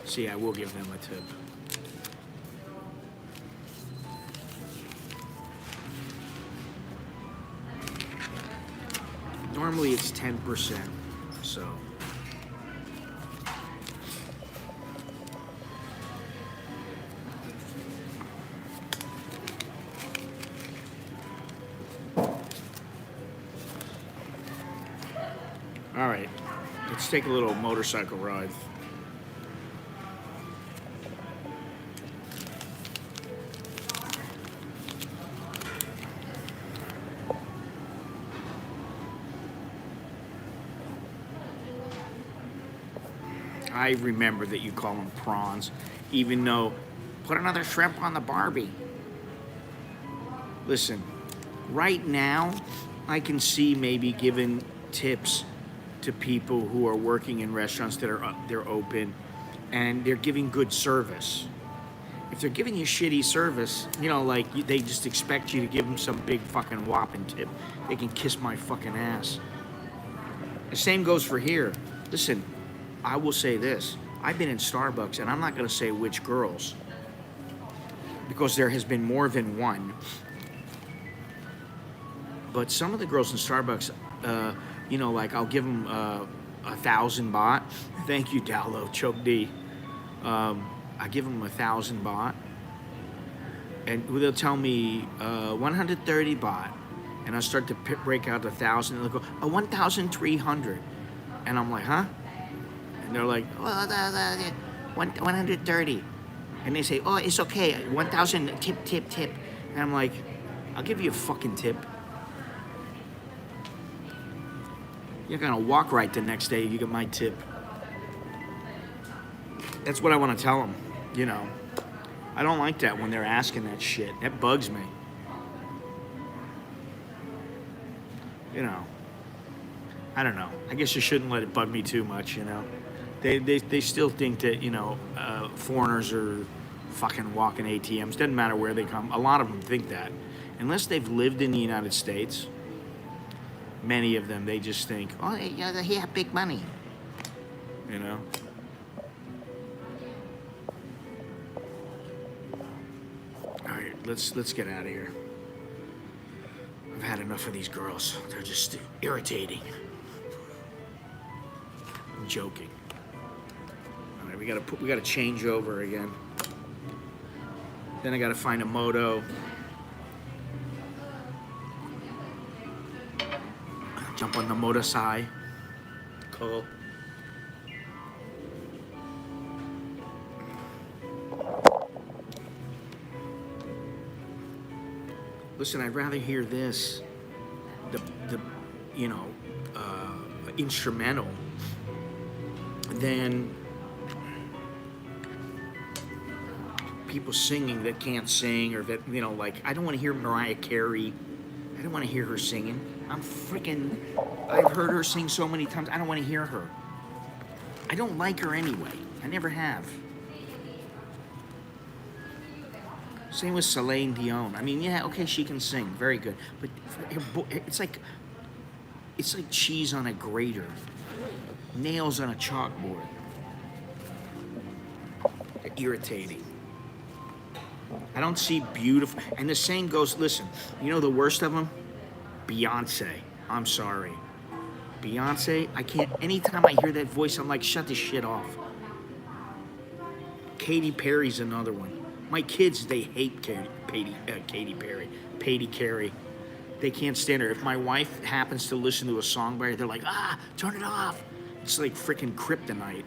See, I will give them a tip. Normally it's 10%, so. All right, let's take a little motorcycle ride. I remember that you call them prawns, even though, put another shrimp on the Barbie. Listen, right now, I can see maybe giving tips to people who are working in restaurants that they're open, and they're giving good service. If they're giving you shitty service, you know, like they just expect you to give them some big fucking whopping tip, they can kiss my fucking ass. The same goes for here. Listen, I will say this. I've been in Starbucks, and I'm not going to say which girls, because there has been more than one. But some of the girls in Starbucks, you know, like I'll give them 1,000 baht. Thank you, Dowlo, Choke D. I give them 1,000 baht, and they'll tell me 130 baht, and I start to break out 1,000, and they'll go 1,300, and I'm like, huh? And they're like, oh, 130. And they say, oh, it's okay, 1,000, tip. And I'm like, I'll give you a fucking tip. You're gonna walk right the next day, you get my tip. That's what I want to tell them, you know. I don't like that when they're asking that shit. That bugs me. You know. I don't know. I guess you shouldn't let it bug me too much, you know. They still think that, you know, foreigners are fucking walking ATMs. Doesn't matter where they come. A lot of them think that. Unless they've lived in the United States, many of them, they just think, oh, he have big money. You know? All right, let's get out of here. I've had enough of these girls. They're just irritating. I'm joking. All right, we gotta change over again. Then I gotta find a moto. Jump on the motorcycle. Cool. Listen, I'd rather hear this, the you know, instrumental, than people singing that can't sing, or that, you know, like, I don't want to hear Mariah Carey. I don't want to hear her singing. I've heard her sing so many times, I don't want to hear her. I don't like her anyway. I never have. Same with Celine Dion. I mean, yeah, okay, she can sing, very good, but it's like cheese on a grater, nails on a chalkboard. They're irritating. I don't see beautiful, and the same goes, listen, you know the worst of them? Beyonce. I'm sorry. Beyonce, I can't, anytime I hear that voice, I'm like, shut this shit off. Katy Perry's another one. My kids, they hate Katy Perry. Katy Perry. They can't stand her. If my wife happens to listen to a song by her, they're like, turn it off. It's like freaking kryptonite.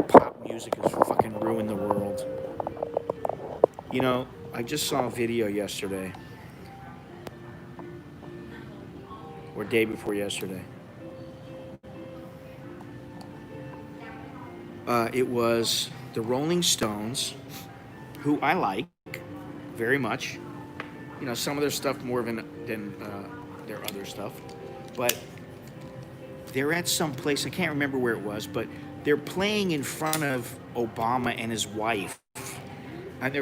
Pop music has fucking ruined the world. You know, I just saw a video yesterday, or day before yesterday. It was the Rolling Stones, who I like very much. You know, some of their stuff more than their other stuff. But they're at some place, I can't remember where it was, but they're playing in front of Obama and his wife. And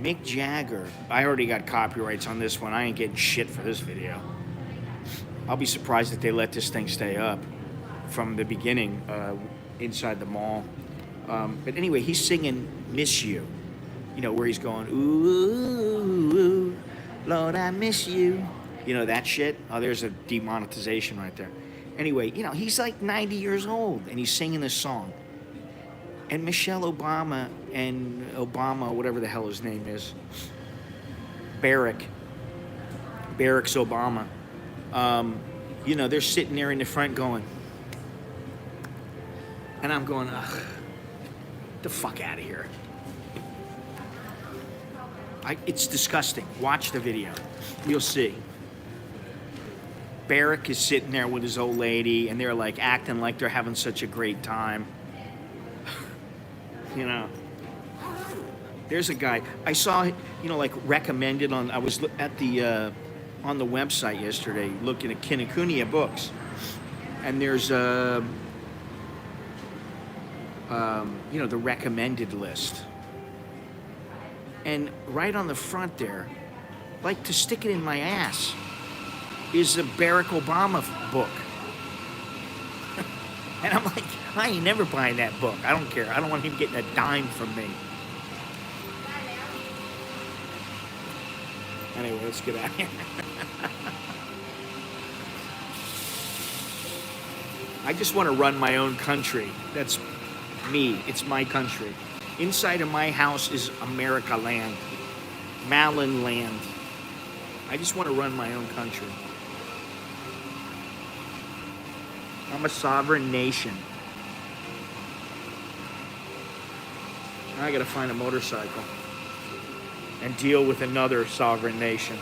Mick Jagger, I already got copyrights on this one. I ain't getting shit for this video. I'll be surprised if they let this thing stay up from the beginning inside the mall. But anyway, he's singing Miss You. You know, where he's going, ooh, Lord, I miss you. You know, that shit. Oh, there's a demonetization right there. Anyway, you know, he's like 90 years old, and he's singing this song. And Michelle Obama and Obama, whatever the hell his name is, Barack's Obama, you know, they're sitting there in the front going, and I'm going, ugh, get the fuck out of here. It's disgusting. Watch the video. You'll see. Barack is sitting there with his old lady, and they're like acting like they're having such a great time. You know, there's a guy I saw, you know, like recommended on. I was at the on the website yesterday looking at Kinokuniya books, and there's you know, the recommended list, and right on the front there, like to stick it in my ass, is a Barack Obama book. And I'm like, I ain't never buying that book. I don't care. I don't want him getting a dime from me. Anyway, let's get out of here. I just want to run my own country. That's me. It's my country. Inside of my house is America land. Malin land. I just want to run my own country. I'm a sovereign nation. Now I gotta find a motorcycle and deal with another sovereign nation.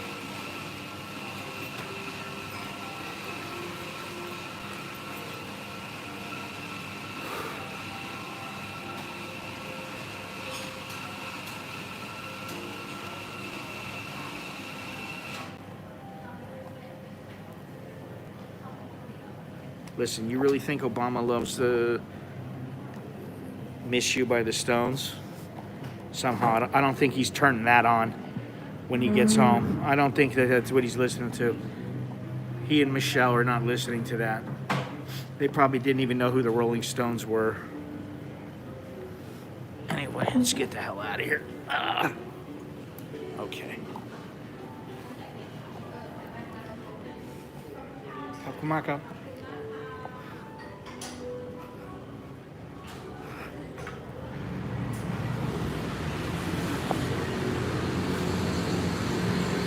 Listen, you really think Obama loves the Miss You by the Stones? Somehow, I don't think he's turning that on when he gets home. I don't think that that's what he's listening to. He and Michelle are not listening to that. They probably didn't even know who the Rolling Stones were. Anyway, let's get the hell out of here. Okay. Kakumaka.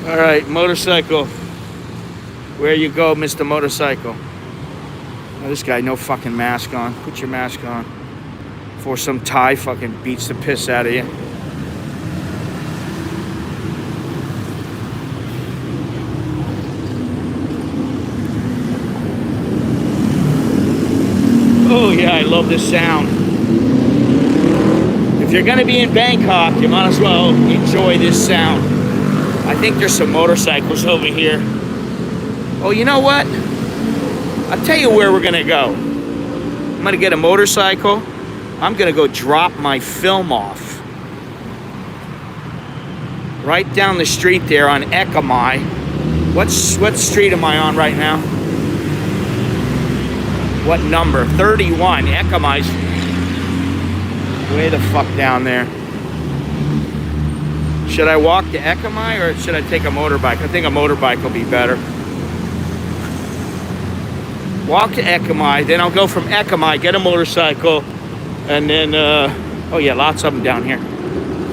All right, motorcycle. Where you go, Mr. Motorcycle? Oh, this guy, no fucking mask on. Put your mask on. Before some Thai fucking beats the piss out of you. Oh yeah, I love this sound. If you're gonna be in Bangkok, you might as well enjoy this sound. I think there's some motorcycles over here. Oh, you know what? I'll tell you where we're gonna go. I'm gonna get a motorcycle. I'm gonna go drop my film off. Right down the street there on Ekamai. What street am I on right now? What number? 31. Ekamai's way the fuck down there. Should I walk to Ekamai or should I take a motorbike? I think a motorbike will be better. Walk to Ekamai, then I'll go from Ekamai, get a motorcycle, and then, oh yeah, lots of them down here.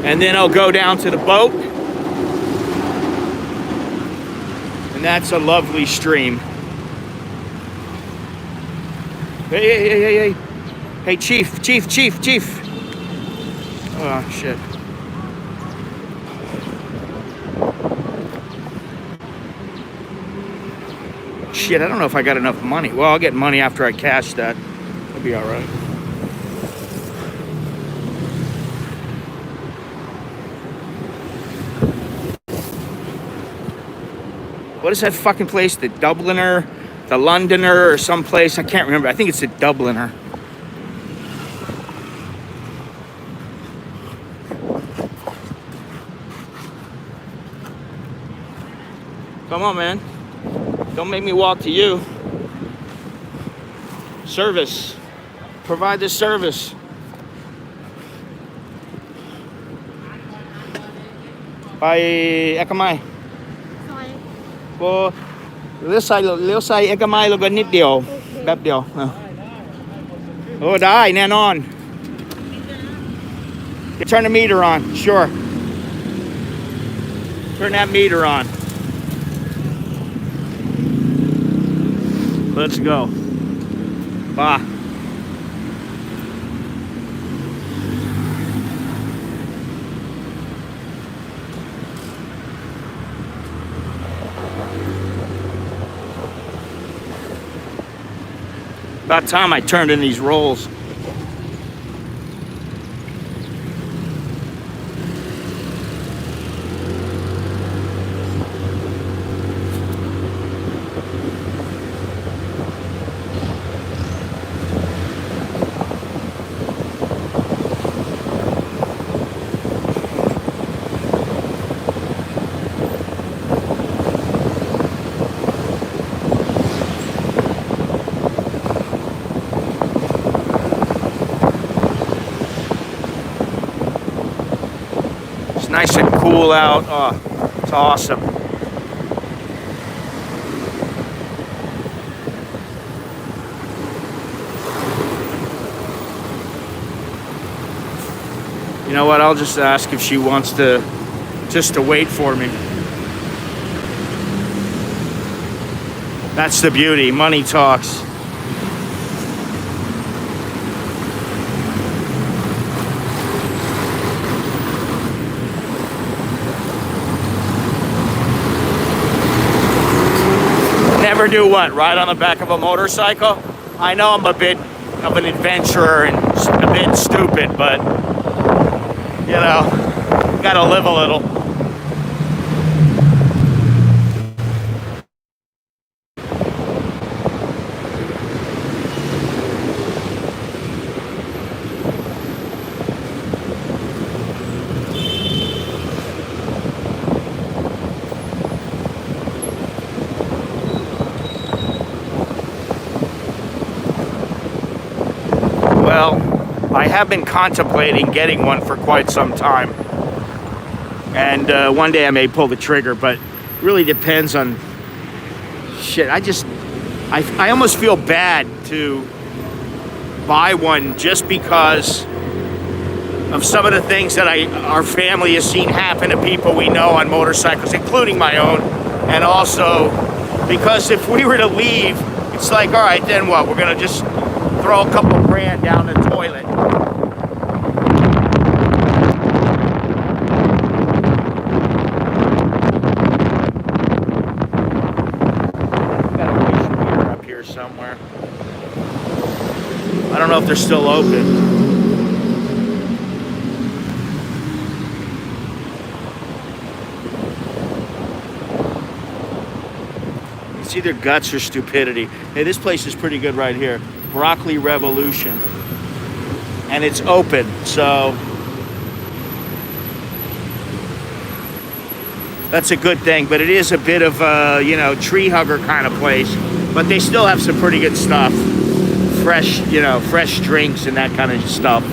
And then I'll go down to the boat. And that's a lovely stream. Hey. Hey, Chief. Oh, shit. Shit, I don't know if I got enough money. Well, I'll get money after I cash that. It'll be all right. What is that fucking place? The Dubliner? The Londoner or someplace? I can't remember. I think it's the Dubliner. Come on, man. Don't make me walk to you. Service. Provide the service. By Ekamai. ซอย ก็เลี้ยวซ้ายเอกมัยแล้วก็นิดเดียวแป๊บเดียวโอ้ได้แน่นอน Turn the meter on. Sure. Turn that meter on. Let's go. Bye. About time I turned in these rolls. Nice and cool out. Oh, it's awesome. You know what? I'll just ask if she wants to wait for me. That's the beauty. Money talks. Never do what? Ride on the back of a motorcycle? I know I'm a bit of an adventurer and a bit stupid, but you know, gotta live a little. Well, I have been contemplating getting one for quite some time. And one day I may pull the trigger, but it really depends on shit. I almost feel bad to buy one just because of some of the things that our family has seen happen to people we know on motorcycles, including my own. And also because if we were to leave, it's like, all right, then what? We're gonna just throw a couple grand down the toilet. Got a fish beer up here somewhere. I don't know if they're still open. It's either guts or stupidity. Hey, this place is pretty good right here. Broccoli Revolution. And it's open, so that's a good thing. But it is a bit of a, you know, tree hugger kind of place. But they still have some pretty good stuff. Fresh, you know, fresh drinks and that kind of stuff.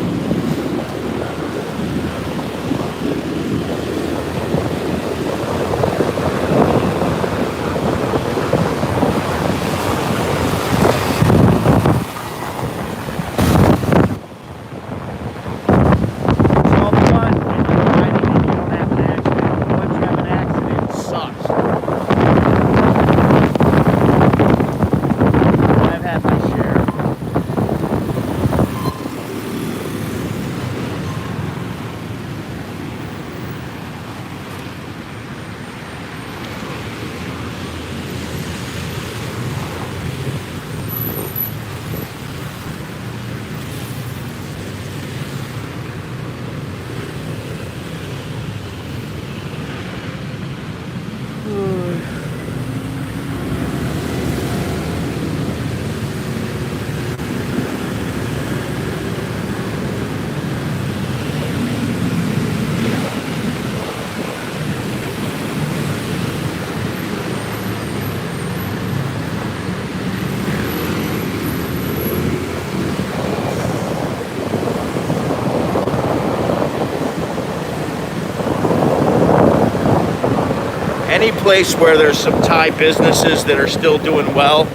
any place where there's some Thai businesses that are still doing well,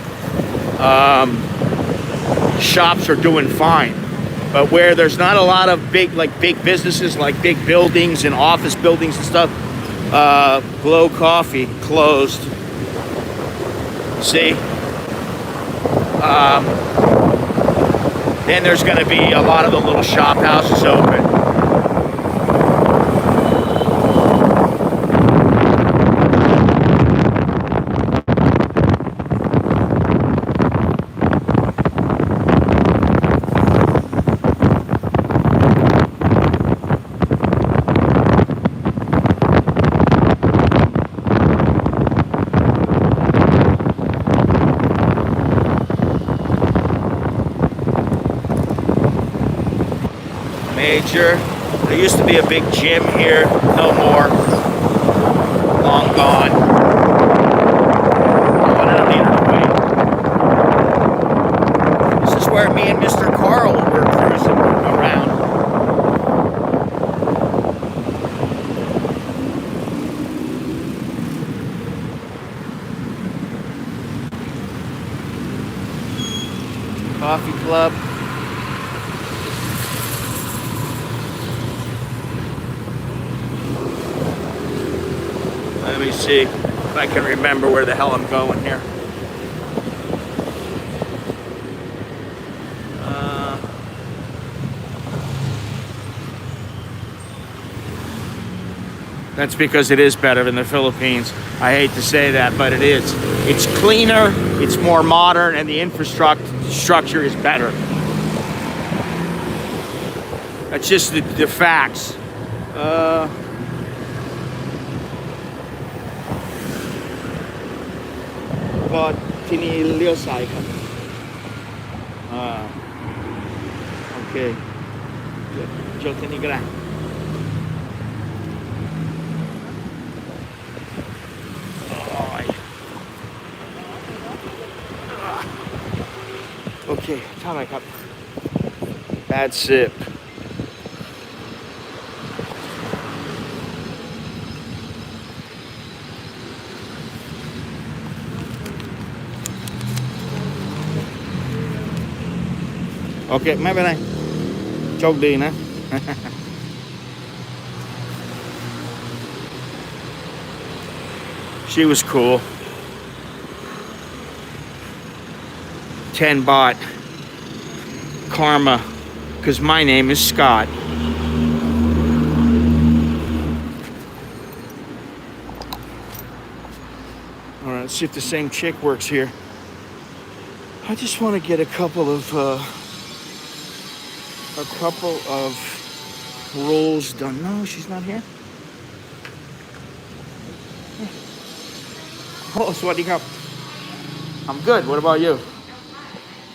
shops are doing fine. But where there's not a lot of big businesses, like big buildings and office buildings and stuff, Glow Coffee closed. See? Then there's going to be a lot of the little shop houses open. Major. There used to be a big gym here. No more. Long gone. Oh, I don't need to wait. This is where me and Mr. Carl were cruising around. Coffee club. Let me see if I can remember where the hell I'm going here. That's because it is better than the Philippines. I hate to say that, but it is. It's cleaner, it's more modern, and the infrastructure is better. That's just the facts.ก็ที่นี่เลี้ยวซ้ายครับโอเคเจอที่นี่ก็ได้โอเคเท่าไหร่ครับ Bad sipโอเคไม่เป็นไรโชคดีนะ She was cool 10 baht karma because my name is Scott. All right, let's see if the same chick works here. I just want to get a couple of rolls done. No, she's not here. Oh, sawasdee krap. I'm good. What about you?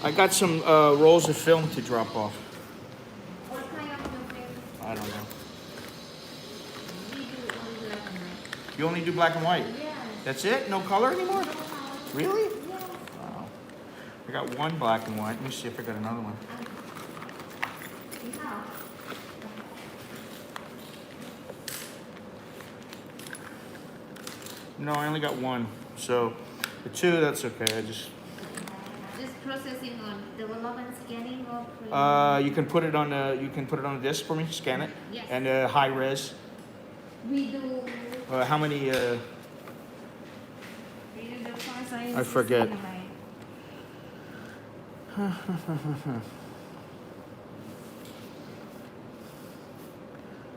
I got some rolls of film to drop off. What kind of your favorite? I don't know. We do only black and white. You only do black and white? Yeah. That's it? No color anymore? No color. Really? Yeah. Wow. I got one black and white. Let me see if I got another one. Yeah. No, I only got one. So the two, that's okay. I just Processing on development scanning or print? you can put it on a disc for me. Scan it. Yes. And high res. We do. How many? We do the font size. I forget.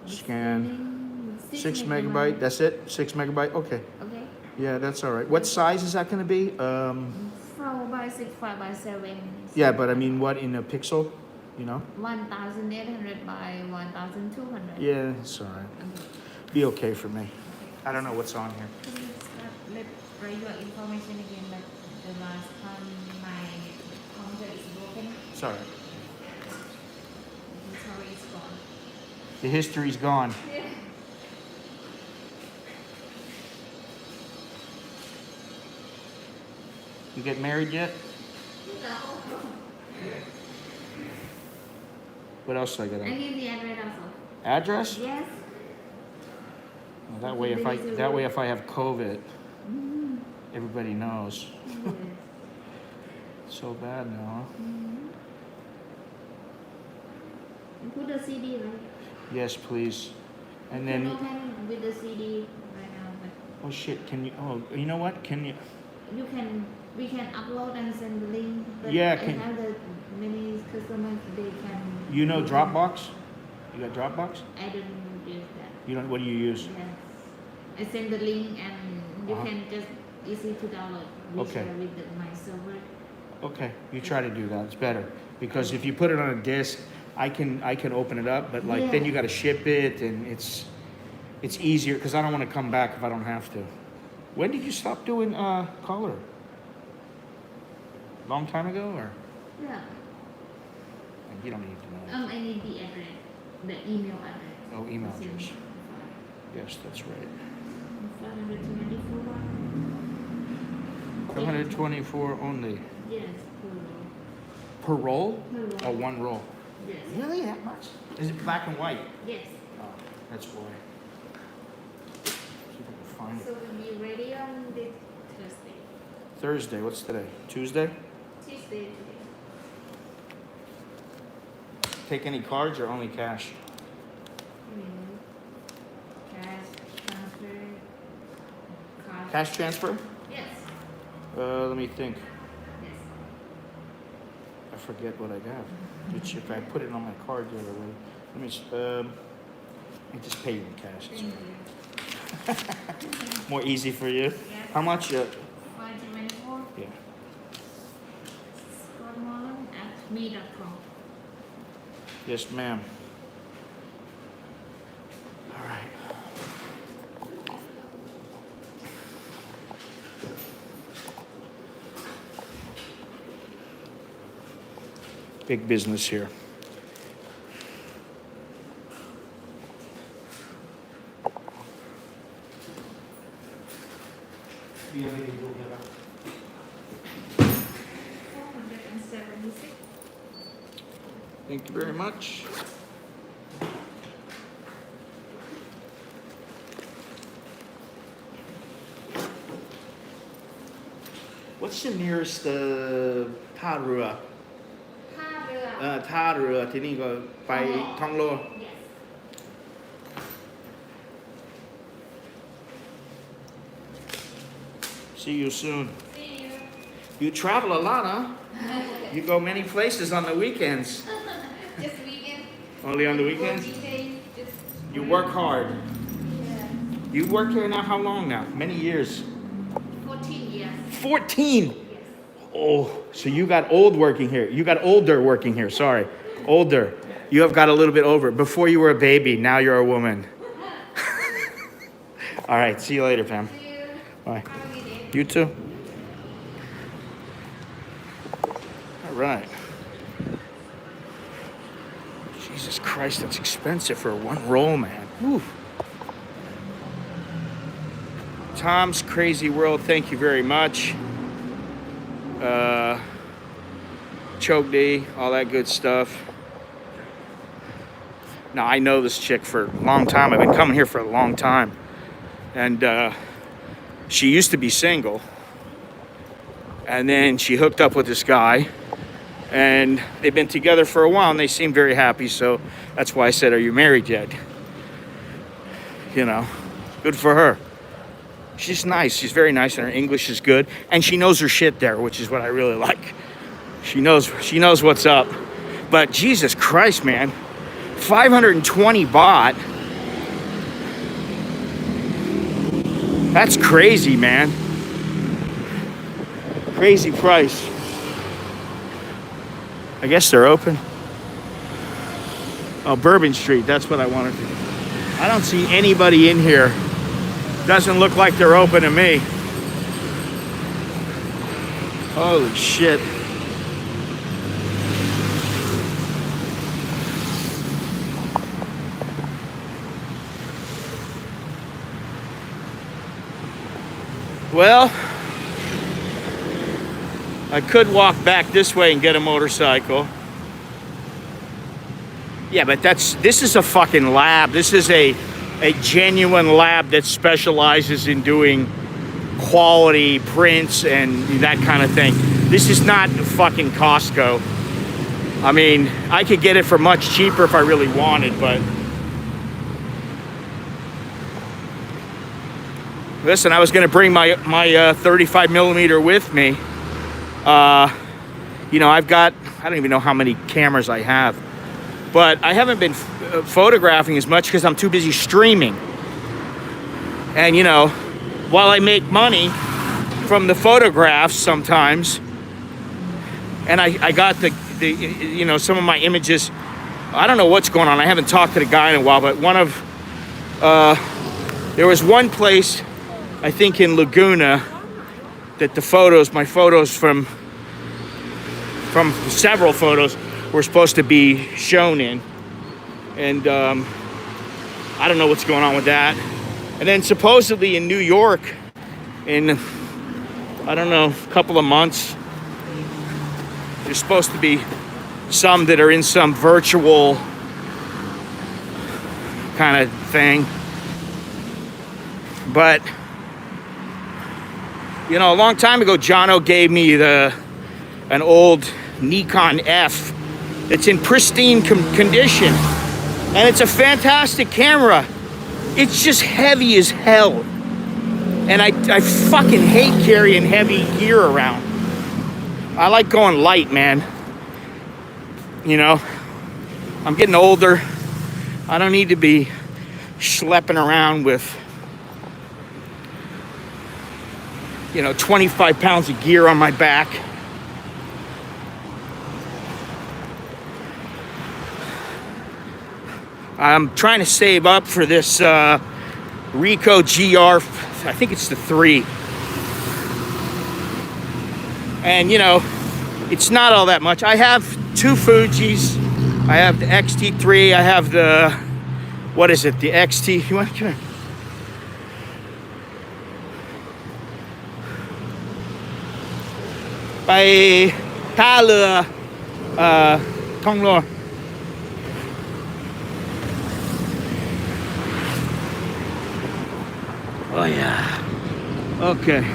Scan. 6 megabyte. That's it. 6 megabyte. Okay. Okay. Yeah, that's all right. What size is that going to be? 4 by 6, 5 by 7. Yeah, but I mean, what in a pixel? You know? 1,800 by 1,200. Yeah, it's all right. Okay. Be okay for me. I don't know what's on here. Let's write your information again. Like the last time my counter is broken. It's all right. The story is gone. The history's gone. Yeah. You get married yet? No. What else do I got? I give the address also. Address? Yes. That way, if I have COVID, everybody knows. Yes. So bad now. Huh? You put the CD, right? Yes, please. And You can then, open with the CD right now, but oh shit, can you? Oh, you know what? Can you? you can. We can upload and send the link. But Yeah, I have the many customers. They can. You know Dropbox? You got Dropbox? I don't use that. You don't. What do you use? Yes. I send the link and you can just easy to download. We Okay. share with my server. Okay, you try to do that. It's better because if you put it on a disk, I can open it up, but like then Yeah. you got to ship it, and it's easier because I don't want to come back if I don't have to. When did you stop doing color? Long time ago, or Yeah. you don't need to know. I need the address, the email address. Oh, email Send address. it. Yes, that's right. 524. 124 only. Yes, Per roll? per roll. Oh, one roll. Yes. Really, that much? Is it black and white? Yes. Oh, that's why. See if I can find it. So we'll be ready on this Thursday. Thursday. What's today? Tuesday. Tuesday today. Take any cards or only cash? Cash transfer. Card. Cash transfer? Yes. Let me think. Yes. I forget what I got. Which if I put it on my card the other way. Let me just pay you in cash. It's Thank you. more easy for you. Yes. How much? 524. Yeah. Scott@me.com. Yes, ma'am. All right. Big business here. $476. Thank you very much. What's the nearest Tarua? ท่าเรือ ท่าเรือที่นี่ก็ไปท่องโล Yes. See you soon. See you. You travel a lot, huh? You go many places on the weekends. Just weekend. Only on the weekends? Working days, just You work hard. Yeah. You work here now how long now? Many years. 14 years. 14! Yes. Oh, so you got old working here. You got older working here, sorry. Older. You have got a little bit over. Before you were a baby, now you're a woman. All right, see you later, fam. See you. Bye. Have a good day. You too. All right. Jesus Christ, that's expensive for one roll, man. Whew. Tom's Crazy World, thank you very much. Choked, all that good stuff. Now, I know this chick for a long time. I've been coming here for a long time. And she used to be single. And then she hooked up with this guy. And they've been together for a while, and they seem very happy. So that's why I said, are you married yet? You know, good for her. She's nice. She's very nice, and her English is good. And she knows her shit there, which is what I really like. She knows what's up. But Jesus Christ, man. 520 baht. That's crazy, man. Crazy price. I guess they're open. Oh, Bourbon Street. That's what I wanted to do. I don't see anybody in here. Doesn't look like they're open to me. Holy shit. Well, I could walk back this way and get a motorcycle. Yeah, but this is a fucking lab. This is a a genuine lab that specializes in doing quality prints and that kind of thing. This is not fucking Costco. I mean, I could get it for much cheaper if I really wanted, but listen, I was going to bring my 35 millimeter with me. You know, I've got, I don't even know how many cameras I have, but I haven't been photographing as much because I'm too busy streaming. And you know, while I make money from the photographs sometimes, and I got the you know, some of my images, I don't know what's going on. I haven't talked to the guy in a while, but there was one place, I think in Laguna, that the photos, my photos from several photos were supposed to be shown in. And I don't know what's going on with that. And then supposedly in New York, in, I don't know, a couple of months, there's supposed to be some that are in some virtual kind of thing. But, you know, a long time ago, Jono gave me an old Nikon F. It's in pristine condition. And it's a fantastic camera. It's just heavy as hell. And I fucking hate carrying heavy gear around. I like going light, man. You know, I'm getting older. I don't need to be schlepping around with, you know, 25 pounds of gear on my back. I'm trying to save up for this Ricoh GR, I think it's the 3. And you know, it's not all that much. I have 2 Fujis. I have the XT3. I have the, what is it? The XT. You want to come here? By Tala Tonglor. Oh yeah. Okay.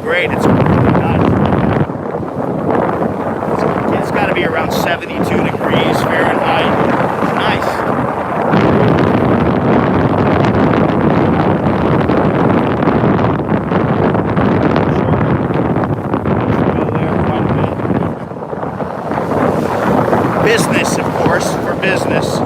Great. It's got to be around 72 degrees Fahrenheit. It's nice. Business, of course, for business.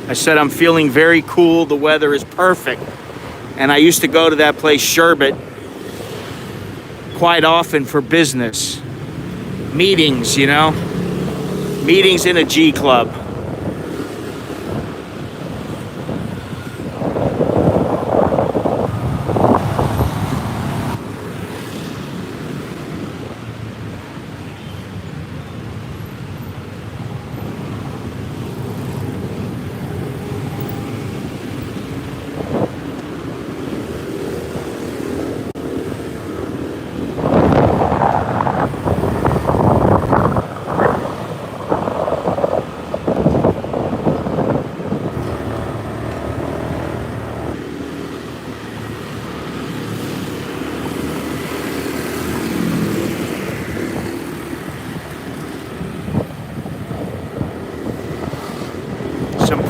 I said I'm feeling very cool. The weather is perfect. And I used to go to that place, Sherbet, quite often for business. Meetings, you know? Meetings in a G Club.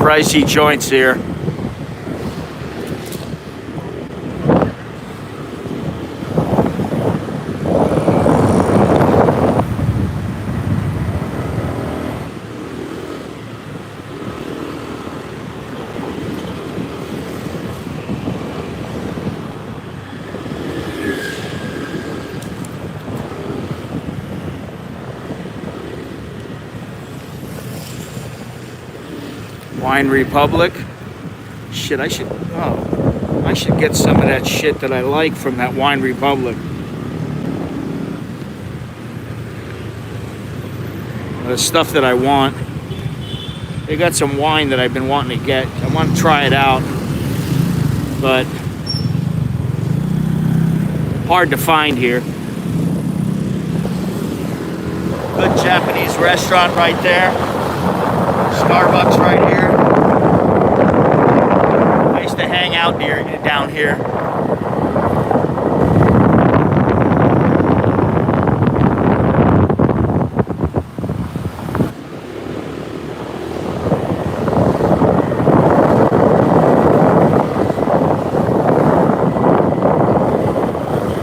pricey joints here. Wine Republic. Shit, I should get some of that shit that I like from that Wine Republic. The stuff that I want. They got some wine that I've been wanting to get. I want to try it out, but hard to find here. Good Japanese restaurant right there. Starbucks right here. I used to hang out down here.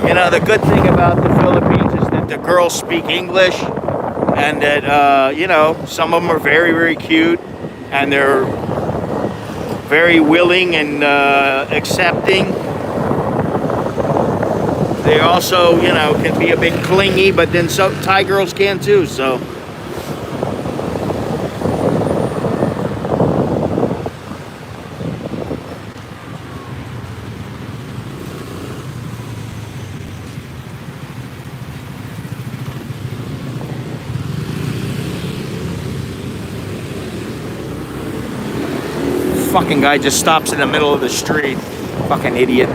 You know, the good thing about the Philippines is that the girls speak English. And that, you know, some of them are very, very cute, and they're very willing and accepting. They also, you know, can be a bit clingy, but then Thai girls can too, so. Fucking guy just stops in the middle of the street. Fucking idiot.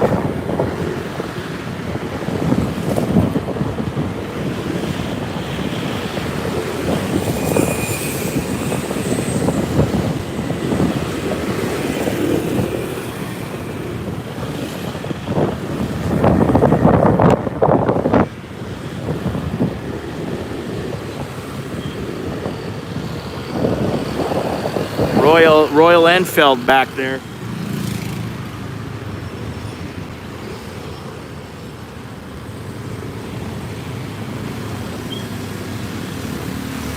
Royal Enfield back there.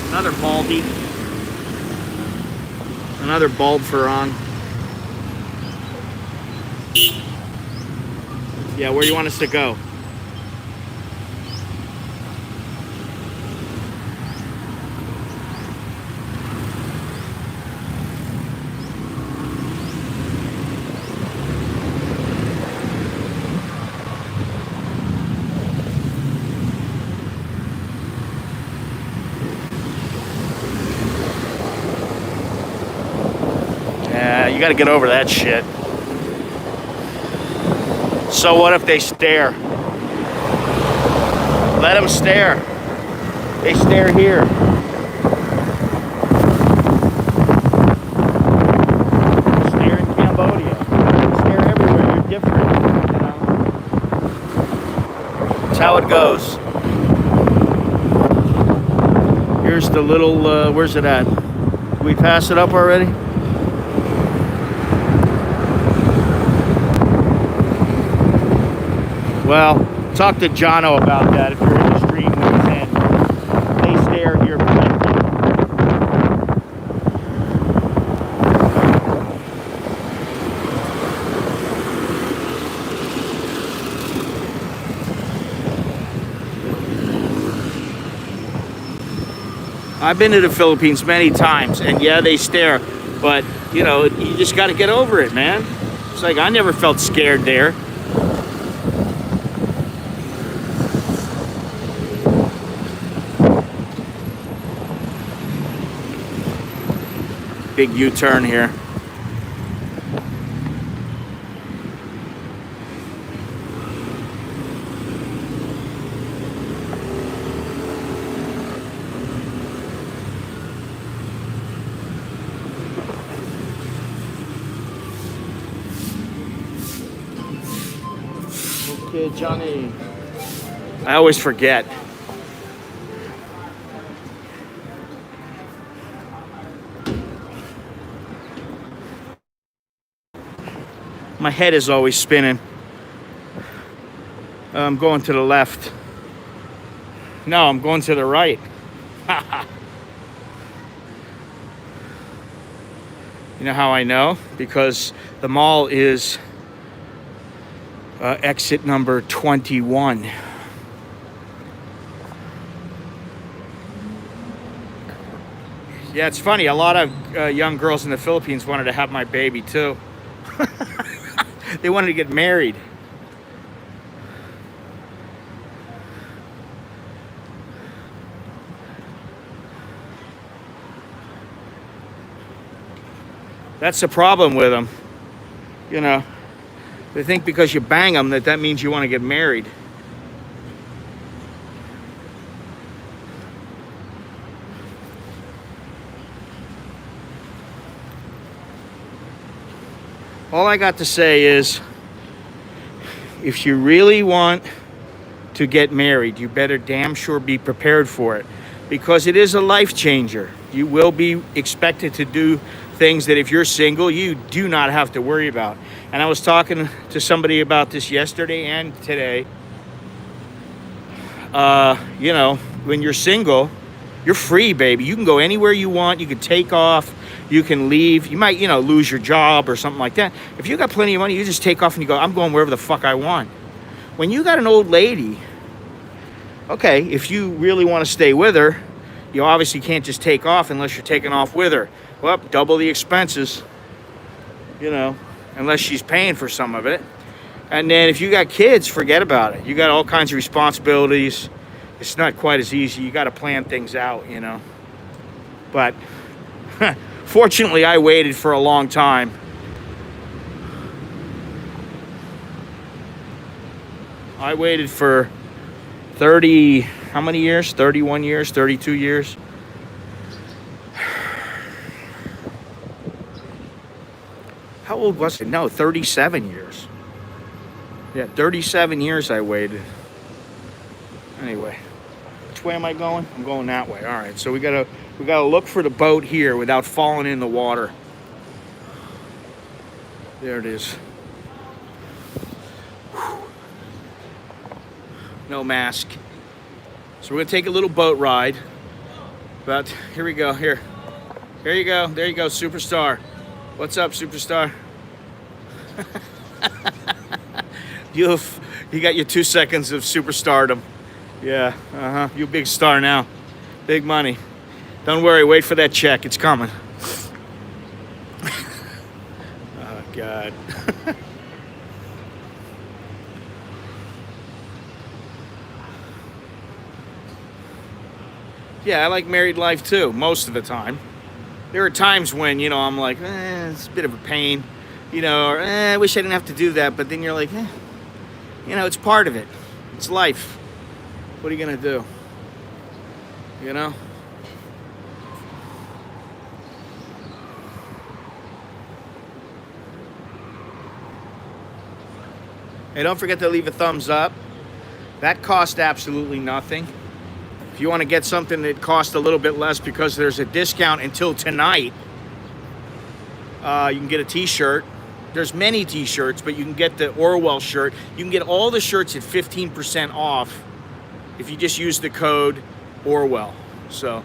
Another Baldy. Another bulb for on. Yeah, where do you want us to go? You gotta get over that shit. So what if they stare? Let them stare. They stare here. Stare in Cambodia. Stare everywhere. You're different. You know? That's how it goes. Here's the little, where's it at? Did we pass it up already? Well, talk to Jono about that if you're in the stream when he's in. They stare here plenty. I've been to the Philippines many times, and yeah, they stare, but you know, you just got to get over it, man. It's like I never felt scared there. Big U-turn here. Okay, Johnny. I always forget. My head is always spinning. I'm going to the left. No, I'm going to the right. You know how I know? Because the mall is exit number 21. Yeah, it's funny. A lot of young girls in the Philippines wanted to have my baby too. They wanted to get married. That's the problem with them. You know, they think because you bang them that means you want to get married. All I got to say is, if you really want to get married, you better damn sure be prepared for it, because it is a life changer. You will be expected to do things that if you're single, you do not have to worry about. And I was talking to somebody about this yesterday and today. You know, when you're single, you're free, baby. You can go anywhere you want. You can take off. You can leave. You might, lose your job or something like that. If you got plenty of money, you just take off and you go, I'm going wherever the fuck I want. When you got an old lady, okay, if you really want to stay with her, you obviously can't just take off unless you're taking off with her. Well, double the expenses, unless she's paying for some of it. And then if you got kids, forget about it. You got all kinds of responsibilities. It's not quite as easy. You got to plan things out, But fortunately, I waited for a long time. I waited for 30, how many years? 31 years, 32 years. How old was it? No, 37 years. Yeah, 37 years I waited. Anyway, which way am I going? I'm going that way. All right, so we gotta look for the boat here without falling in the water. There it is. Whew. No mask. So we're gonna take a little boat ride. But here we go. Here you go. There you go, superstar. What's up, superstar? You got your 2 seconds of superstardom. Yeah, you a big star now. Big money. Don't worry, wait for that check. It's coming. Oh, God. Yeah, I like married life too, most of the time. There are times when, I'm like, it's a bit of a pain, or I wish I didn't have to do that. But then you're like, it's part of it. It's life. What are you going to do? Hey, don't forget to leave a thumbs up. That cost absolutely nothing. If you want to get something that costs a little bit less because there's a discount until tonight, you can get a t-shirt. There's many t-shirts, but you can get the Orwell shirt. You can get all the shirts at 15% off if you just use the code Orwell. So,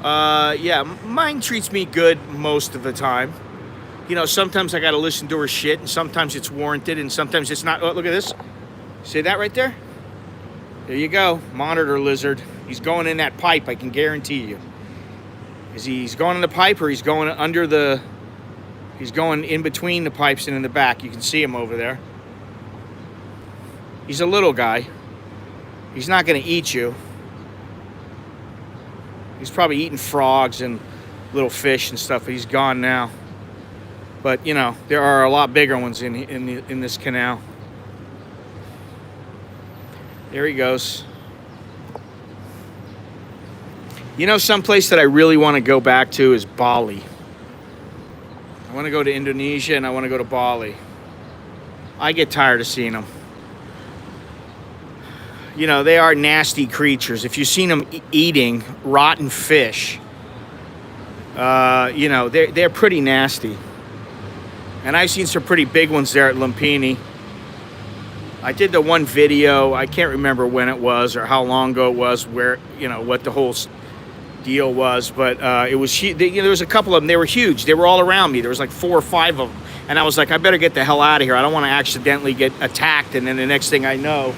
yeah, mine treats me good most of the time. Sometimes I got to listen to her shit, and sometimes it's warranted, and sometimes it's not. Oh, look at this. See that right there? There you go. Monitor lizard. He's going in that pipe, I can guarantee you. He's going in the pipe, or he's going under the... He's going in between the pipes and in the back. You can see him over there. He's a little guy. He's not going to eat you. He's probably eating frogs and little fish and stuff, but he's gone now. But, there are a lot bigger ones in this canal. There he goes. Someplace that I really want to go back to is Bali. I want to go to Indonesia and I want to go to Bali. I get tired of seeing them. They are nasty creatures. If you've seen them eating rotten fish, they're pretty nasty. And I've seen some pretty big ones there at Lumpini. I did the one video, I can't remember when it was or how long ago it was, where, you know, what the whole deal was, but it was huge. You know, there was a couple of them, they were huge. They were all around me. There was like 4 or 5 of them. And I was like, I better get the hell out of here. I don't want to accidentally get attacked. And then the next thing I know,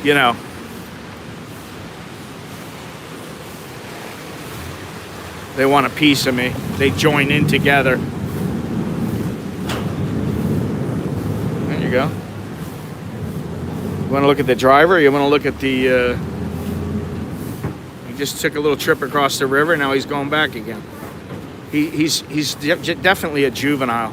you know, they want a piece of me. They join in together. There you go. You want to look at the driver? Or you want to look at the... He just took a little trip across the river. Now he's going back again. He's definitely a juvenile.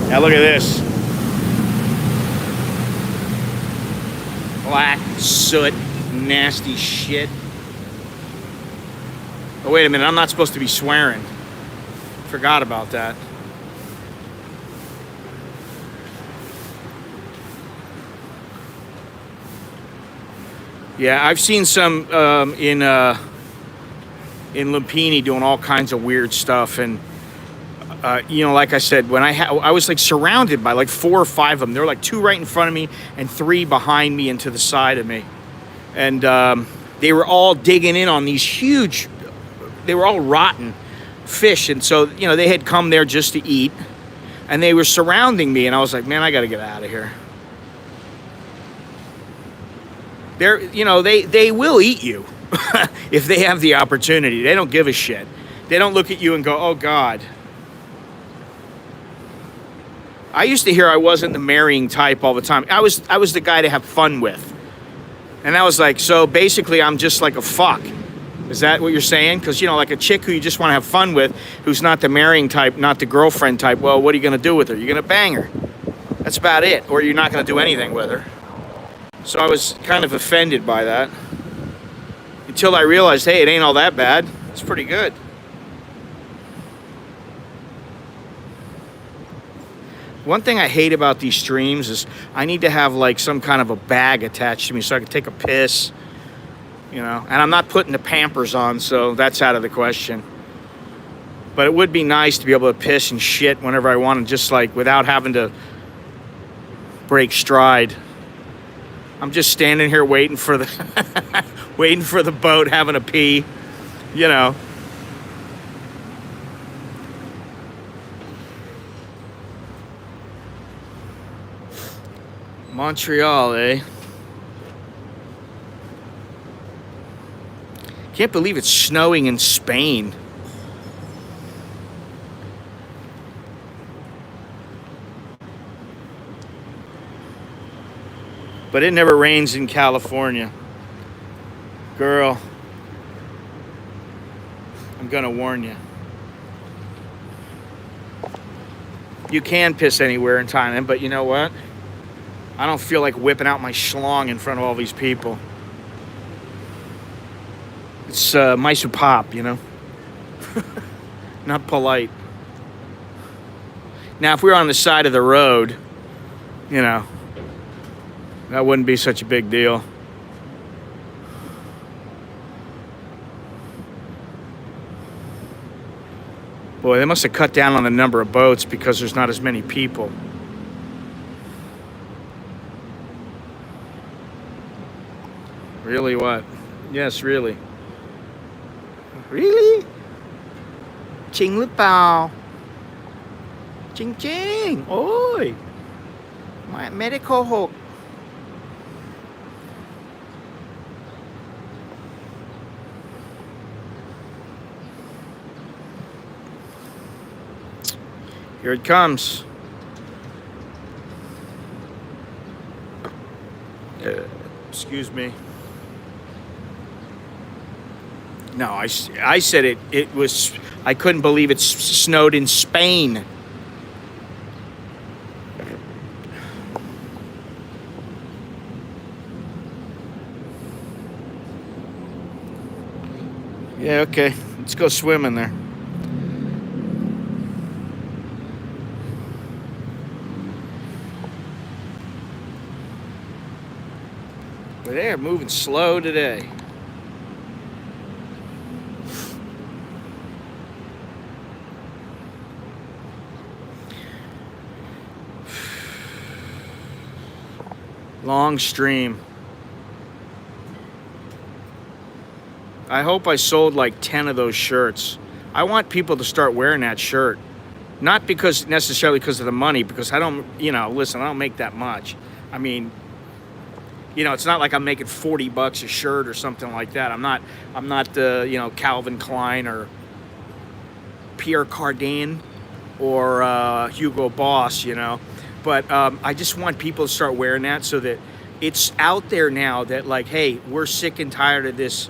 Now look at this. Black soot, nasty shit. Oh, wait a minute, I'm not supposed to be swearing. Forgot about that. Yeah, I've seen some in Lumpini doing all kinds of weird stuff, and you know, like I said, when I was like surrounded by like 4 or 5 of them. There were like 2 right in front of me and 3 behind me and to the side of me, and they were all digging in on these huge. They were all rotten fish, and so you know they had come there just to eat, and they were surrounding me, and I was like, man, I got to get out of here. They're, you know, they will eat you if they have the opportunity. They don't give a shit. They don't look at you and go, oh God. I used to hear I wasn't the marrying type all the time. I was the guy to have fun with. And I was like, so basically I'm just like a fuck. Is that what you're saying? Because, you know, like a chick who you just want to have fun with, who's not the marrying type, not the girlfriend type, well, what are you going to do with her? You're going to bang her. That's about it. Or you're not going to do anything with her. So I was kind of offended by that. Until I realized, hey, it ain't all that bad. It's pretty good. One thing I hate about these streams is I need to have like some kind of a bag attached to me so I can take a piss, you know. And I'm not putting the Pampers on, so that's out of the question. But it would be nice to be able to piss and shit whenever I want, just like without having to break stride. I'm just standing here waiting for the waiting for the boat, having a pee, you know. Montreal, eh? Can't believe it's snowing in Spain. But it never rains in California. Girl, I'm gonna warn you. You can piss anywhere in Thailand, but you know what? I don't feel like whipping out my schlong in front of all these people. It's my pop, you know? Not polite. Now, if we were on the side of the road, you know, that wouldn't be such a big deal. Boy, they must have cut down on the number of boats because there's not as many people. Really what? Yes, really. Really? Ching หรือเปล่า จริงๆ โอ้ย ไม่ได้โกหก Here it comes. Excuse me. No, I said it was, I couldn't believe it snowed in Spain. Yeah, okay. Let's go swim in there. But they're moving slow today. Long stream. I hope I sold like 10 of those shirts. I want people to start wearing that shirt. Not because necessarily because of the money, because I don't, listen, I don't make that much. I mean, it's not like I'm making $40 a shirt or something like that. I'm not Calvin Klein or Pierre Cardin or Hugo Boss, But I just want people to start wearing that so that it's out there now that like, hey, we're sick and tired of this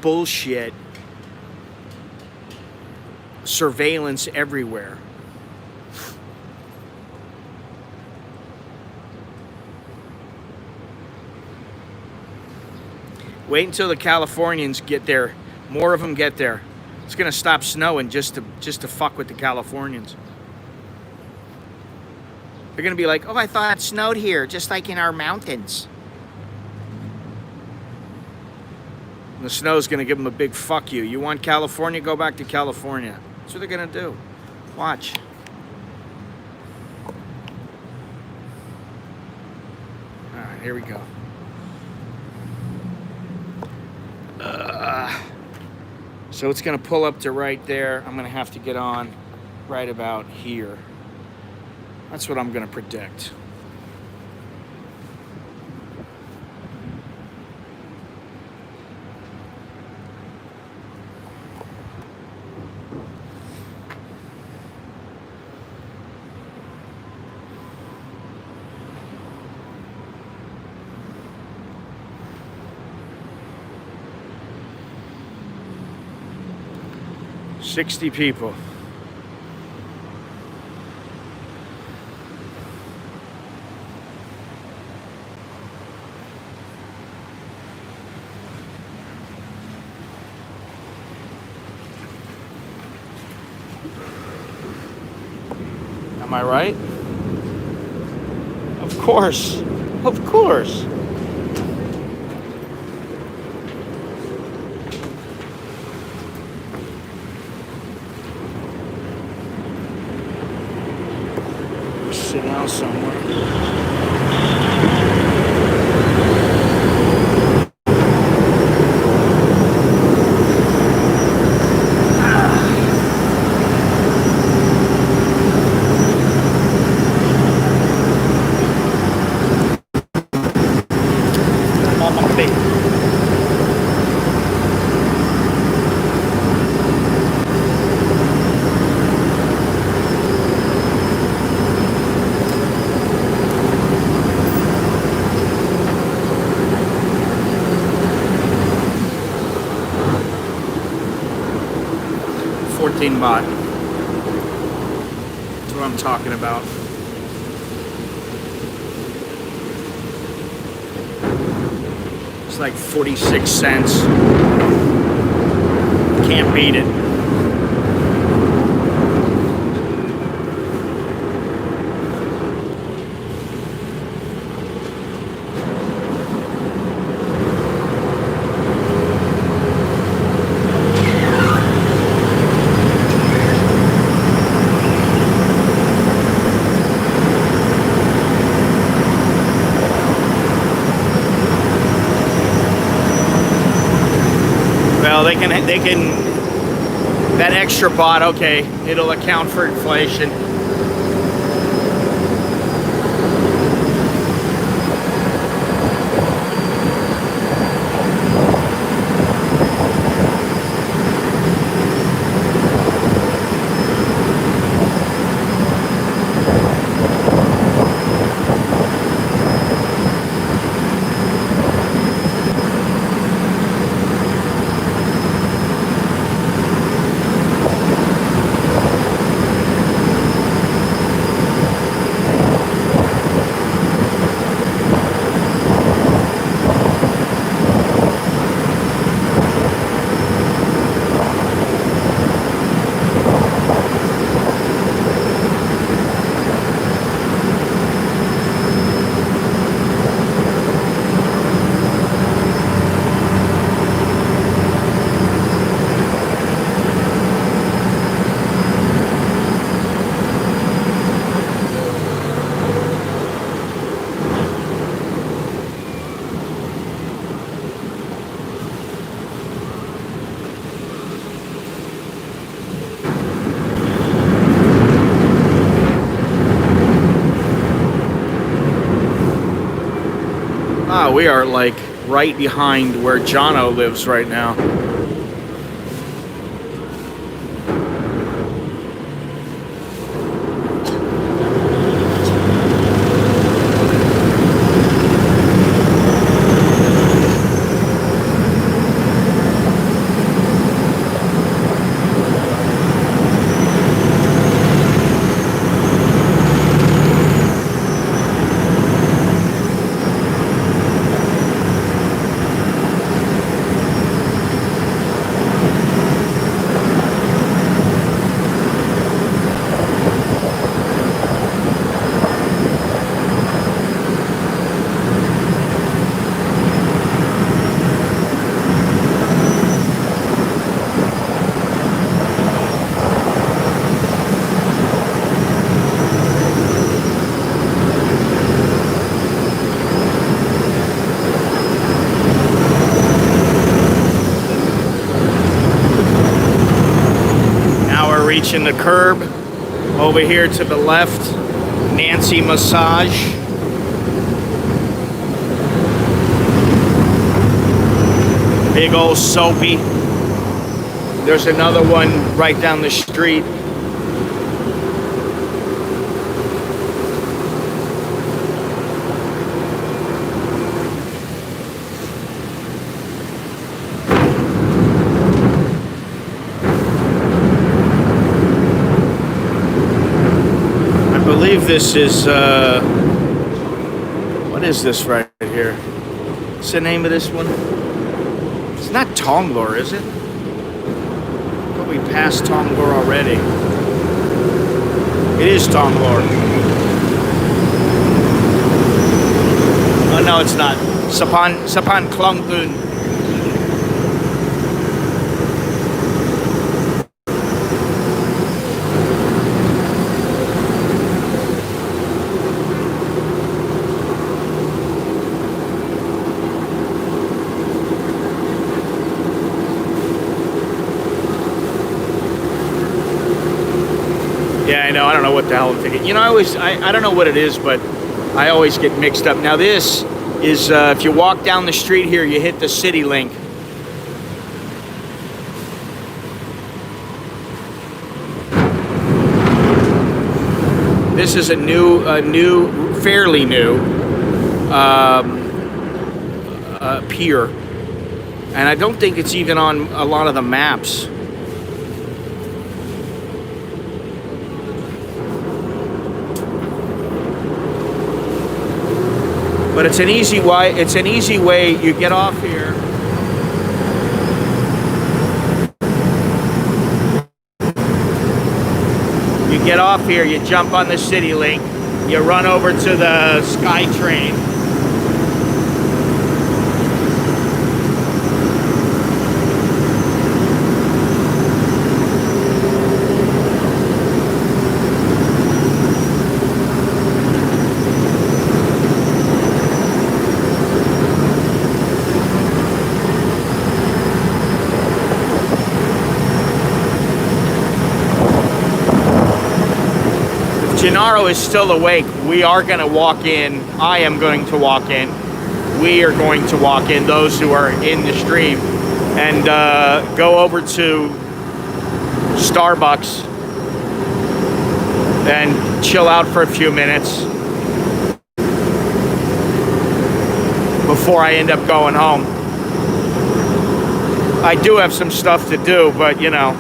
bullshit surveillance everywhere. Wait until the Californians get there. More of them get there. It's gonna stop snowing just to fuck with the Californians. They're gonna be like, oh, I thought it snowed here, just like in our mountains. And the snow's gonna give them a big fuck you. You want California? Go back to California. That's what they're gonna do. Watch. All right, here we go. So it's gonna pull up to right there. I'm gonna have to get on right about here. That's what I'm gonna predict. $60 people. Am I right? Of course. Of course. Sit down somewhere. I'm on my feet. $14. That's what I'm talking about. It's like 46 cents. Can't beat it. Well, they can, that extra bot, okay, it'll account for inflation. we are like right behind where Jono lives right now. Reaching the curb over here to the left, Nancy Massage. Big old Soapy. There's another one right down the street. I believe this is, what is this right here? What's the name of this one? It's not Tonglor, is it? But we passed Tonglor already. It is Tonglor. Oh no, it's not. Sapan Klongthun. Yeah, I know. I don't know what the hell I'm thinking. You know, I don't know what it is, but I always get mixed up. Now this is, if you walk down the street here, you hit the city link. This is a fairly new pier, and I don't think it's even on a lot of the maps. But it's an easy way. It's an easy way. You get off here. You get off here. You jump on the city link. You run over to the SkyTrain. Gennaro is still awake. We are going to walk in. I am going to walk in. We are going to walk in, those who are in the stream, and go over to Starbucks and chill out for a few minutes before I end up going home. I do have some stuff to do, but you know,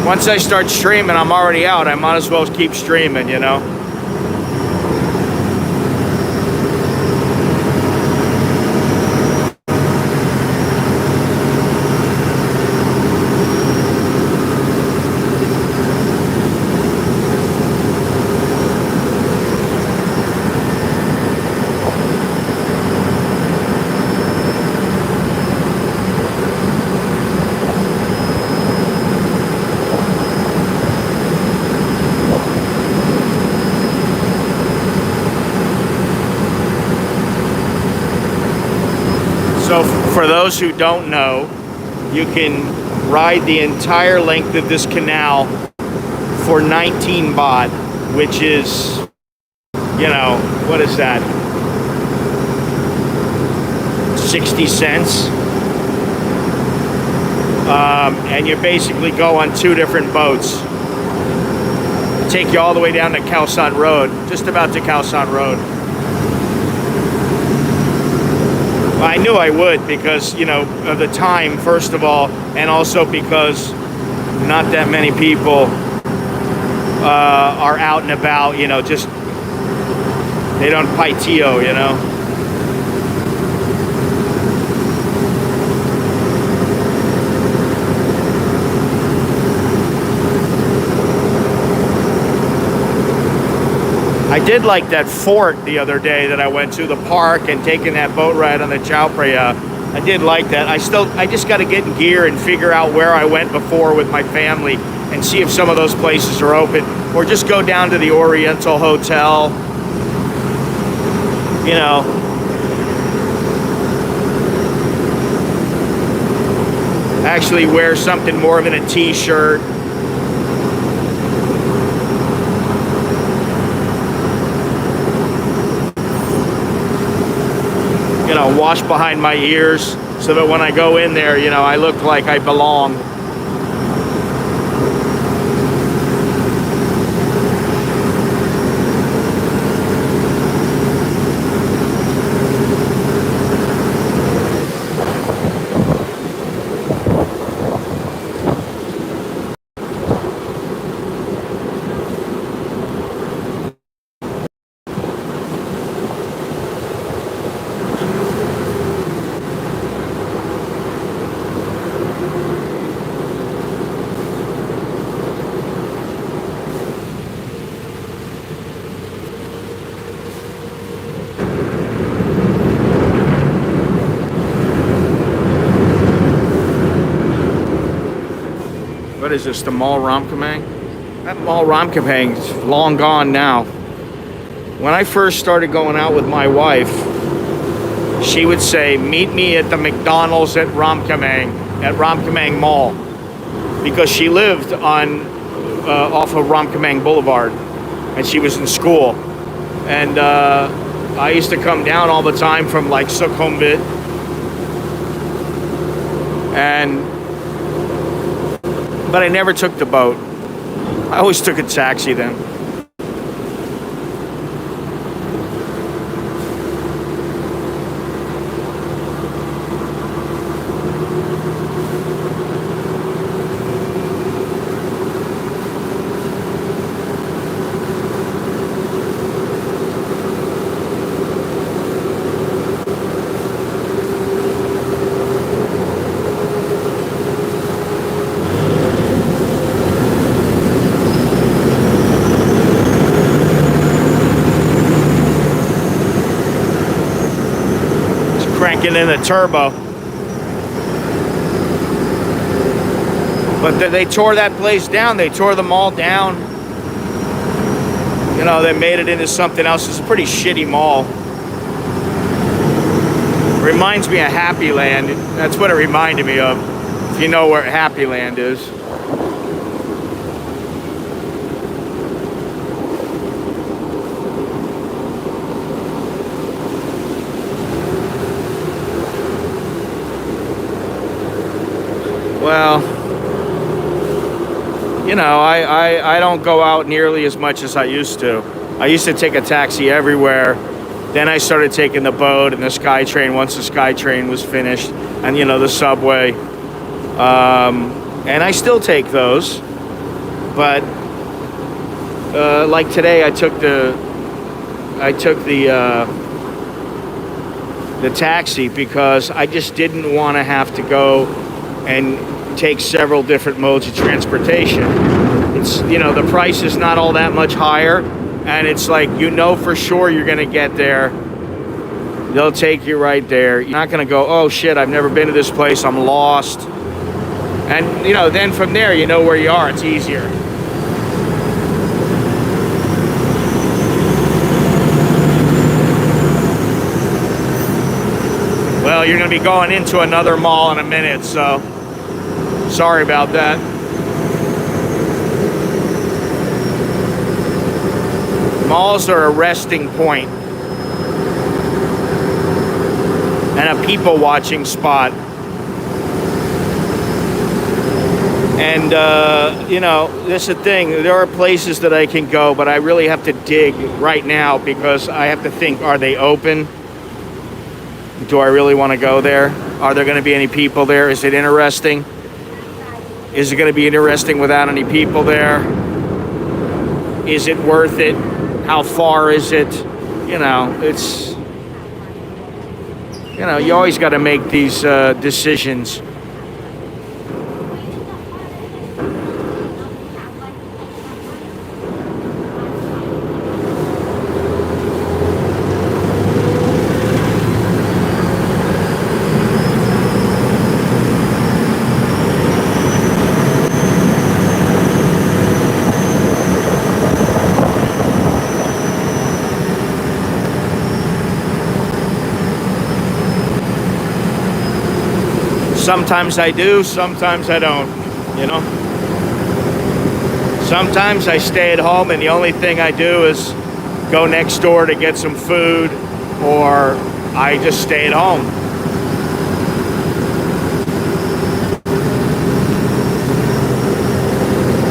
once I start streaming, I'm already out. I might as well keep streaming, you know? So for those who don't know, you can ride the entire length of this canal for 19 baht, which is, you know, what is that? 60 cents. And you basically go on 2 different boats. Take you all the way down to Khao San Road, just about to Khao San Road. Well, I knew I would because, you know, of the time, first of all, and also because not that many people are out and about, you know, just, they don't paitio, you know. I did like that fort the other day that I went to, the park, and taking that boat ride on the Chao Phraya. I did like that. I just got to get in gear and figure out where I went before with my family and see if some of those places are open, or just go down to the Oriental Hotel, you know. Actually wear something more than a t-shirt. You know, wash behind my ears so that when I go in there, you know, I look like I belong. What is this, the Mall Ramkhamhaeng? That Mall Ramkhamhaeng's long gone now. When I first started going out with my wife, she would say, meet me at the McDonald's at Ramkhamhaeng Mall. Because she lived on off of Ramkhamhaeng Boulevard, and she was in school. And I used to come down all the time from like Sukhumvit. But I never took the boat. I always took a taxi then. Cranking in the turbo. But they tore that place down. They tore the mall down. You know, they made it into something else. It's a pretty shitty mall. Reminds me of Happy Land. That's what it reminded me of. If you know where Happy Land is. Well, you know, I don't go out nearly as much as I used to. I used to take a taxi everywhere. Then I started taking the boat and the SkyTrain once the SkyTrain was finished, and you know, the subway. And I still take those, but like today, I took the taxi because I just didn't want to have to go and take several different modes of transportation. It's, you know, the price is not all that much higher, and it's like, you know for sure you're gonna get there. They'll take you right there. You're not gonna go, oh shit, I've never been to this place, I'm lost. And you know, then from there you know where you are, it's easier. Well, you're gonna be going into another mall in a minute, so sorry about that. Malls are a resting point. and a people watching spot. And, you know, this is the thing. There are places that I can go, but I really have to dig right now because I have to think, are they open? Do I really want to go there? Are there going to be any people there? Is it interesting? Is it going to be interesting without any people there? Is it worth it? How far is it? You know, it's, you know, you always got to make these decisions. Sometimes I do, sometimes I don't, you know. Sometimes I stay at home and the only thing I do is go next door to get some food, or I just stay at home.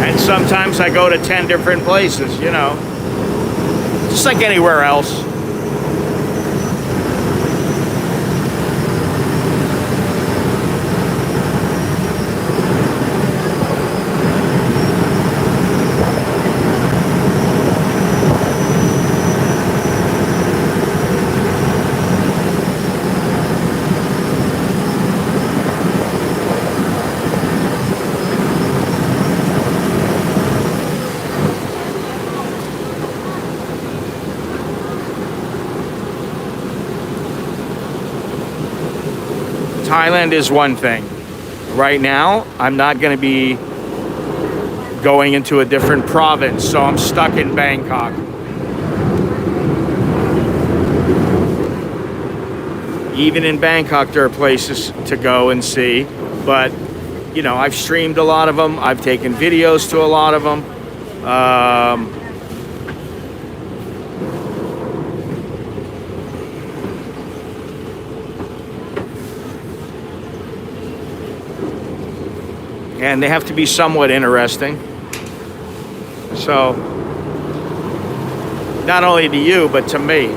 And sometimes I go to 10 different places, you know, just like anywhere else. Thailand is one thing. Right now, I'm not going to be going into a different province, so I'm stuck in Bangkok. Even in Bangkok, there are places to go and see, but, you know, I've streamed a lot of them. I've taken videos to a lot of them. And they have to be somewhat interesting. So, not only to you, but to me.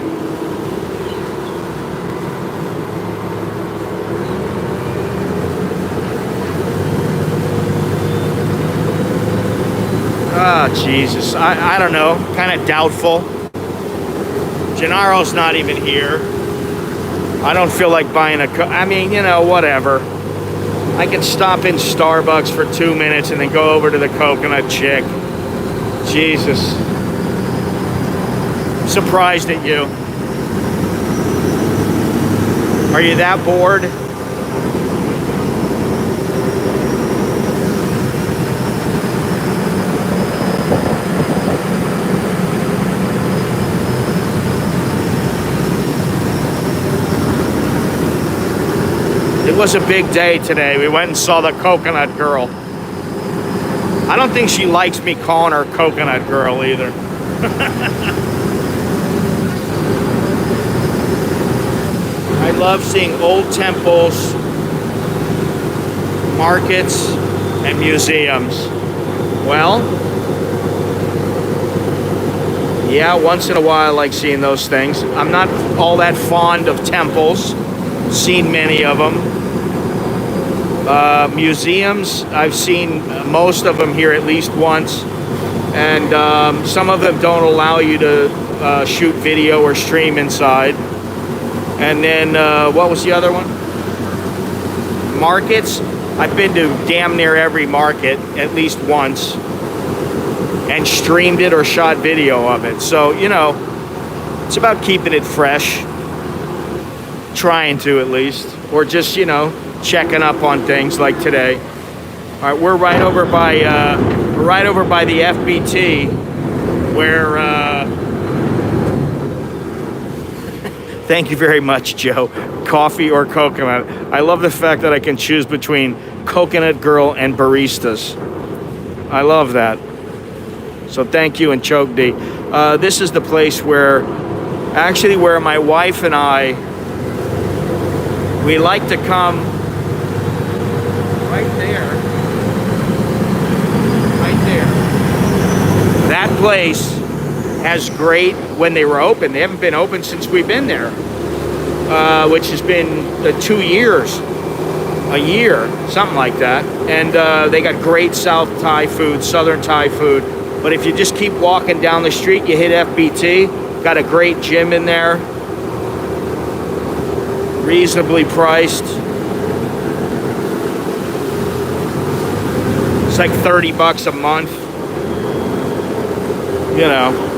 Ah, Jesus. I don't know. Kind of doubtful. Gennaro's not even here. I don't feel like buying I mean, you know, whatever. I can stop in Starbucks for 2 minutes and then go over to the coconut chick. Jesus. I'm surprised at you. Are you that bored? It was a big day today. We went and saw the coconut girl. I don't think she likes me calling her coconut girl either. I love seeing old temples, markets, and museums. Well, yeah, once in a while I like seeing those things. I'm not all that fond of temples. Seen many of them. Museums, I've seen most of them here at least once, and some of them don't allow you to shoot video or stream inside. And then what was the other one? Markets. I've been to damn near every market at least once and streamed it or shot video of it. So, you know, it's about keeping it fresh. Trying to, at least, or just, you know, checking up on things like today. All right, we're right over by the FBT, where thank you very much, Joe. Coffee or coconut. I love the fact that I can choose between Coconut Girl and baristas. I love that. So thank you, and Choke D. This is the place where my wife and I We like to come right there. Right there. That place has great, when they were open, they haven't been open since we've been there, which has been 2 years, a year, something like that. And they got great South Thai food, Southern Thai food. But if you just keep walking down the street, you hit FBT, got a great gym in there, reasonably priced. It's like 30 bucks a month, you know.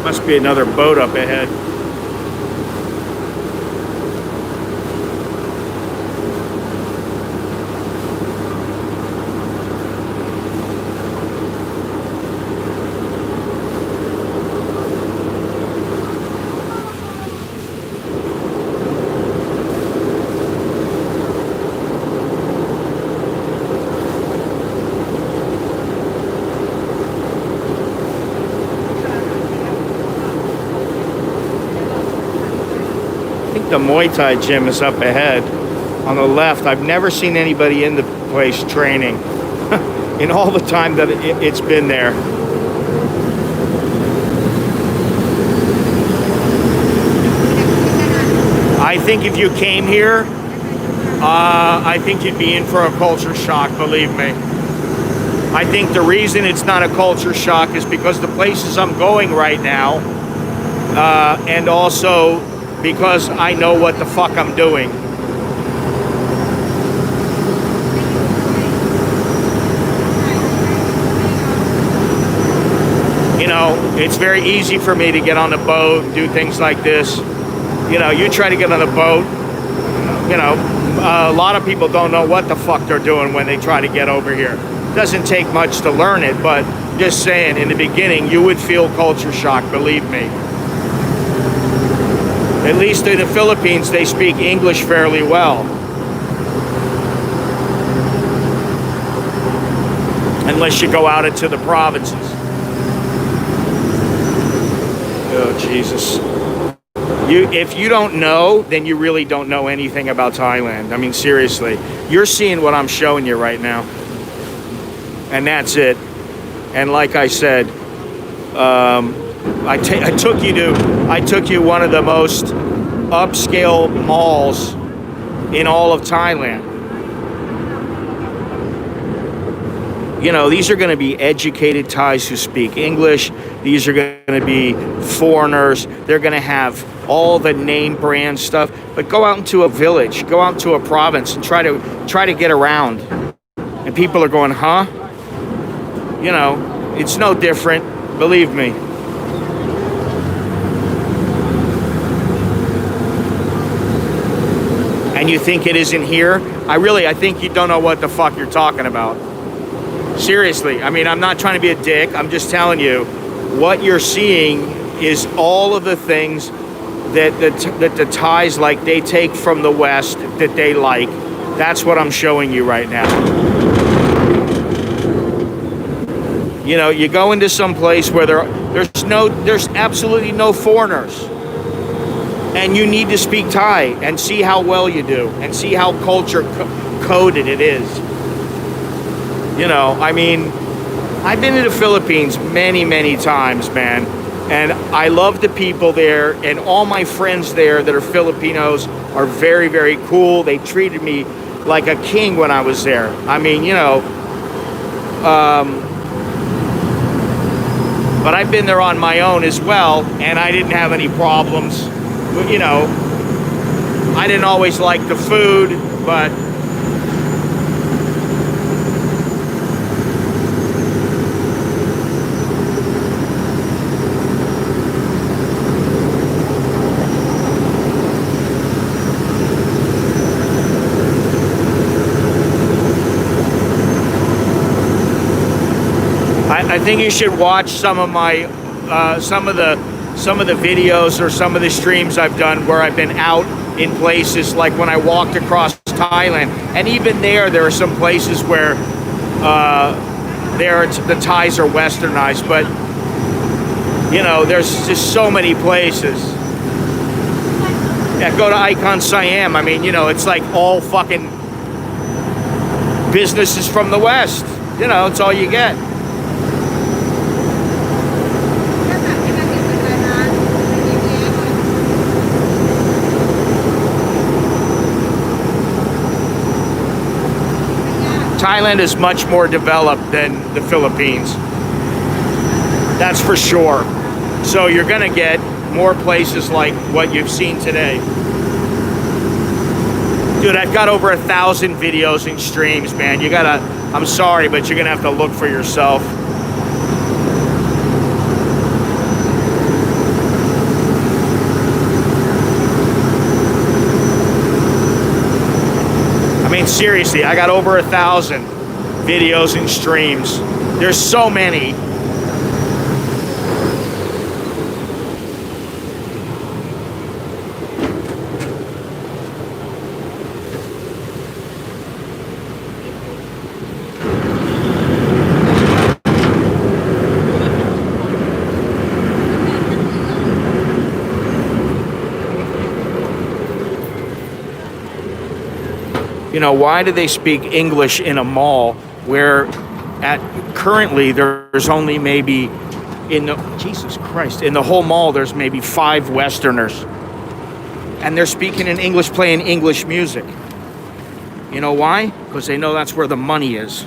Must be another boat up ahead. The Muay Thai gym is up ahead on the left. I've never seen anybody in the place training in all the time that it's been there. I think if you came here, I think you'd be in for a culture shock, believe me. I think the reason it's not a culture shock is because the places I'm going right now, and also because I know what the fuck I'm doing. You know, it's very easy for me to get on a boat, do things like this. You know, you try to get on a boat, you know, a lot of people don't know what the fuck they're doing when they try to get over here. It doesn't take much to learn it, but just saying, in the beginning, you would feel culture shock, believe me. At least in the Philippines, they speak English fairly well. Unless you go out into the provinces. Oh, Jesus. If you don't know, then you really don't know anything about Thailand. I mean, seriously. You're seeing what I'm showing you right now. And that's it. And like I said, I took you one of the most upscale malls in all of Thailand. You know, these are going to be educated Thais who speak English. These are going to be foreigners. They're going to have all the name brand stuff. But go out into a village, go out into a province and try to get around. And people are going, huh? You know, it's no different, believe me. And you think it isn't here? I think you don't know what the fuck you're talking about. Seriously, I mean, I'm not trying to be a dick. I'm just telling you, what you're seeing is all of the things that the Thais like, they take from the West that they like. That's what I'm showing you right now. You know, you go into some place where there's absolutely no foreigners. And you need to speak Thai and see how well you do and see how culture coded it is. You know, I mean, I've been to the Philippines many, many times, man. And I love the people there, and all my friends there that are Filipinos are very, very cool. They treated me like a king when I was there. I mean, you know, But I've been there on my own as well, and I didn't have any problems. You know, I didn't always like the food, but I think you should watch some of my some of the videos or some of the streams I've done where I've been out in places, like when I walked across Thailand, and even there are some places where the Thais are westernized, but you know, there's just so many places. Yeah, go to Icon Siam. I mean, you know, it's like all fucking businesses from the West. You know, it's all you get. Thailand is much more developed than the Philippines. That's for sure. So you're gonna get more places like what you've seen today. Dude, I've got over 1,000 videos and streams, man. You gotta, I'm sorry, but you're gonna have to look for yourself. I mean, seriously, I got over 1,000 videos and streams. There's so many. You know, why do they speak English in a mall where currently there's only maybe Jesus Christ, in the whole mall there's maybe 5 Westerners, and they're speaking in English, playing English music. You know why? Because they know that's where the money is.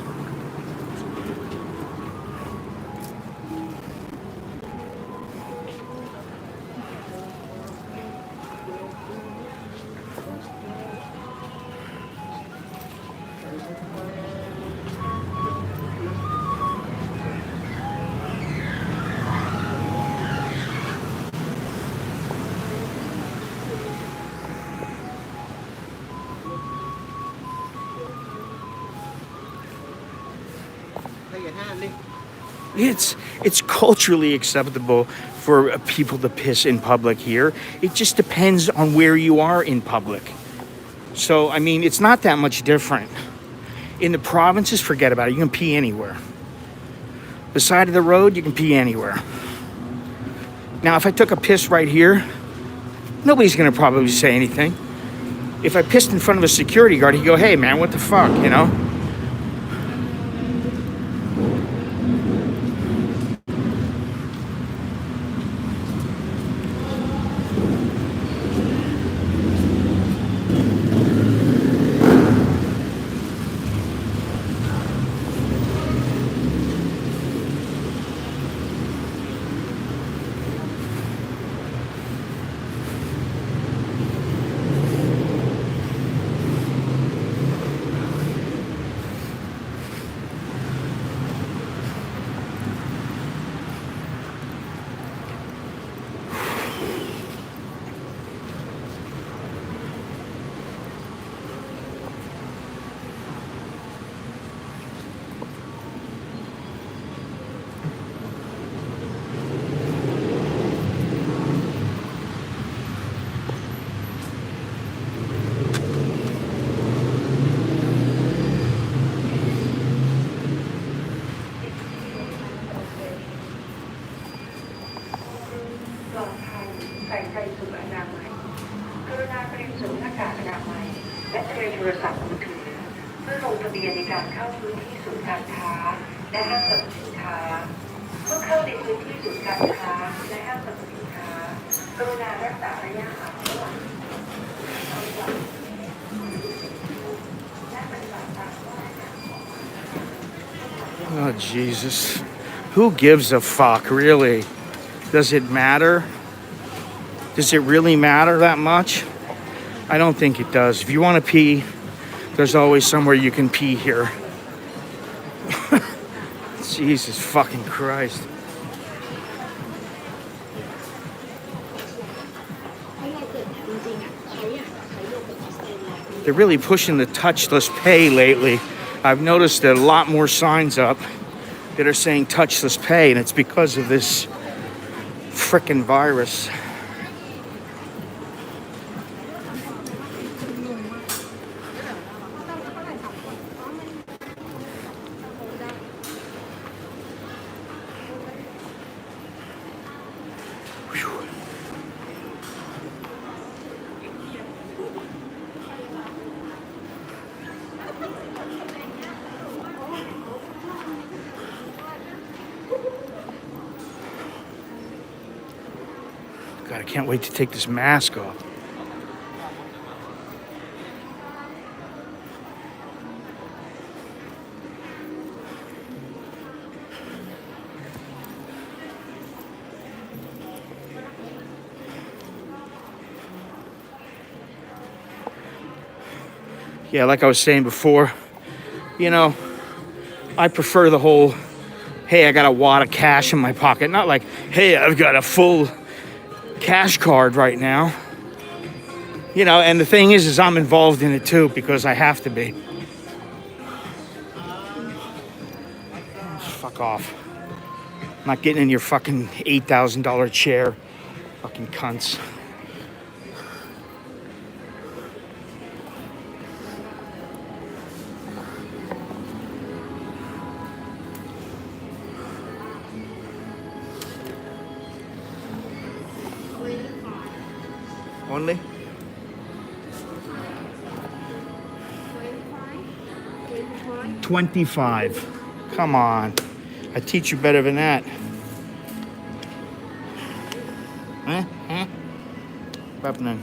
It's culturally acceptable for people to piss in public here. It just depends on where you are in public. So, I mean, it's not that much different. In the provinces, forget about it. You can pee anywhere. The side of the road, you can pee anywhere. Now, if I took a piss right here, nobody's gonna probably say anything. If I pissed in front of a security guard, he'd go, "Hey, man, what the fuck," you know? Oh, Jesus. Who gives a fuck, really? Does it matter? Does it really matter that much? I don't think it does. If you want to pee, there's always somewhere you can pee here. Jesus fucking Christ. They're really pushing the touchless pay lately. I've noticed that a lot more signs up that are saying touchless pay, and it's because of this frickin' virus. God, I can't wait to take this mask off. Yeah, like I was saying before, you know, I prefer the whole, hey, I got a wad of cash in my pocket. Not like, hey, I've got a full cash card right now. You know, and the thing is I'm involved in it too because I have to be. Fuck off. I'm not getting in your fucking $8,000 chair. Fucking cunts. Only? 25. Come on. I teach you better than that. What's happening?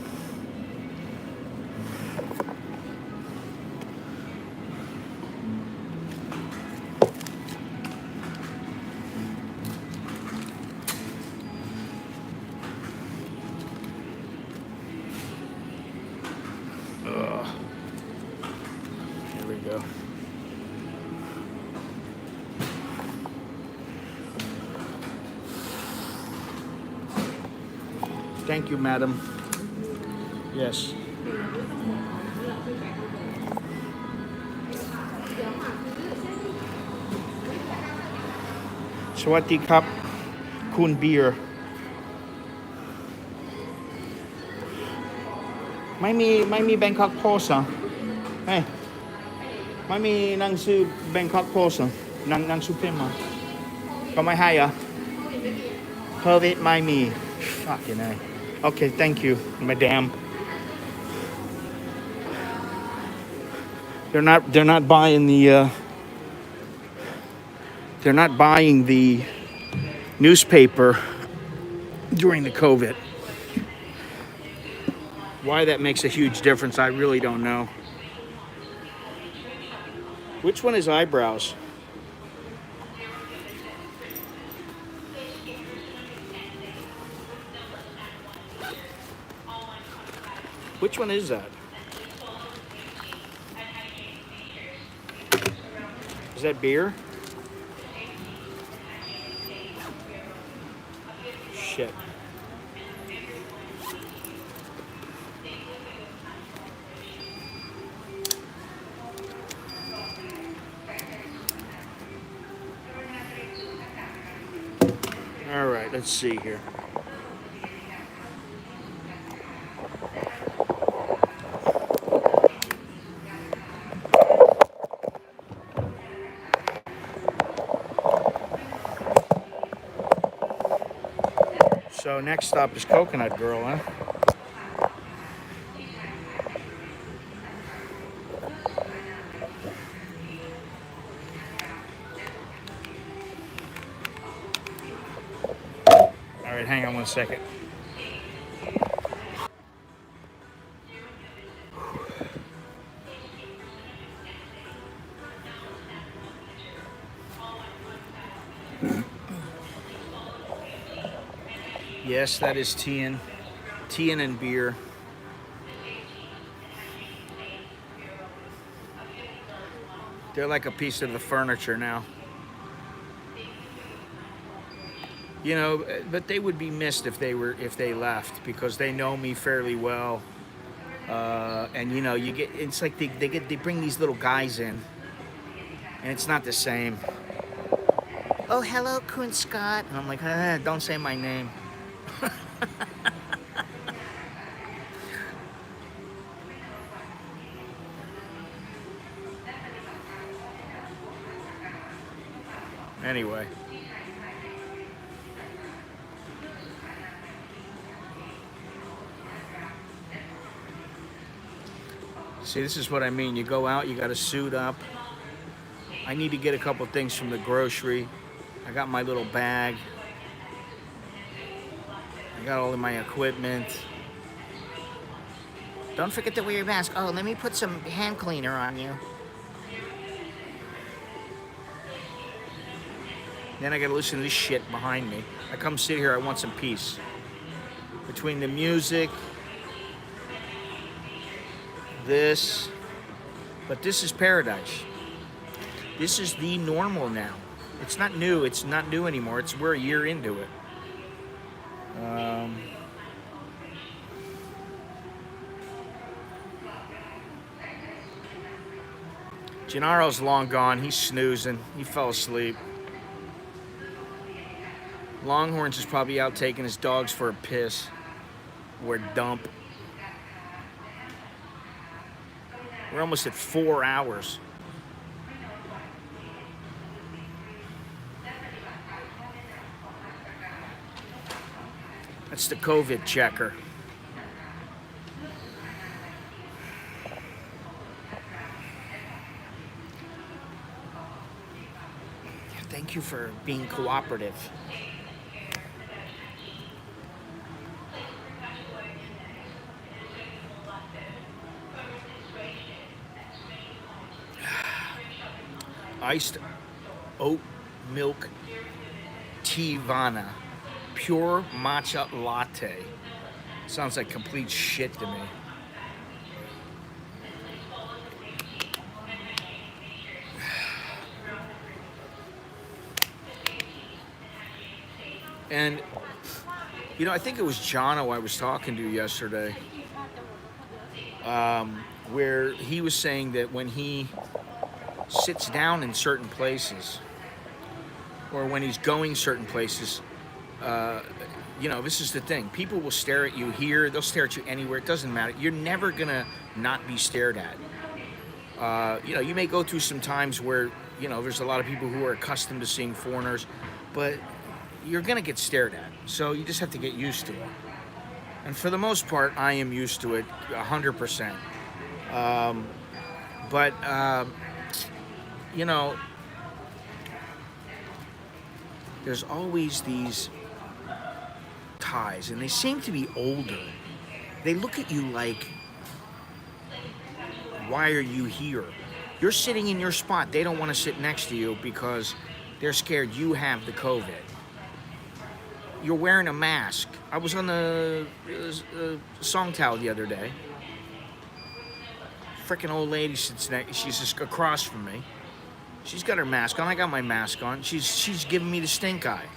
Here we go. Thank you, madam. Yes. สวัสดีครับ คุณเบียร์ ไม่มี Bangkok Post อ่ะเฮ้ยไม่มีหนังสือ Bangkok Post อ่ะหนังสือพิมพ์อ่ะก็ไม่ให้อ่ะ Pervit ไม่มี Fucking A. Okay, thank you, madam. They're not buying the newspaper during the COVID. Why that makes a huge difference, I really don't know. Which one is eyebrows? Which one is that? Is that beer? Shit. All right, let's see here. So next stop is Coconut Girl, huh? All right, hang on one second. Yes, that is Tian. Tian and beer. They're like a piece of the furniture now. You know, but they would be missed if they left, because they know me fairly well. And you know, it's like they bring these little guys in, and it's not the same. Oh, hello, Kun Scott. And I'm like, don't say my name. Anyway. See, this is what I mean. You go out, you got to suit up. I need to get a couple things from the grocery. I got my little bag. I got all of my equipment. Don't forget to wear your mask. Oh, let me put some hand cleaner on you. Then I got to listen to this shit behind me. I come sit here, I want some peace. Between the music, this, but this is paradise. This is the normal now. It's not new. It's not new anymore. We're a year into it. Gennaro's long gone. He's snoozing. He fell asleep. Longhorns is probably out taking his dogs for a piss or a dump. We're almost at 4 hours. That's the COVID checker. Thank you for being cooperative. Iced oat milk Tivana. Pure matcha latte. Sounds like complete shit to me. And, you know, I think it was Jono I was talking to yesterday, where he was saying that when he sits down in certain places, or when he's going certain places, you know, this is the thing. People will stare at you here. They'll stare at you anywhere. It doesn't matter. You're never going to not be stared at. You know, you may go through some times where, you know, there's a lot of people who are accustomed to seeing foreigners, but you're going to get stared at. So you just have to get used to it. And for the most part, I am used to it 100%. But, you know, there's always these Thais, and they seem to be older. They look at you like, why are you here? You're sitting in your spot. They don't want to sit next to you because they're scared you have the COVID. You're wearing a mask. I was on the Songtao the other day. Freaking old lady sits next. She's just across from me. She's got her mask on. I got my mask on. She's giving me the stink eye.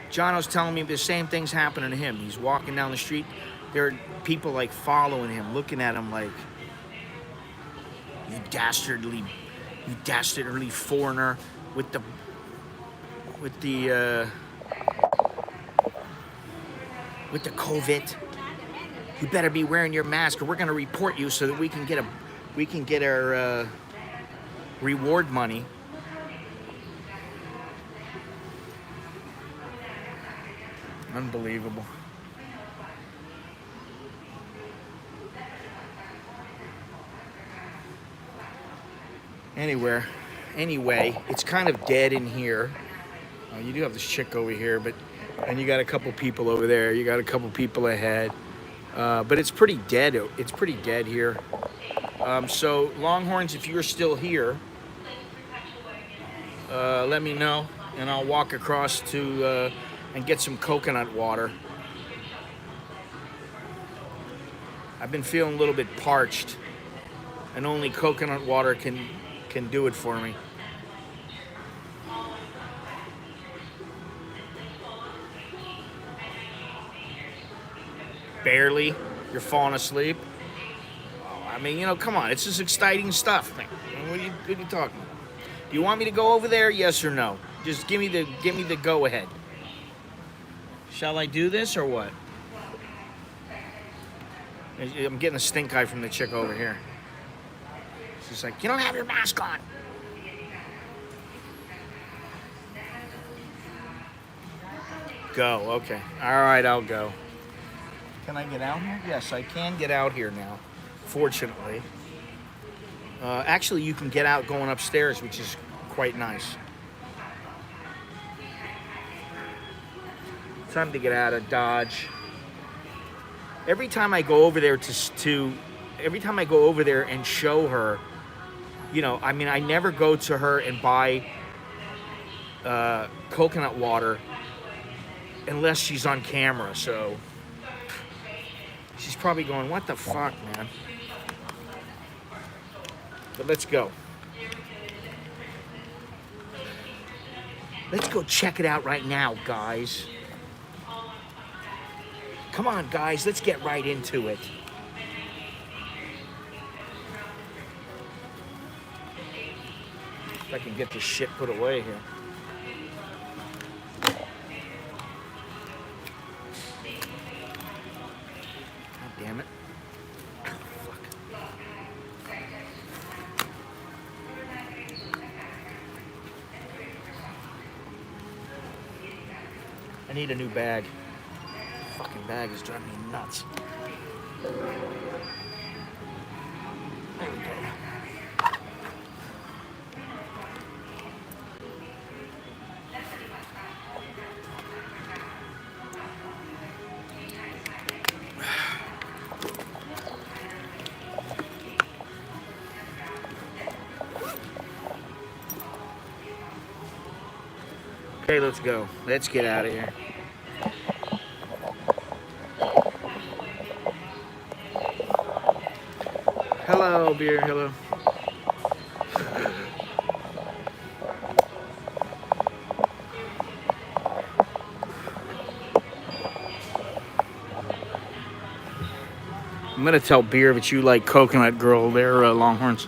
Jono's telling me the same thing's happening to him. He's walking down the street. There are people like following him, looking at him like, you dastardly foreigner with the COVID. You better be wearing your mask, or we're gonna report you so that we can get our reward money. Unbelievable. Anyway, it's kind of dead in here. You do have this chick over here, and you got a couple people over there. You got a couple people ahead. But it's pretty dead. It's pretty dead here. So Longhorns, if you're still here, let me know, and I'll walk across to and get some coconut water. I've been feeling a little bit parched, and only coconut water can do it for me. Barely. You're falling asleep. Oh, I mean, you know, come on. It's just exciting stuff, man. What are you talking about? Do you want me to go over there? Yes or no? Just give me the go ahead. Shall I do this or what? I'm getting a stink eye from the chick over here. She's like, you don't have your mask on. Go. Okay. All right, I'll go. Can I get out here? Yes, I can get out here now, fortunately. Actually, you can get out going upstairs, which is quite nice. Time to get out of Dodge. Every time I go over there every time I go over there and show her, you know, I mean, I never go to her and buy coconut water unless she's on camera, so she's probably going, what the fuck, man? But let's go. Let's go check it out right now, guys. Come on, guys, let's get right into it. If I can get this shit put away here. God damn it. Fuck. I need a new bag. Fucking bag is driving me nuts. There we go. Okay, let's go. Let's get out of here. Hello, beer. Hello. I'm gonna tell beer that you like coconut girl there, Longhorns.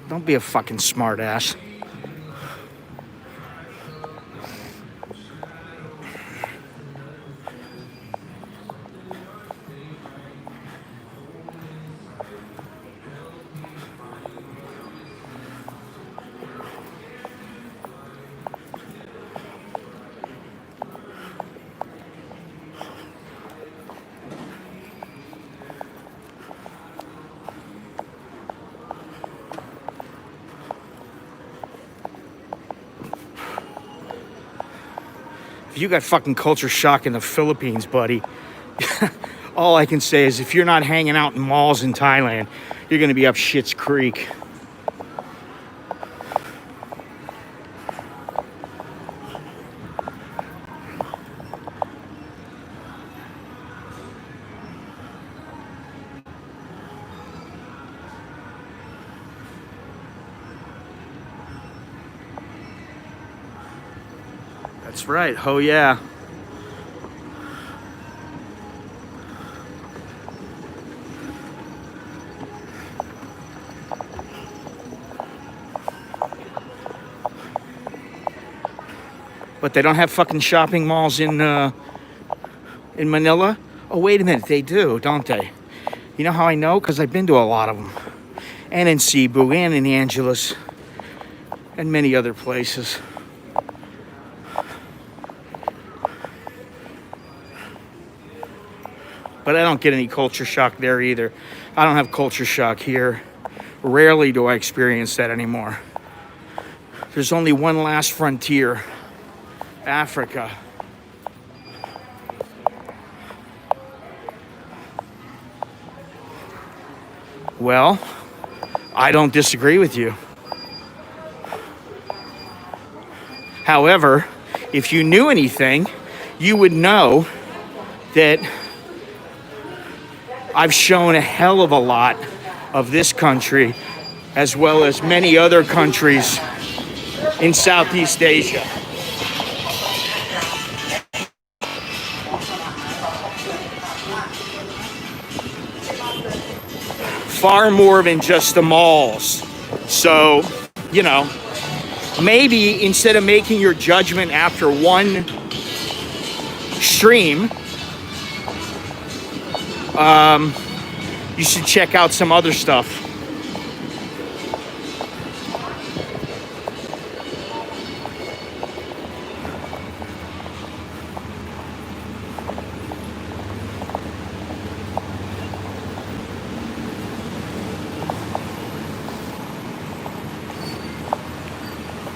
Don't be a fucking smartass. If you got fucking culture shock in the Philippines, buddy, all I can say is if you're not hanging out in malls in Thailand, you're gonna be up shit's creek. That's right. Oh, yeah. But they don't have fucking shopping malls in Manila? Oh, wait a minute. They do, don't they? You know how I know? Because I've been to a lot of them. And in Cebu, and in Angeles, and many other places. But I don't get any culture shock there either. I don't have culture shock here. Rarely do I experience that anymore. There's only one last frontier. Africa. Well, I don't disagree with you. However, if you knew anything, you would know that I've shown a hell of a lot of this country as well as many other countries in Southeast Asia. Far more than just the malls. So, you know, maybe instead of making your judgment after one stream, you should check out some other stuff.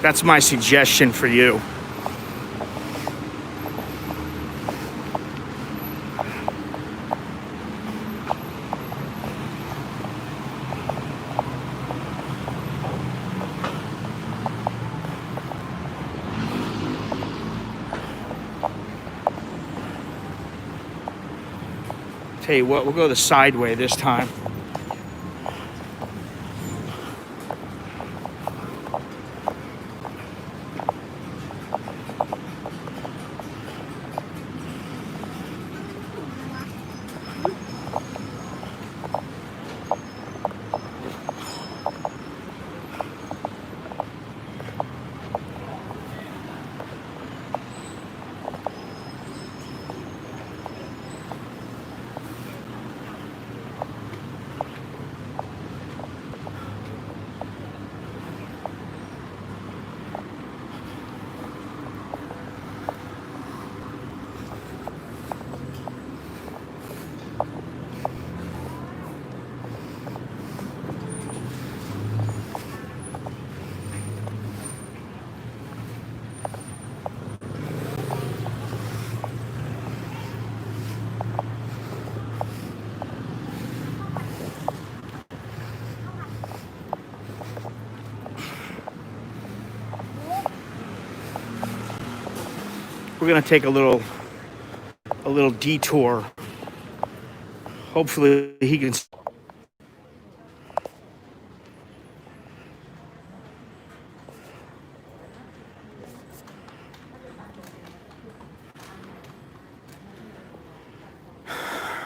That's my suggestion for you. Tell you what, we'll go the side way this time. We're gonna take a little detour. Hopefully he can.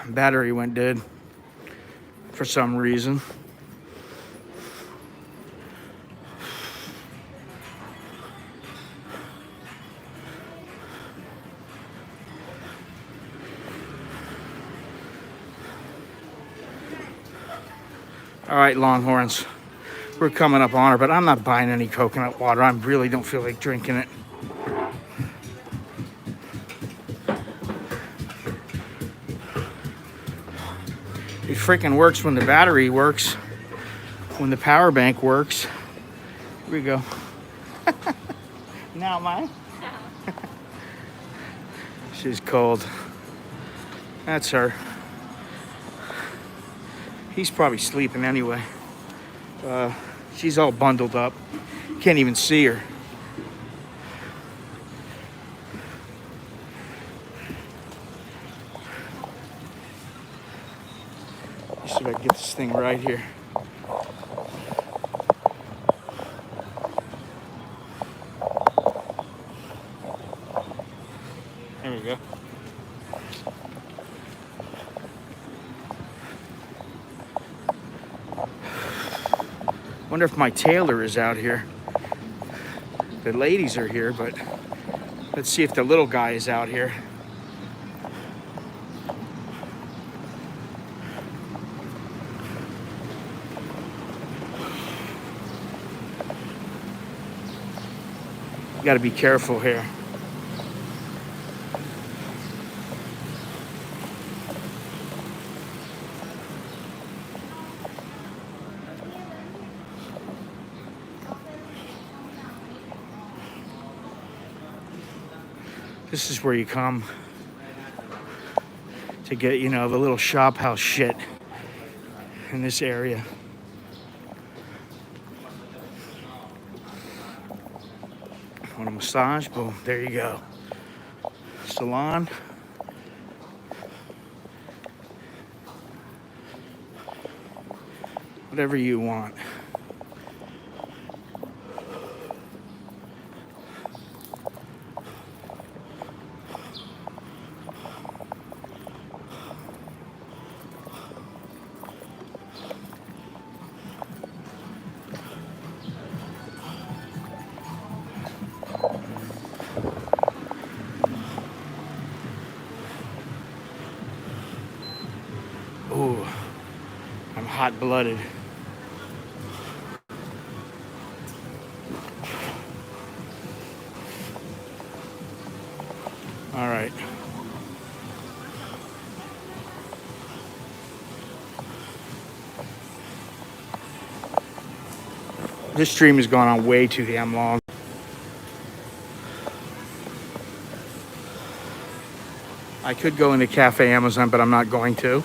Battery went dead for some reason. All right, Longhorns, we're coming up on her, but I'm not buying any coconut water. I really don't feel like drinking it. It freaking works when the battery works, when the power bank works. Here we go. Now mine? She's cold. That's her. He's probably sleeping anyway. She's all bundled up. Can't even see her. Let's see if I can get this thing right here. There we go. Wonder if my tailor is out here. The ladies are here, but let's see if the little guy is out here. You gotta be careful here. This is where you come to get, you know, the little shop house shit in this area. Want a massage? Boom, there you go. Salon. Whatever you want. Ooh, I'm hot-blooded. All right. This stream has gone on way too damn long. I could go into Cafe Amazon, but I'm not going to.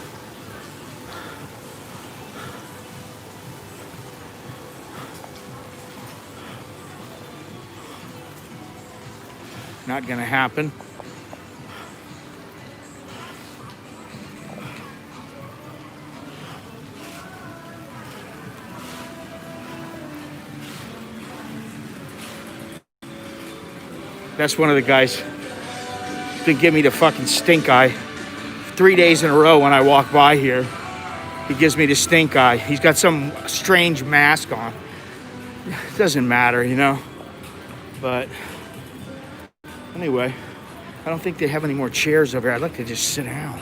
Not gonna happen. That's one of the guys that give me the fucking stink eye 3 days in a row when I walk by here. He gives me the stink eye. He's got some strange mask on. It doesn't matter, you know. But anyway, I don't think they have any more chairs over here. I'd like to just sit down.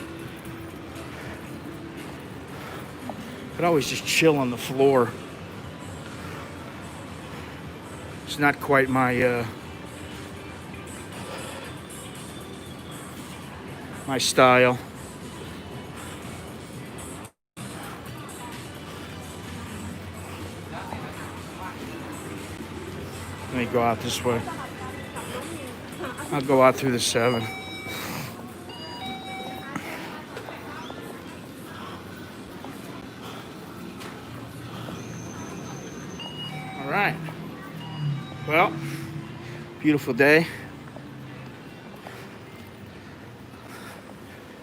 I'd always just chill on the floor. It's not quite my my style. Let me go out this way. I'll go out through the 7. All right. Well, beautiful day.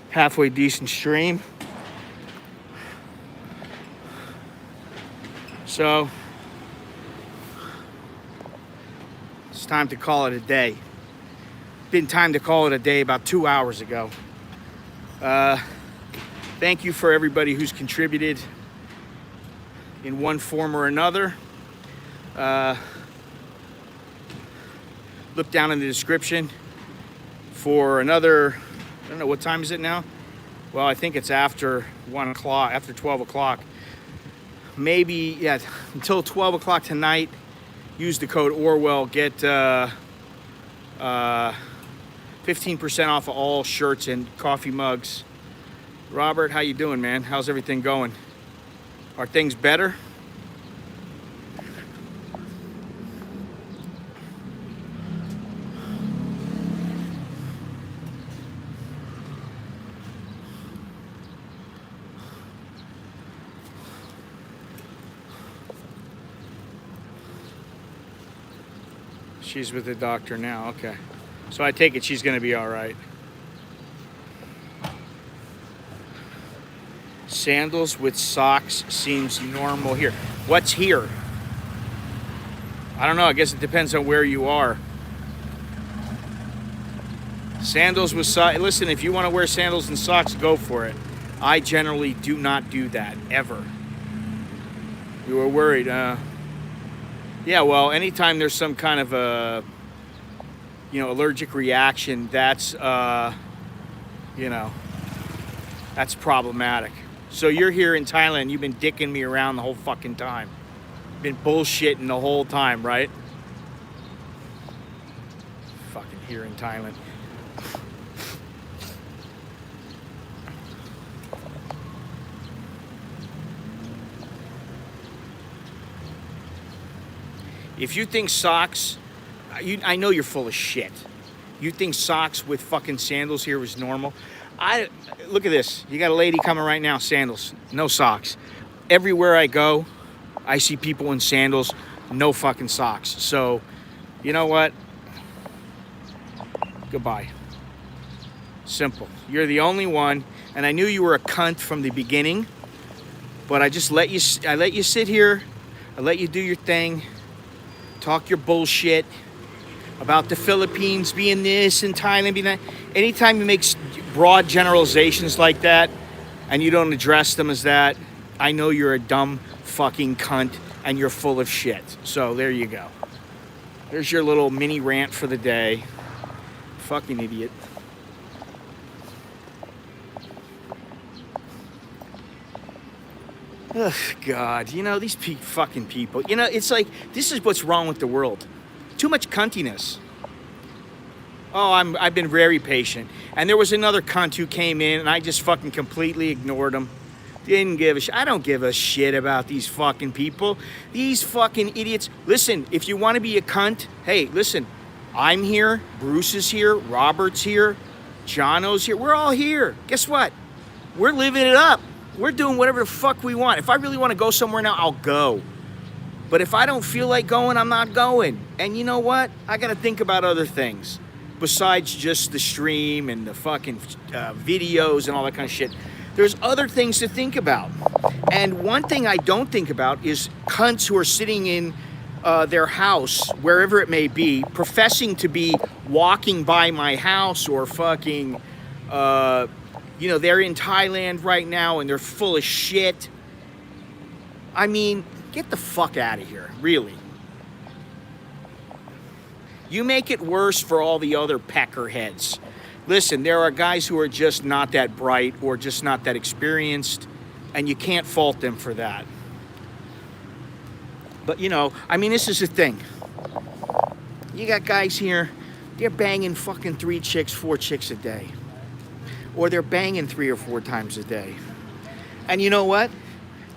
Halfway decent stream. So it's time to call it a day. Been time to call it a day about 2 hours ago. Thank you for everybody who's contributed in one form or another. Look down in the description for another, I don't know, what time is it now? Well, I think it's after 1 o'clock, after 12 o'clock. Maybe, yeah, until 12 o'clock tonight, use the code Orwell, get 15% off of all shirts and coffee mugs. Robert, how you doing, man? How's everything going? Are things better? She's with the doctor now, okay. So I take it she's gonna be all right. Sandals with socks seems normal here. What's here? I don't know, I guess it depends on where you are. Sandals with socks, listen, if you wanna wear sandals and socks, go for it. I generally do not do that, ever. You were worried, yeah, well, anytime there's some kind of a, you know, allergic reaction, that's, you know, that's problematic. So you're here in Thailand, you've been dicking me around the whole fucking time. Been bullshitting the whole time, right? Fucking here in Thailand. If you think socks, I know you're full of shit. You think socks with fucking sandals here was normal? Look at this. You got a lady coming right now, sandals, no socks. Everywhere I go, I see people in sandals, no fucking socks. So, you know what? Goodbye. Simple. You're the only one, and I knew you were a cunt from the beginning, but I let you sit here. I let you do your thing, talk your bullshit about the Philippines being this and Thailand being that. Anytime you make broad generalizations like that and you don't address them as that, I know you're a dumb fucking cunt and you're full of shit. So there you go. There's your little mini rant for the day. Fucking idiot. Ugh, God, you know, these fucking people, you know, it's like, this is what's wrong with the world. Too much cuntiness. Oh, I've been very patient. And there was another cunt who came in and I just fucking completely ignored him. Didn't give a shit. I don't give a shit about these fucking people. These fucking idiots. Listen, if you want to be a cunt, hey, listen, I'm here, Bruce is here, Robert's here, Jono's here. We're all here. Guess what? We're living it up. We're doing whatever the fuck we want. If I really want to go somewhere now, I'll go. But if I don't feel like going, I'm not going. And you know what? I got to think about other things besides just the stream and the fucking videos and all that kind of shit. There's other things to think about. And one thing I don't think about is cunts who are sitting in their house, wherever it may be, professing to be walking by my house or fucking... you know, they're in Thailand right now and they're full of shit. I mean, get the fuck out of here, really. You make it worse for all the other peckerheads. Listen, there are guys who are just not that bright or just not that experienced, and you can't fault them for that. But, you know, I mean, this is the thing. You got guys here, they're banging fucking 3 chicks, 4 chicks a day. Or they're banging 3 or 4 times a day. And you know what?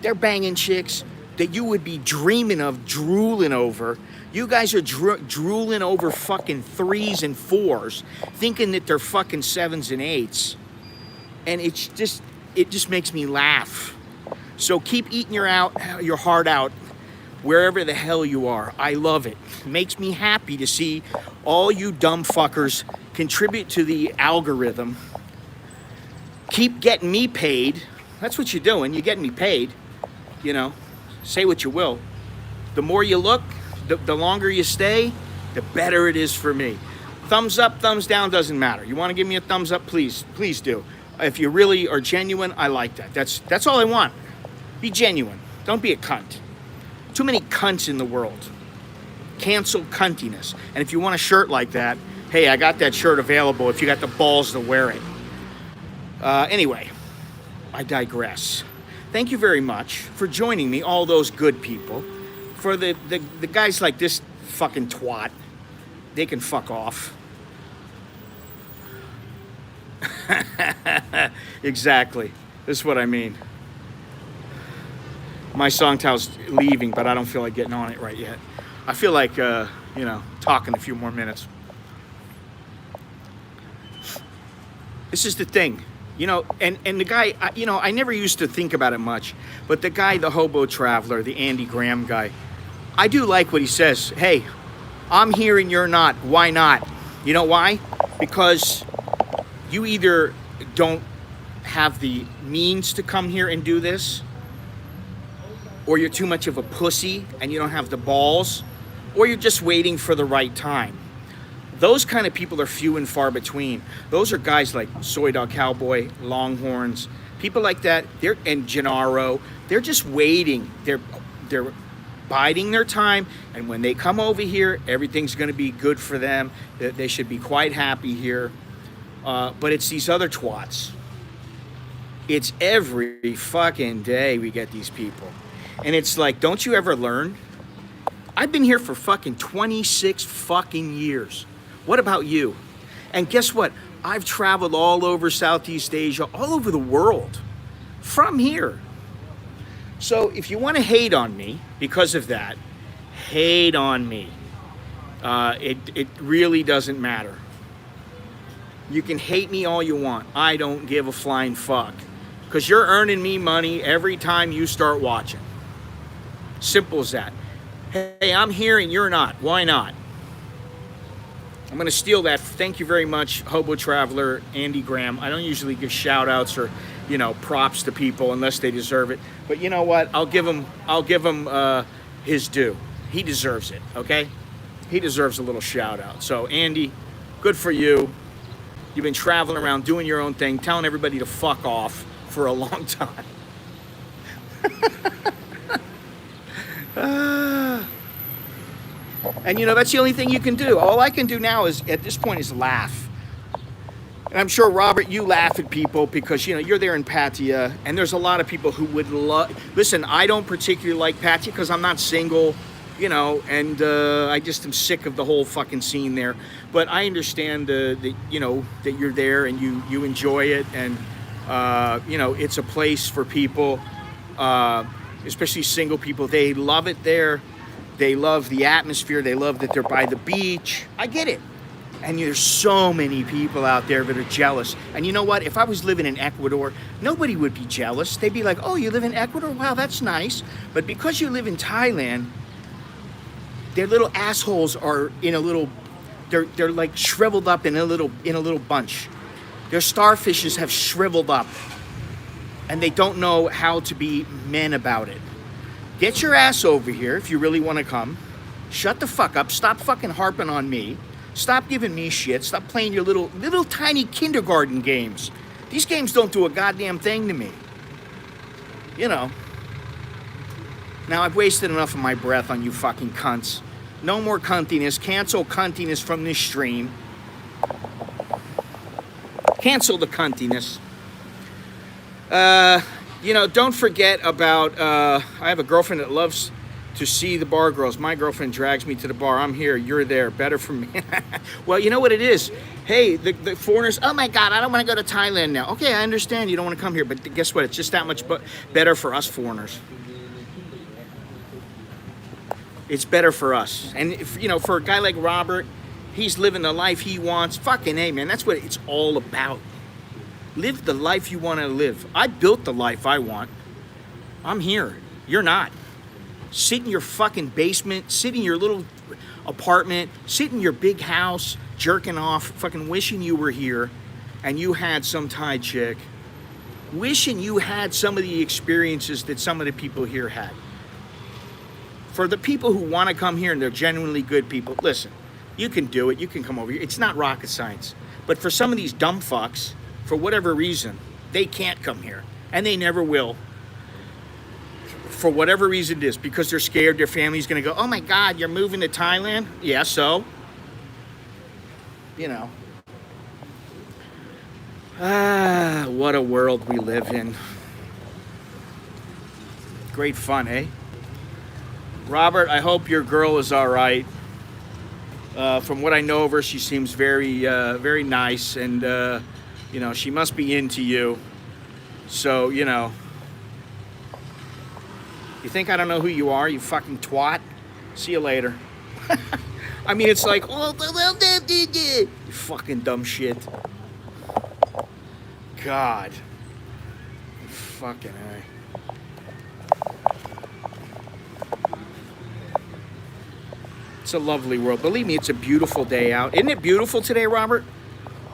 They're banging chicks that you would be dreaming of drooling over. You guys are drooling over fucking 3s and 4s, thinking that they're fucking 7s and 8s. And it just makes me laugh. So keep eating your heart out wherever the hell you are. I love it. It makes me happy to see all you dumb fuckers contribute to the algorithm. Keep getting me paid. That's what you're doing. You're getting me paid. You know, say what you will. The more you look, the longer you stay, the better it is for me. Thumbs up, thumbs down, doesn't matter. You want to give me a thumbs up, please do. If you really are genuine, I like that. That's all I want. Be genuine. Don't be a cunt. Too many cunts in the world. Cancel cuntiness. And if you want a shirt like that, hey, I got that shirt available if you got the balls to wear it. Anyway, I digress. Thank you very much for joining me, all those good people. For the guys like this fucking twat, they can fuck off. Exactly. This is what I mean. My songtow's leaving, but I don't feel like getting on it right yet. I feel like, you know, talking a few more minutes. This is the thing. You know, and the guy, you know, I never used to think about it much, but the guy, the hobo traveler, the Andy Graham guy, I do like what he says. Hey, I'm here and you're not. Why not? You know why? Because you either don't have the means to come here and do this, or you're too much of a pussy and you don't have the balls, or you're just waiting for the right time. Those kind of people are few and far between. Those are guys like Soy Dog Cowboy, Longhorns, people like that. And Gennaro. They're just waiting. They're biding their time, and when they come over here, everything's going to be good for them. They should be quite happy here. But it's these other twats. It's every fucking day we get these people, and it's like, don't you ever learn? I've been here for fucking 26 fucking years. What about you? And guess what? I've traveled all over Southeast Asia, all over the world, from here. So if you want to hate on me because of that, hate on me. It really doesn't matter. You can hate me all you want. I don't give a flying fuck. Because you're earning me money every time you start watching. Simple as that. Hey, I'm here and you're not. Why not? I'm going to steal that. Thank you very much, Hobo Traveler, Andy Graham. I don't usually give shout outs or, props to people unless they deserve it. But you know what? I'll give him his due. He deserves it, okay? He deserves a little shout out. So, Andy, good for you. You've been traveling around doing your own thing, telling everybody to fuck off for a long time. And that's the only thing you can do. All I can do now is, at this point, is laugh. And I'm sure, Robert, you laugh at people because, you're there in Pattaya, and there's a lot of people who would love... Listen, I don't particularly like Pattaya because I'm not single, and I just am sick of the whole fucking scene there. But I understand that you're there and you enjoy it, and, it's a place for people, especially single people. They love it there. They love the atmosphere. They love that they're by the beach. I get it. And there's so many people out there that are jealous. And you know what? If I was living in Ecuador, nobody would be jealous. They'd be like, oh, you live in Ecuador? Wow, that's nice. But because you live in Thailand, their little assholes are in a little, they're like shriveled up in a little bunch. Their starfishes have shriveled up. And they don't know how to be men about it. Get your ass over here if you really want to come. Shut the fuck up. Stop fucking harping on me. Stop giving me shit. Stop playing your little tiny kindergarten games. These games don't do a goddamn thing to me. Now I've wasted enough of my breath on you fucking cunts. No more cuntiness. Cancel cuntiness from this stream. Cancel the cuntiness. Don't forget about, I have a girlfriend that loves to see the bar girls. My girlfriend drags me to the bar. I'm here, you're there, better for me. Well, you know what it is? Hey, the foreigners, oh my God, I don't want to go to Thailand now. Okay, I understand you don't want to come here, but guess what? It's just that much better for us foreigners. It's better for us. And, if, for a guy like Robert, he's living the life he wants. Fucking A, man, that's what it's all about. Live the life you want to live. I built the life I want. I'm here. You're not. Sit in your fucking basement. Sit in your little apartment. Sit in your big house, jerking off, fucking wishing you were here and you had some Thai chick. Wishing you had some of the experiences that some of the people here had. For the people who want to come here and they're genuinely good people, listen, you can do it. You can come over here. It's not rocket science. But for some of these dumb fucks, for whatever reason, they can't come here. And they never will. For whatever reason it is. Because they're scared their family's going to go, oh my God, you're moving to Thailand? Yeah, so? What a world we live in. Great fun, eh? Robert, I hope your girl is all right. From what I know of her, she seems very, very nice. And, she must be into you. So, you think I don't know who you are, you fucking twat? See you later. I mean, it's like, oh, you fucking dumb shit. God. Fucking A. It's a lovely world. Believe me, it's a beautiful day out. Isn't it beautiful today, Robert?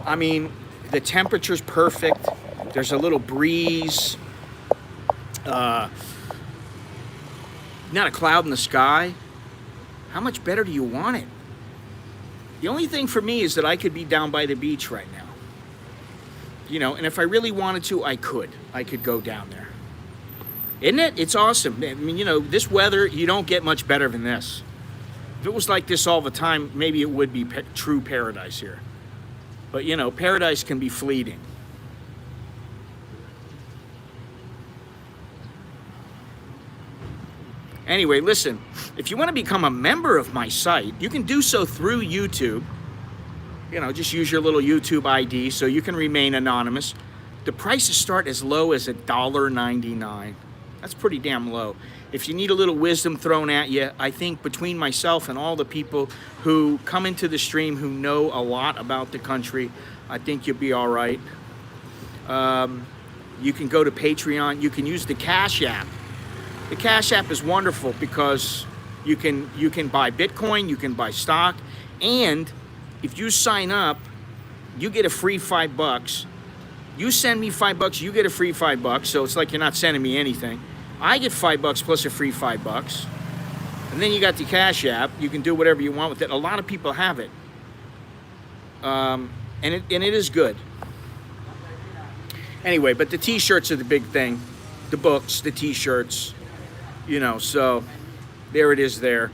I mean, the temperature's perfect. There's a little breeze. Not a cloud in the sky. How much better do you want it? The only thing for me is that I could be down by the beach right now. And if I really wanted to, I could. I could go down there. Isn't it? It's awesome. I mean, this weather, you don't get much better than this. If it was like this all the time, maybe it would be true paradise here. But, paradise can be fleeting. Anyway, listen, if you want to become a member of my site, you can do so through YouTube. Just use your little YouTube ID so you can remain anonymous. The prices start as low as $1.99. That's pretty damn low. If you need a little wisdom thrown at you, I think between myself and all the people who come into the stream who know a lot about the country, I think you'll be all right. You can go to Patreon. You can use the Cash App. The Cash App is wonderful because you can buy Bitcoin, you can buy stock, and if you sign up, you get a free $5. You send me $5, you get a free $5. So it's like you're not sending me anything. I get $5 plus a free $5. And then you got the Cash App. You can do whatever you want with it. A lot of people have it. And it is good. Anyway, but the t-shirts are the big thing. The books, the t-shirts, you know, so there it is there.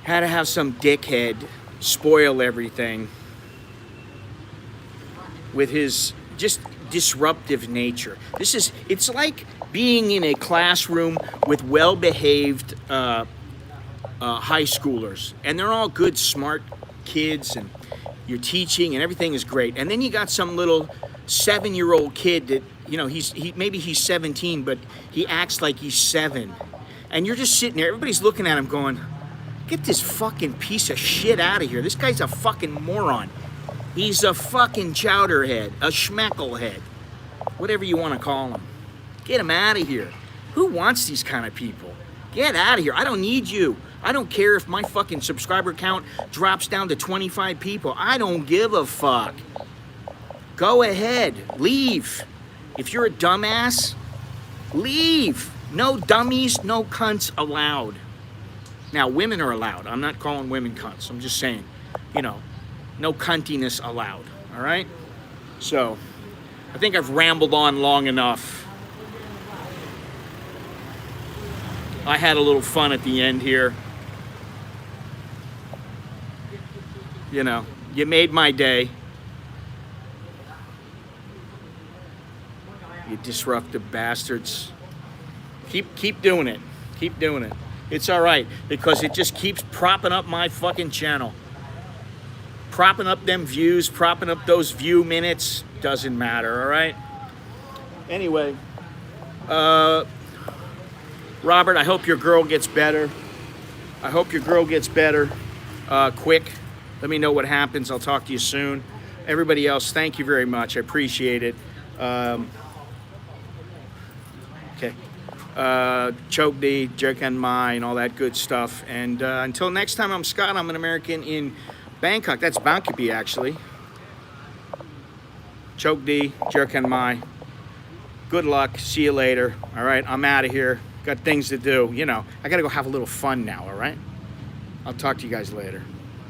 Had to have some dickhead spoil everything with his just disruptive nature. It's like being in a classroom with well-behaved high schoolers, and they're all good, smart kids, and you're teaching and everything is great. And then you got some little 7-year-old kid that, you know, maybe he's 17, but he acts like he's 7. And you're just sitting there, everybody's looking at him going, get this fucking piece of shit out of here. This guy's a fucking moron. He's a fucking chowderhead, a schmecklehead, whatever you want to call him. Get him out of here. Who wants these kind of people? Get out of here. I don't need you. I don't care if my fucking subscriber count drops down to 25 people. I don't give a fuck. Go ahead. Leave. If you're a dumbass, leave. No dummies, no cunts allowed. Now, women are allowed. I'm not calling women cunts. I'm just saying, you know, no cuntiness allowed, all right? So, I think I've rambled on long enough. I had a little fun at the end here. You know, you made my day. You disruptive bastards. Keep doing it. Keep doing it. It's all right, because it just keeps propping up my fucking channel. Propping up them views, propping up those view minutes. Doesn't matter, all right? Anyway, Robert, I hope your girl gets better. I hope your girl gets better quick. Let me know what happens. I'll talk to you soon. Everybody else, thank you very much. I appreciate it. Okay. Choke D, Jerk and My, and all that good stuff. And until next time, I'm Scott. I'm an American in Bangkok. That's Bangkok, actually. Choke D, Jerk and My. Good luck. See you later. All right, I'm out of here. Got things to do. You know, I got to go have a little fun now, all right? I'll talk to you guys later.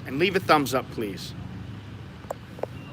And leave a thumbs up, please.